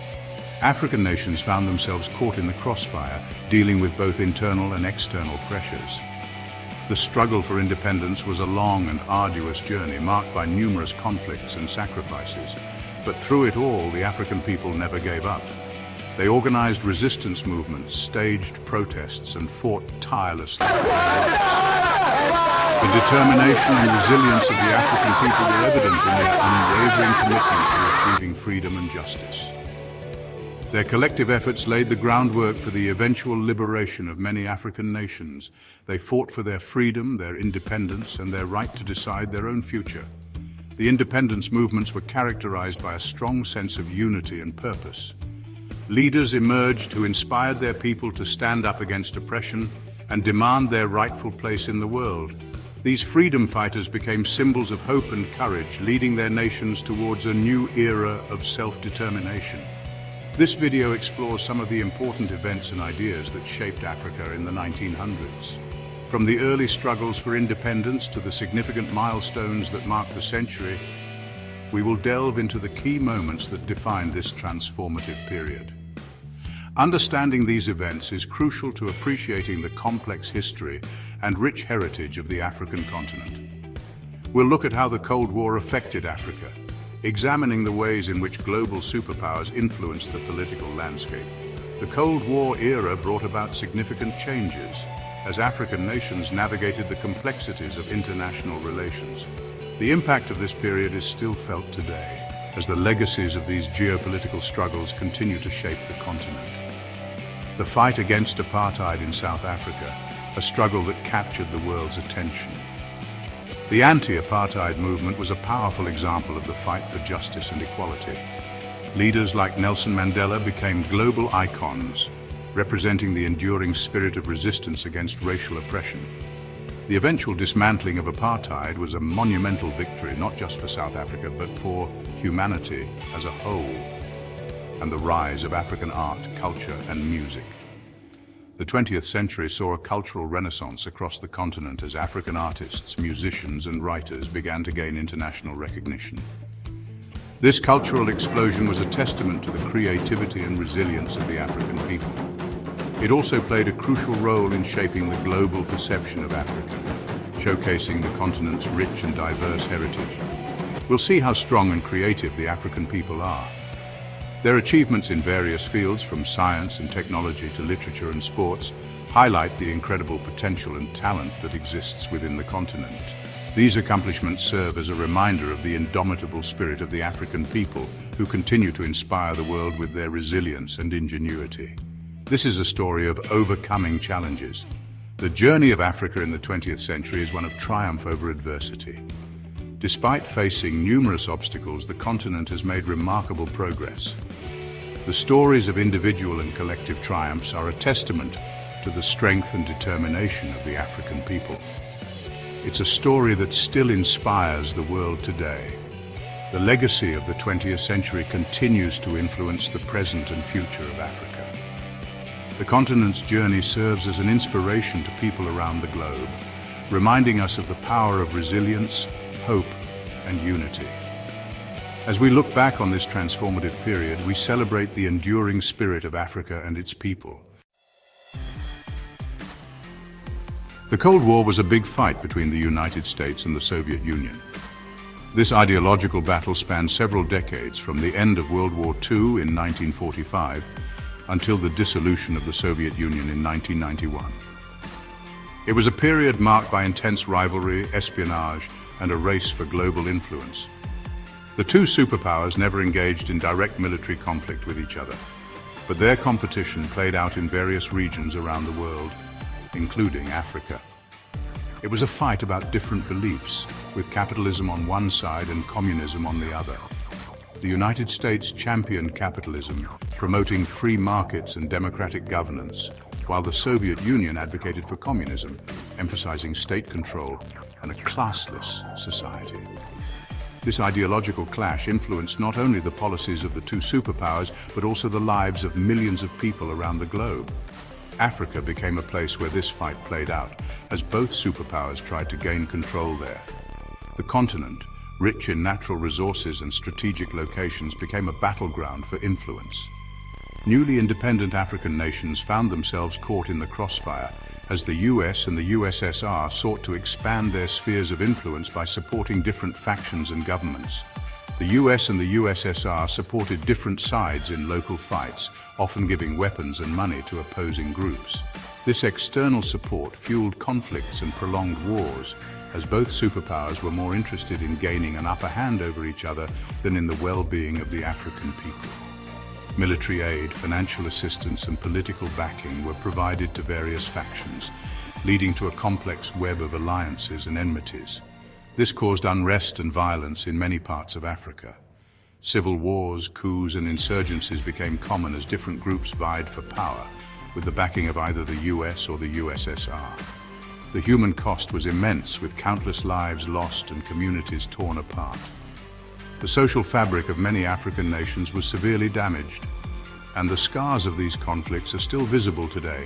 A: African nations found themselves caught in the crossfire, dealing with both internal and external pressures. The struggle for independence was a long and arduous journey marked by numerous conflicts and sacrifices. But through it all, the African people never gave up. They organized resistance movements, staged protests, and fought tirelessly. The determination and resilience of the African people were evident in their unwavering commitment to achieving freedom and justice. Their collective efforts laid the groundwork for the eventual liberation of many African nations. They fought for their freedom, their independence, and their right to decide their own future. The independence movements were characterized by a strong sense of unity and purpose. Leaders emerged who inspired their people to stand up against oppression and demand their rightful place in the world. These freedom fighters became symbols of hope and courage, leading their nations towards a new era of self-determination. This video explores some of the important events and ideas that shaped Africa in the 1900s. From the early struggles for independence to the significant milestones that mark the century, we will delve into the key moments that defined this transformative period. Understanding these events is crucial to appreciating the complex history and rich heritage of the African continent. We'll look at how the Cold War affected Africa, examining the ways in which global superpowers influenced the political landscape. The Cold War era brought about significant changes as African nations navigated the complexities of international relations. The impact of this period is still felt today, as the legacies of these geopolitical struggles continue to shape the continent. The fight against apartheid in South Africa, a struggle that captured the world's attention. The anti-apartheid movement was a powerful example of the fight for justice and equality. Leaders like Nelson Mandela became global icons, representing the enduring spirit of resistance against racial oppression. The eventual dismantling of apartheid was a monumental victory, not just for South Africa, but for humanity as a whole, and the rise of African art, culture, and music. The 20th century saw a cultural renaissance across the continent as African artists, musicians, and writers began to gain international recognition. This cultural explosion was a testament to the creativity and resilience of the African people. It also played a crucial role in shaping the global perception of Africa, showcasing the continent's rich and diverse heritage. We'll see how strong and creative the African people are. Their achievements in various fields, from science and technology to literature and sports, highlight the incredible potential and talent that exists within the continent. These accomplishments serve as a reminder of the indomitable spirit of the African people, who continue to inspire the world with their resilience and ingenuity. This is a story of overcoming challenges. The journey of Africa in the 20th century is one of triumph over adversity. Despite facing numerous obstacles, the continent has made remarkable progress. The stories of individual and collective triumphs are a testament to the strength and determination of the African people. It's a story that still inspires the world today. The legacy of the 20th century continues to influence the present and future of Africa. The continent's journey serves as an inspiration to people around the globe, reminding us of the power of resilience, hope, and unity. As we look back on this transformative period, we celebrate the enduring spirit of Africa and its people. The Cold War was a big fight between the United States and the Soviet Union. This ideological battle spanned several decades, from the end of World War II in 1945 until the dissolution of the Soviet Union in 1991. It was a period marked by intense rivalry, espionage, and a race for global influence. The two superpowers never engaged in direct military conflict with each other, but their competition played out in various regions around the world, including Africa. It was a fight about different beliefs, with capitalism on one side and communism on the other. The United States championed capitalism, promoting free markets and democratic governance, while the Soviet Union advocated for communism, emphasizing state control and a classless society. This ideological clash influenced not only the policies of the two superpowers, but also the lives of millions of people around the globe. Africa became a place where this fight played out, as both superpowers tried to gain control there. The continent, rich in natural resources and strategic locations, became a battleground for influence. Newly independent African nations found themselves caught in the crossfire, as the US and the USSR sought to expand their spheres of influence by supporting different factions and governments. The US and the USSR supported different sides in local fights, often giving weapons and money to opposing groups. This external support fueled conflicts and prolonged wars, as both superpowers were more interested in gaining an upper hand over each other than in the well-being of the African people. Military aid, financial assistance, and political backing were provided to various factions, leading to a complex web of alliances and enmities. This caused unrest and violence in many parts of Africa. Civil wars, coups, and insurgencies became common as different groups vied for power, with the backing of either the US or the USSR. The human cost was immense, with countless lives lost and communities torn apart. The social fabric of many African nations was severely damaged, and the scars of these conflicts are still visible today.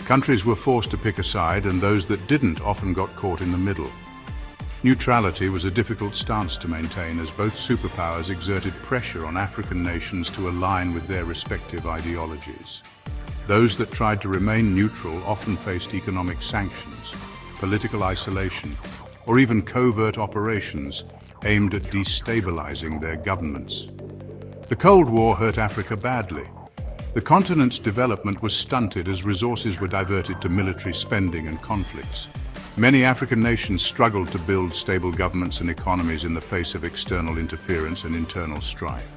A: Countries were forced to pick a side, and those that didn't often got caught in the middle. Neutrality was a difficult stance to maintain, as both superpowers exerted pressure on African nations to align with their respective ideologies. Those that tried to remain neutral often faced economic sanctions, political isolation, or even covert operations aimed at destabilizing their governments. The Cold War hurt Africa badly. The continent's development was stunted as resources were diverted to military spending and conflicts. Many African nations struggled to build stable governments and economies in the face of external interference and internal strife.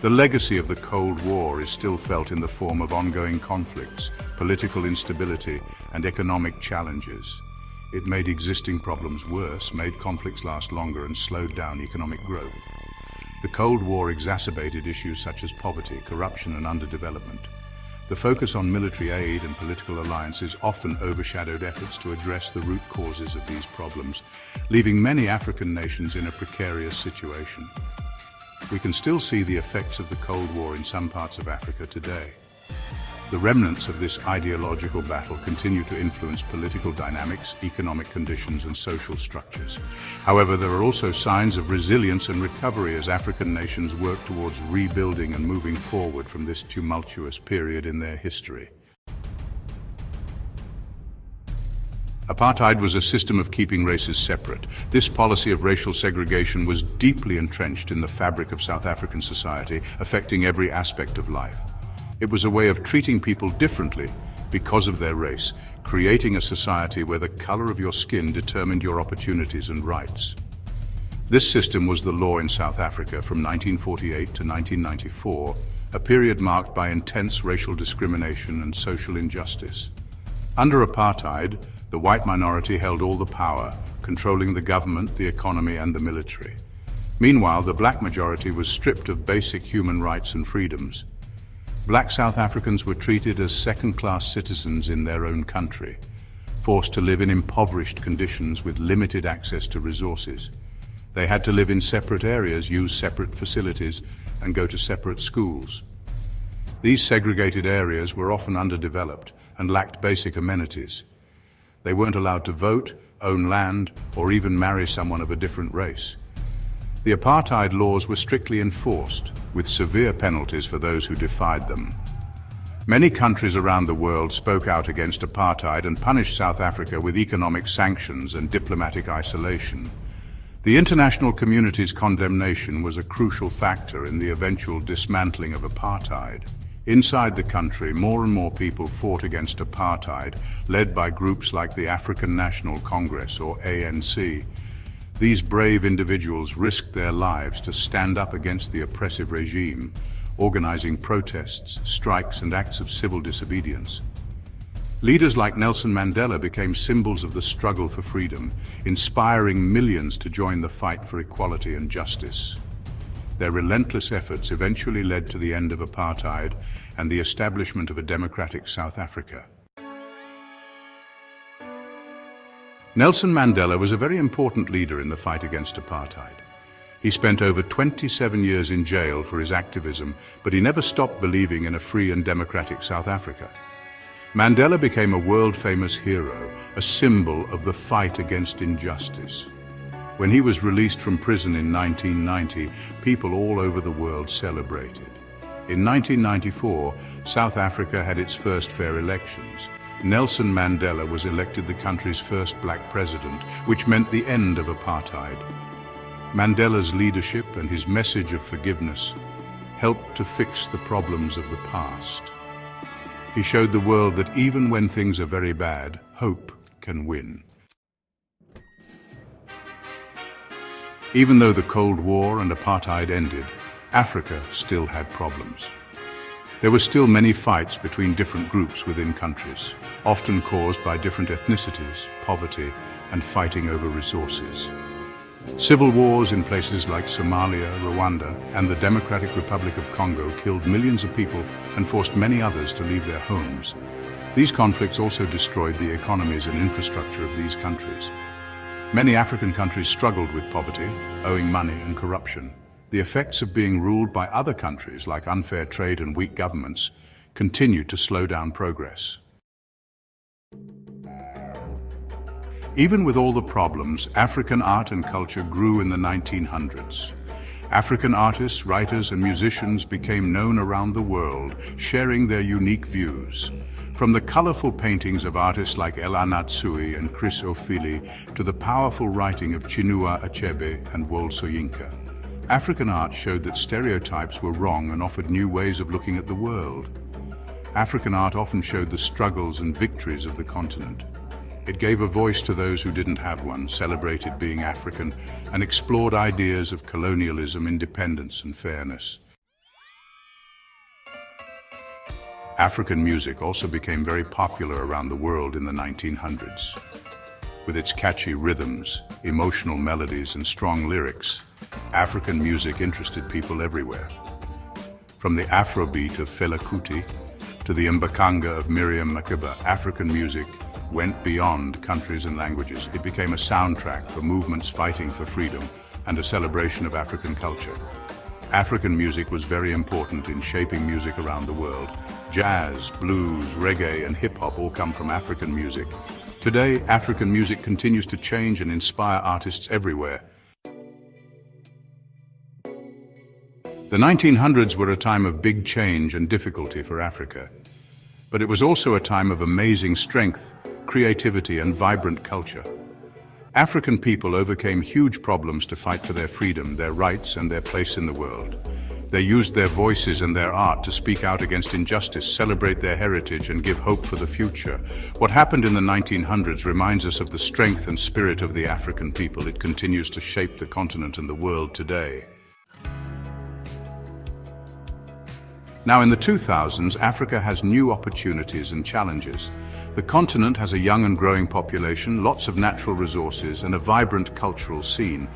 A: The legacy of the Cold War is still felt in the form of ongoing conflicts, political instability, and economic challenges. It made existing problems worse, made conflicts last longer, and slowed down economic growth. The Cold War exacerbated issues such as poverty, corruption, and underdevelopment. The focus on military aid and political alliances often overshadowed efforts to address the root causes of these problems, leaving many African nations in a precarious situation. We can still see the effects of the Cold War in some parts of Africa today. The remnants of this ideological battle continue to influence political dynamics, economic conditions, and social structures. However, there are also signs of resilience and recovery as African nations work towards rebuilding and moving forward from this tumultuous period in their history. Apartheid was a system of keeping races separate. This policy of racial segregation was deeply entrenched in the fabric of South African society, affecting every aspect of life. It was a way of treating people differently because of their race, creating a society where the color of your skin determined your opportunities and rights. This system was the law in South Africa from 1948 to 1994, a period marked by intense racial discrimination and social injustice. Under apartheid, the white minority held all the power, controlling the government, the economy, and the military. Meanwhile, the black majority was stripped of basic human rights and freedoms. Black South Africans were treated as second-class citizens in their own country, forced to live in impoverished conditions with limited access to resources. They had to live in separate areas, use separate facilities, and go to separate schools. These segregated areas were often underdeveloped and lacked basic amenities. They weren't allowed to vote, own land, or even marry someone of a different race. The apartheid laws were strictly enforced, with severe penalties for those who defied them. Many countries around the world spoke out against apartheid and punished South Africa with economic sanctions and diplomatic isolation. The international community's condemnation was a crucial factor in the eventual dismantling of apartheid. Inside the country, more and more people fought against apartheid, led by groups like the African National Congress, or ANC. These brave individuals risked their lives to stand up against the oppressive regime, organizing protests, strikes, and acts of civil disobedience. Leaders like Nelson Mandela became symbols of the struggle for freedom, inspiring millions to join the fight for equality and justice. Their relentless efforts eventually led to the end of apartheid and the establishment of a democratic South Africa. Nelson Mandela was a very important leader in the fight against apartheid. He spent over 27 years in jail for his activism, but he never stopped believing in a free and democratic South Africa. Mandela became a world-famous hero, a symbol of the fight against injustice. When he was released from prison in 1990, people all over the world celebrated. In 1994, South Africa had its first fair elections. Nelson Mandela was elected the country's first black president, which meant the end of apartheid. Mandela's leadership and his message of forgiveness helped to fix the problems of the past. He showed the world that even when things are very bad, hope can win. Even though the Cold War and apartheid ended, Africa still had problems. There were still many fights between different groups within countries, often caused by different ethnicities, poverty, and fighting over resources. Civil wars in places like Somalia, Rwanda, and the Democratic Republic of Congo killed millions of people and forced many others to leave their homes. These conflicts also destroyed the economies and infrastructure of these countries. Many African countries struggled with poverty, owing money and corruption. The effects of being ruled by other countries, like unfair trade and weak governments, continued to slow down progress. Even with all the problems, African art and culture grew in the 1900s. African artists, writers, and musicians became known around the world, sharing their unique views. From the colorful paintings of artists like Ella Natsui and Chris Ofili to the powerful writing of Chinua Achebe and Wole Soyinka, African art showed that stereotypes were wrong and offered new ways of looking at the world. African art often showed the struggles and victories of the continent. It gave a voice to those who didn't have one, celebrated being African, and explored ideas of colonialism, independence, and fairness. African music also became very popular around the world in the 1900s. With its catchy rhythms, emotional melodies, and strong lyrics, African music interested people everywhere. From the Afrobeat of Fela Kuti to the Mbakanga of Miriam Makeba, African music went beyond countries and languages. It became a soundtrack for movements fighting for freedom and a celebration of African culture. African music was very important in shaping music around the world. Jazz, blues, reggae, and hip-hop all come from African music. Today, African music continues to change and inspire artists everywhere. The 1900s were a time of big change and difficulty for Africa. But it was also a time of amazing strength, creativity, and vibrant culture. African people overcame huge problems to fight for their freedom, their rights, and their place in the world. They used their voices and their art to speak out against injustice, celebrate their heritage, and give hope for the future. What happened in the 1900s reminds us of the strength and spirit of the African people. It continues to shape the continent and the world today. Now in the 2000s, Africa has new opportunities and challenges. The continent has a young and growing population, lots of natural resources, and a vibrant cultural scene.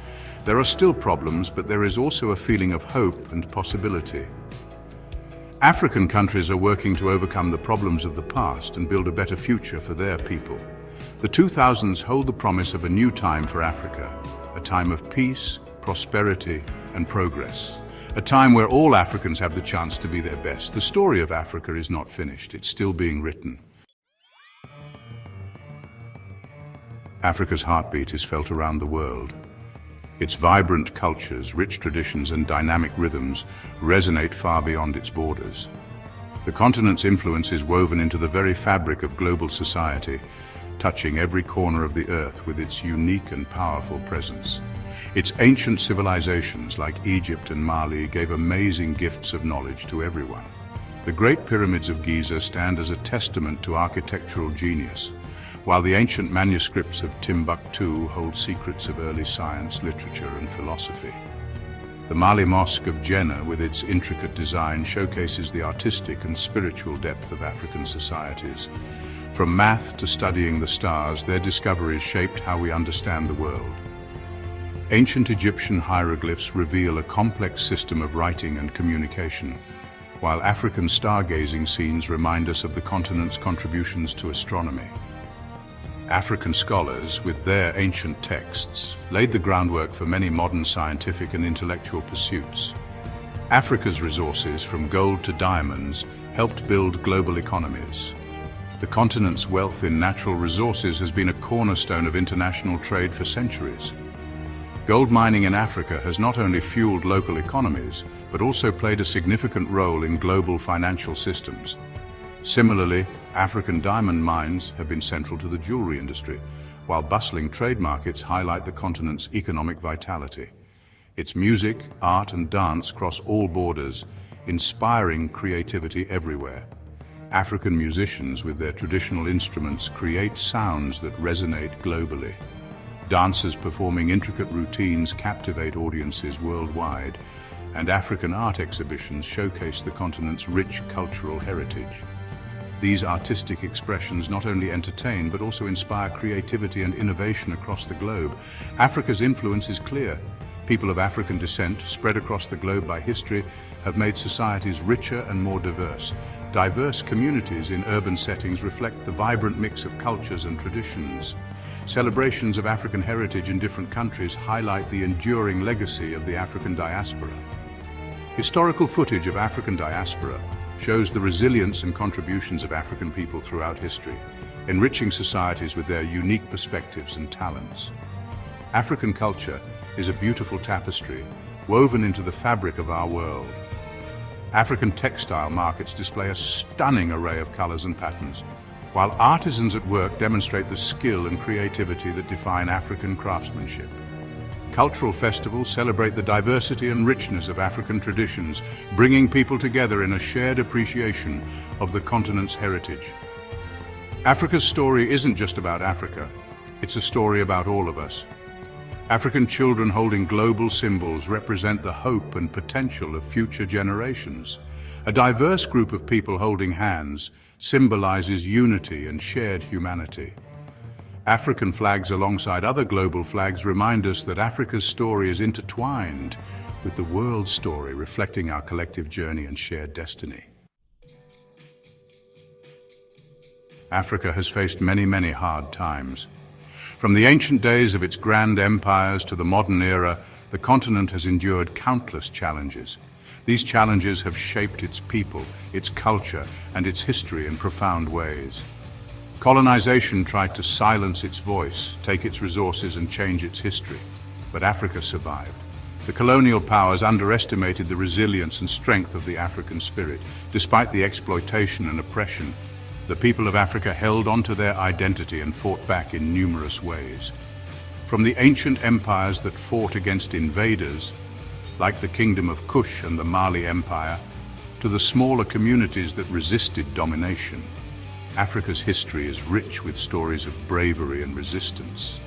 A: There are still problems, but there is also a feeling of hope and possibility. African countries are working to overcome the problems of the past and build a better future for their people. The 2000s hold the promise of a new time for Africa, a time of peace, prosperity, and progress. A time where all Africans have the chance to be their best. The story of Africa is not finished, it's still being written. Africa's heartbeat is felt around the world. Its vibrant cultures, rich traditions, and dynamic rhythms resonate far beyond its borders. The continent's influence is woven into the very fabric of global society, touching every corner of the earth with its unique and powerful presence. Its ancient civilizations, like Egypt and Mali, gave amazing gifts of knowledge to everyone. The Great Pyramids of Giza stand as a testament to architectural genius, while the ancient manuscripts of Timbuktu hold secrets of early science, literature, and philosophy. The Mali Mosque of Jenneh, with its intricate design, showcases the artistic and spiritual depth of African societies. From math to studying the stars, their discoveries shaped how we understand the world. Ancient Egyptian hieroglyphs reveal a complex system of writing and communication, while African stargazing scenes remind us of the continent's contributions to astronomy. African scholars, with their ancient texts, laid the groundwork for many modern scientific and intellectual pursuits. Africa's resources, from gold to diamonds, helped build global economies. The continent's wealth in natural resources has been a cornerstone of international trade for centuries. Gold mining in Africa has not only fueled local economies, but also played a significant role in global financial systems. Similarly, African diamond mines have been central to the jewelry industry, while bustling trade markets highlight the continent's economic vitality. Its music, art, and dance cross all borders, inspiring creativity everywhere. African musicians, with their traditional instruments, create sounds that resonate globally. Dancers performing intricate routines captivate audiences worldwide, and African art exhibitions showcase the continent's rich cultural heritage. These artistic expressions not only entertain but also inspire creativity and innovation across the globe. Africa's influence is clear. People of African descent, spread across the globe by history, have made societies richer and more diverse. Diverse communities in urban settings reflect the vibrant mix of cultures and traditions. Celebrations of African heritage in different countries highlight the enduring legacy of the African diaspora. Historical footage of African diaspora shows the resilience and contributions of African people throughout history, enriching societies with their unique perspectives and talents. African culture is a beautiful tapestry woven into the fabric of our world. African textile markets display a stunning array of colors and patterns, while artisans at work demonstrate the skill and creativity that define African craftsmanship. Cultural festivals celebrate the diversity and richness of African traditions, bringing people together in a shared appreciation of the continent's heritage. Africa's story isn't just about Africa, it's a story about all of us. African children holding global symbols represent the hope and potential of future generations. A diverse group of people holding hands symbolizes unity and shared humanity. African flags alongside other global flags remind us that Africa's story is intertwined with the world's story, reflecting our collective journey and shared destiny. Africa has faced many hard times. From the ancient days of its grand empires to the modern era, the continent has endured countless challenges. These challenges have shaped its people, its culture, and its history in profound ways. Colonization tried to silence its voice, take its resources, and change its history, but Africa survived. The colonial powers underestimated the resilience and strength of the African spirit. Despite the exploitation and oppression, the people of Africa held onto their identity and fought back in numerous ways. From the ancient empires that fought against invaders, like the Kingdom of Kush and the Mali Empire, to the smaller communities that resisted domination, Africa's history is rich with stories of bravery and resistance.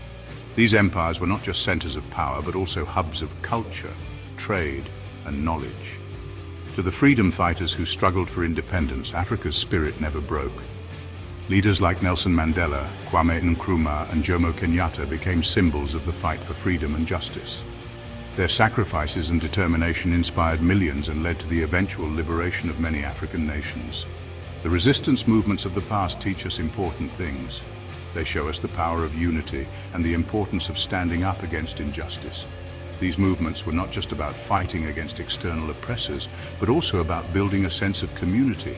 A: These empires were not just centers of power, but also hubs of culture, trade, and knowledge. To the freedom fighters who struggled for independence, Africa's spirit never broke. Leaders like Nelson Mandela, Kwame Nkrumah, and Jomo Kenyatta became symbols of the fight for freedom and justice. Their sacrifices and determination inspired millions and led to the eventual liberation of many African nations. The resistance movements of the past teach us important things. They show us the power of unity and the importance of standing up against injustice. These movements were not just about fighting against external oppressors, but also about building a sense of community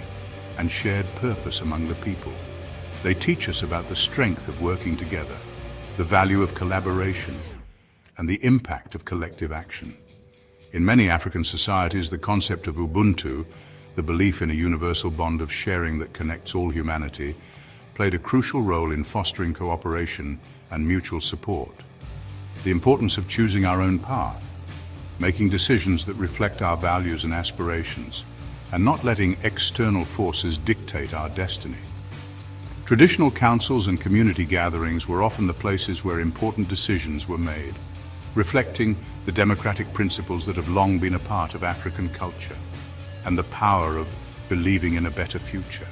A: and shared purpose among the people. They teach us about the strength of working together, the value of collaboration, and the impact of collective action. In many African societies, the concept of Ubuntu, the belief in a universal bond of sharing that connects all humanity, played a crucial role in fostering cooperation and mutual support. The importance of choosing our own path, making decisions that reflect our values and aspirations, and not letting external forces dictate our destiny. Traditional councils and community gatherings were often the places where important decisions were made, reflecting the democratic principles that have long been a part of African culture, and the power of believing in a better future.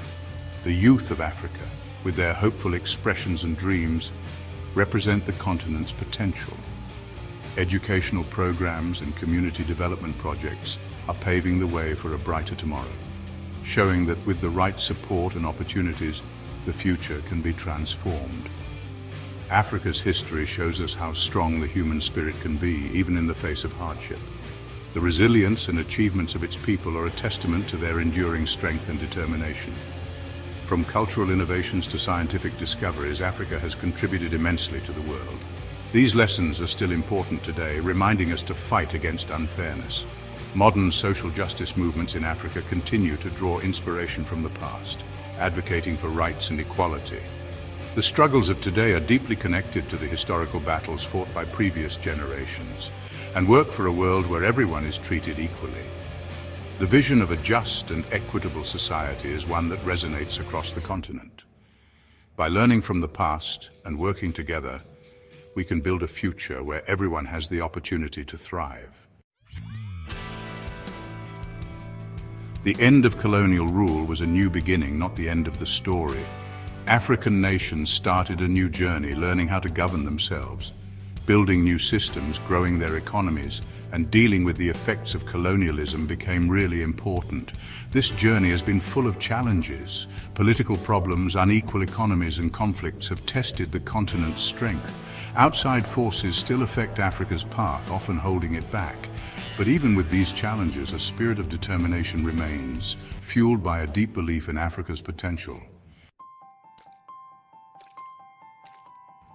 A: The youth of Africa, with their hopeful expressions and dreams, represent the continent's potential. Educational programs and community development projects are paving the way for a brighter tomorrow, showing that with the right support and opportunities, the future can be transformed. Africa's history shows us how strong the human spirit can be, even in the face of hardship. The resilience and achievements of its people are a testament to their enduring strength and determination. From cultural innovations to scientific discoveries, Africa has contributed immensely to the world. These lessons are still important today, reminding us to fight against unfairness. Modern social justice movements in Africa continue to draw inspiration from the past, advocating for rights and equality. The struggles of today are deeply connected to the historical battles fought by previous generations, and work for a world where everyone is treated equally. The vision of a just and equitable society is one that resonates across the continent. By learning from the past and working together, we can build a future where everyone has the opportunity to thrive. The end of colonial rule was a new beginning, not the end of the story. African nations started a new journey, learning how to govern themselves, building new systems, growing their economies, and dealing with the effects of colonialism became really important. This journey has been full of challenges. Political problems, unequal economies, and conflicts have tested the continent's strength. Outside forces still affect Africa's path, often holding it back. But even with these challenges, a spirit of determination remains, fueled by a deep belief in Africa's potential.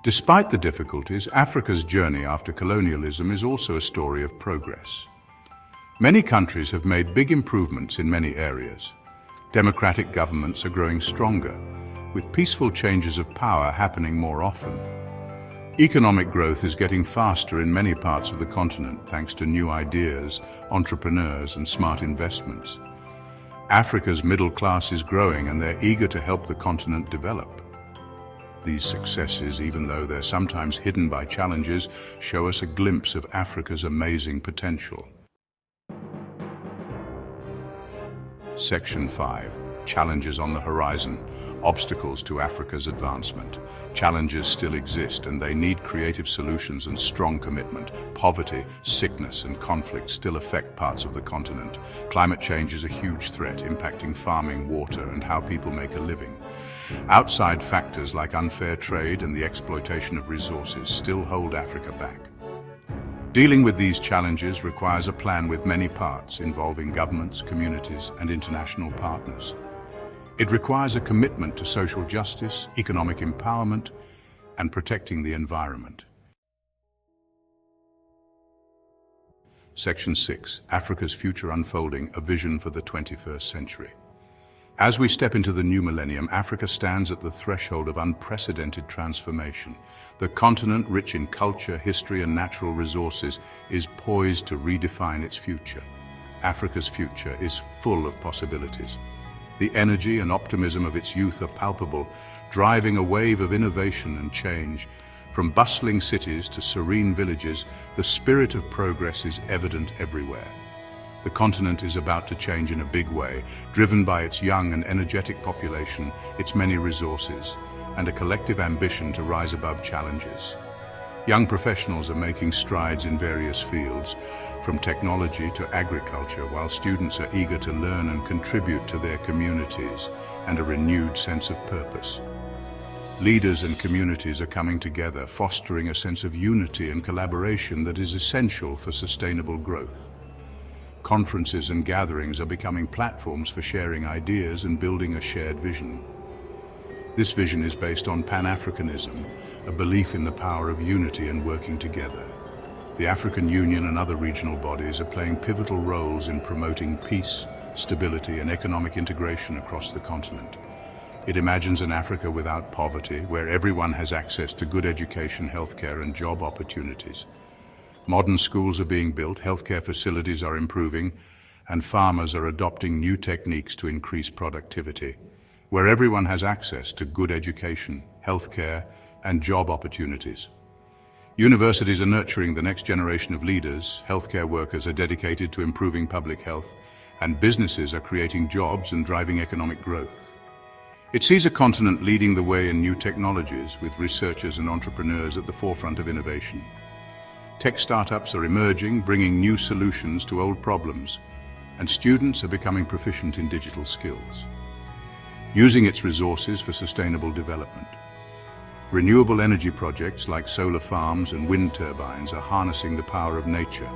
A: Despite the difficulties, Africa's journey after colonialism is also a story of progress. Many countries have made big improvements in many areas. Democratic governments are growing stronger, with peaceful changes of power happening more often. Economic growth is getting faster in many parts of the continent thanks to new ideas, entrepreneurs, and smart investments. Africa's middle class is growing and they're eager to help the continent develop. These successes, even though they're sometimes hidden by challenges, show us a glimpse of Africa's amazing potential. Section 5. Challenges on the horizon. Obstacles to Africa's advancement. Challenges still exist and they need creative solutions and strong commitment. Poverty, sickness, and conflict still affect parts of the continent. Climate change is a huge threat, impacting farming, water, and how people make a living. Outside factors like unfair trade and the exploitation of resources still hold Africa back. Dealing with these challenges requires a plan with many parts involving governments, communities, and international partners. It requires a commitment to social justice, economic empowerment, and protecting the environment. Section 6. Africa's future unfolding, a vision for the 21st century. As we step into the new millennium, Africa stands at the threshold of unprecedented transformation. The continent, rich in culture, history, and natural resources, is poised to redefine its future. Africa's future is full of possibilities. The energy and optimism of its youth are palpable, driving a wave of innovation and change. From bustling cities to serene villages, the spirit of progress is evident everywhere. The continent is about to change in a big way, driven by its young and energetic population, its many resources, and a collective ambition to rise above challenges. Young professionals are making strides in various fields, from technology to agriculture, while students are eager to learn and contribute to their communities and a renewed sense of purpose. Leaders and communities are coming together, fostering a sense of unity and collaboration that is essential for sustainable growth. Conferences and gatherings are becoming platforms for sharing ideas and building a shared vision. This vision is based on Pan-Africanism, a belief in the power of unity and working together. The African Union and other regional bodies are playing pivotal roles in promoting peace, stability, and economic integration across the continent. It imagines an Africa without poverty, where everyone has access to good education, healthcare, and job opportunities. Modern schools are being built, healthcare facilities are improving, and farmers are adopting new techniques to increase productivity, where everyone has access to good education, healthcare, and job opportunities. Universities are nurturing the next generation of leaders, healthcare workers are dedicated to improving public health, and businesses are creating jobs and driving economic growth. It sees a continent leading the way in new technologies, with researchers and entrepreneurs at the forefront of innovation. Tech startups are emerging, bringing new solutions to old problems, and students are becoming proficient in digital skills, using its resources for sustainable development. Renewable energy projects like solar farms and wind turbines are harnessing the power of nature,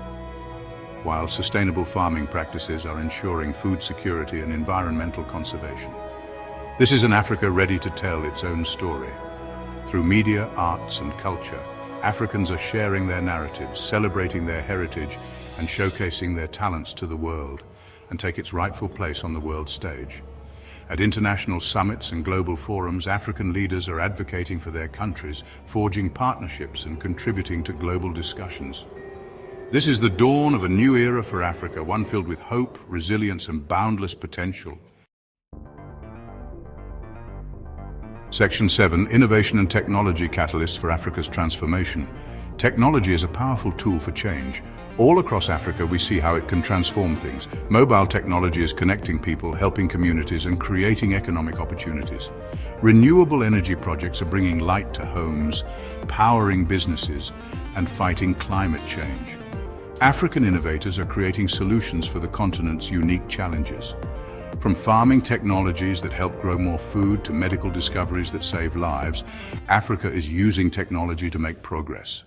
A: while sustainable farming practices are ensuring food security and environmental conservation. This is an Africa ready to tell its own story. Through media, arts, and culture, Africans are sharing their narratives, celebrating their heritage, and showcasing their talents to the world, and take its rightful place on the world stage. At international summits and global forums, African leaders are advocating for their countries, forging partnerships and contributing to global discussions. This is the dawn of a new era for Africa, one filled with hope, resilience, and boundless potential. Section 7. Innovation and Technology Catalysts for Africa's Transformation. Technology is a powerful tool for change. All across Africa, we see how it can transform things. Mobile technology is connecting people, helping communities, and creating economic opportunities. Renewable energy projects are bringing light to homes, powering businesses, and fighting climate change. African innovators are creating solutions for the continent's unique challenges. From farming technologies that help grow more food to medical discoveries that save lives, Africa is using technology to make progress.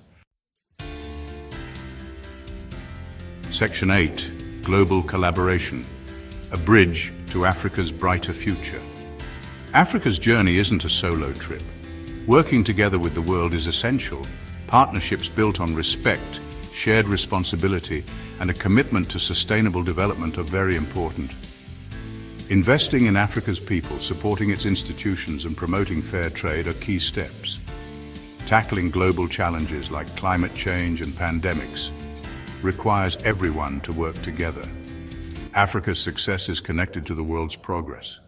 A: Section 8. Global Collaboration. A bridge to Africa's brighter future. Africa's journey isn't a solo trip. Working together with the world is essential. Partnerships built on respect, shared responsibility, and a commitment to sustainable development are very important. Investing in Africa's people, supporting its institutions, and promoting fair trade are key steps. Tackling global challenges like climate change and pandemics requires everyone to work together. Africa's success is connected to the world's progress.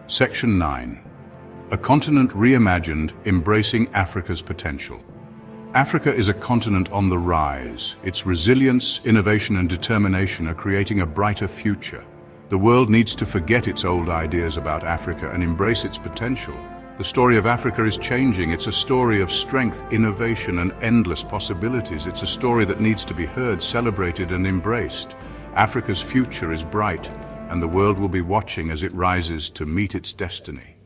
A: Section 9. A continent reimagined, embracing Africa's potential. Africa is a continent on the rise. Its resilience, innovation, and determination are creating a brighter future. The world needs to forget its old ideas about Africa and embrace its potential. The story of Africa is changing. It's a story of strength, innovation, and endless possibilities. It's a story that needs to be heard, celebrated, and embraced. Africa's future is bright, and the world will be watching as it rises to meet its destiny.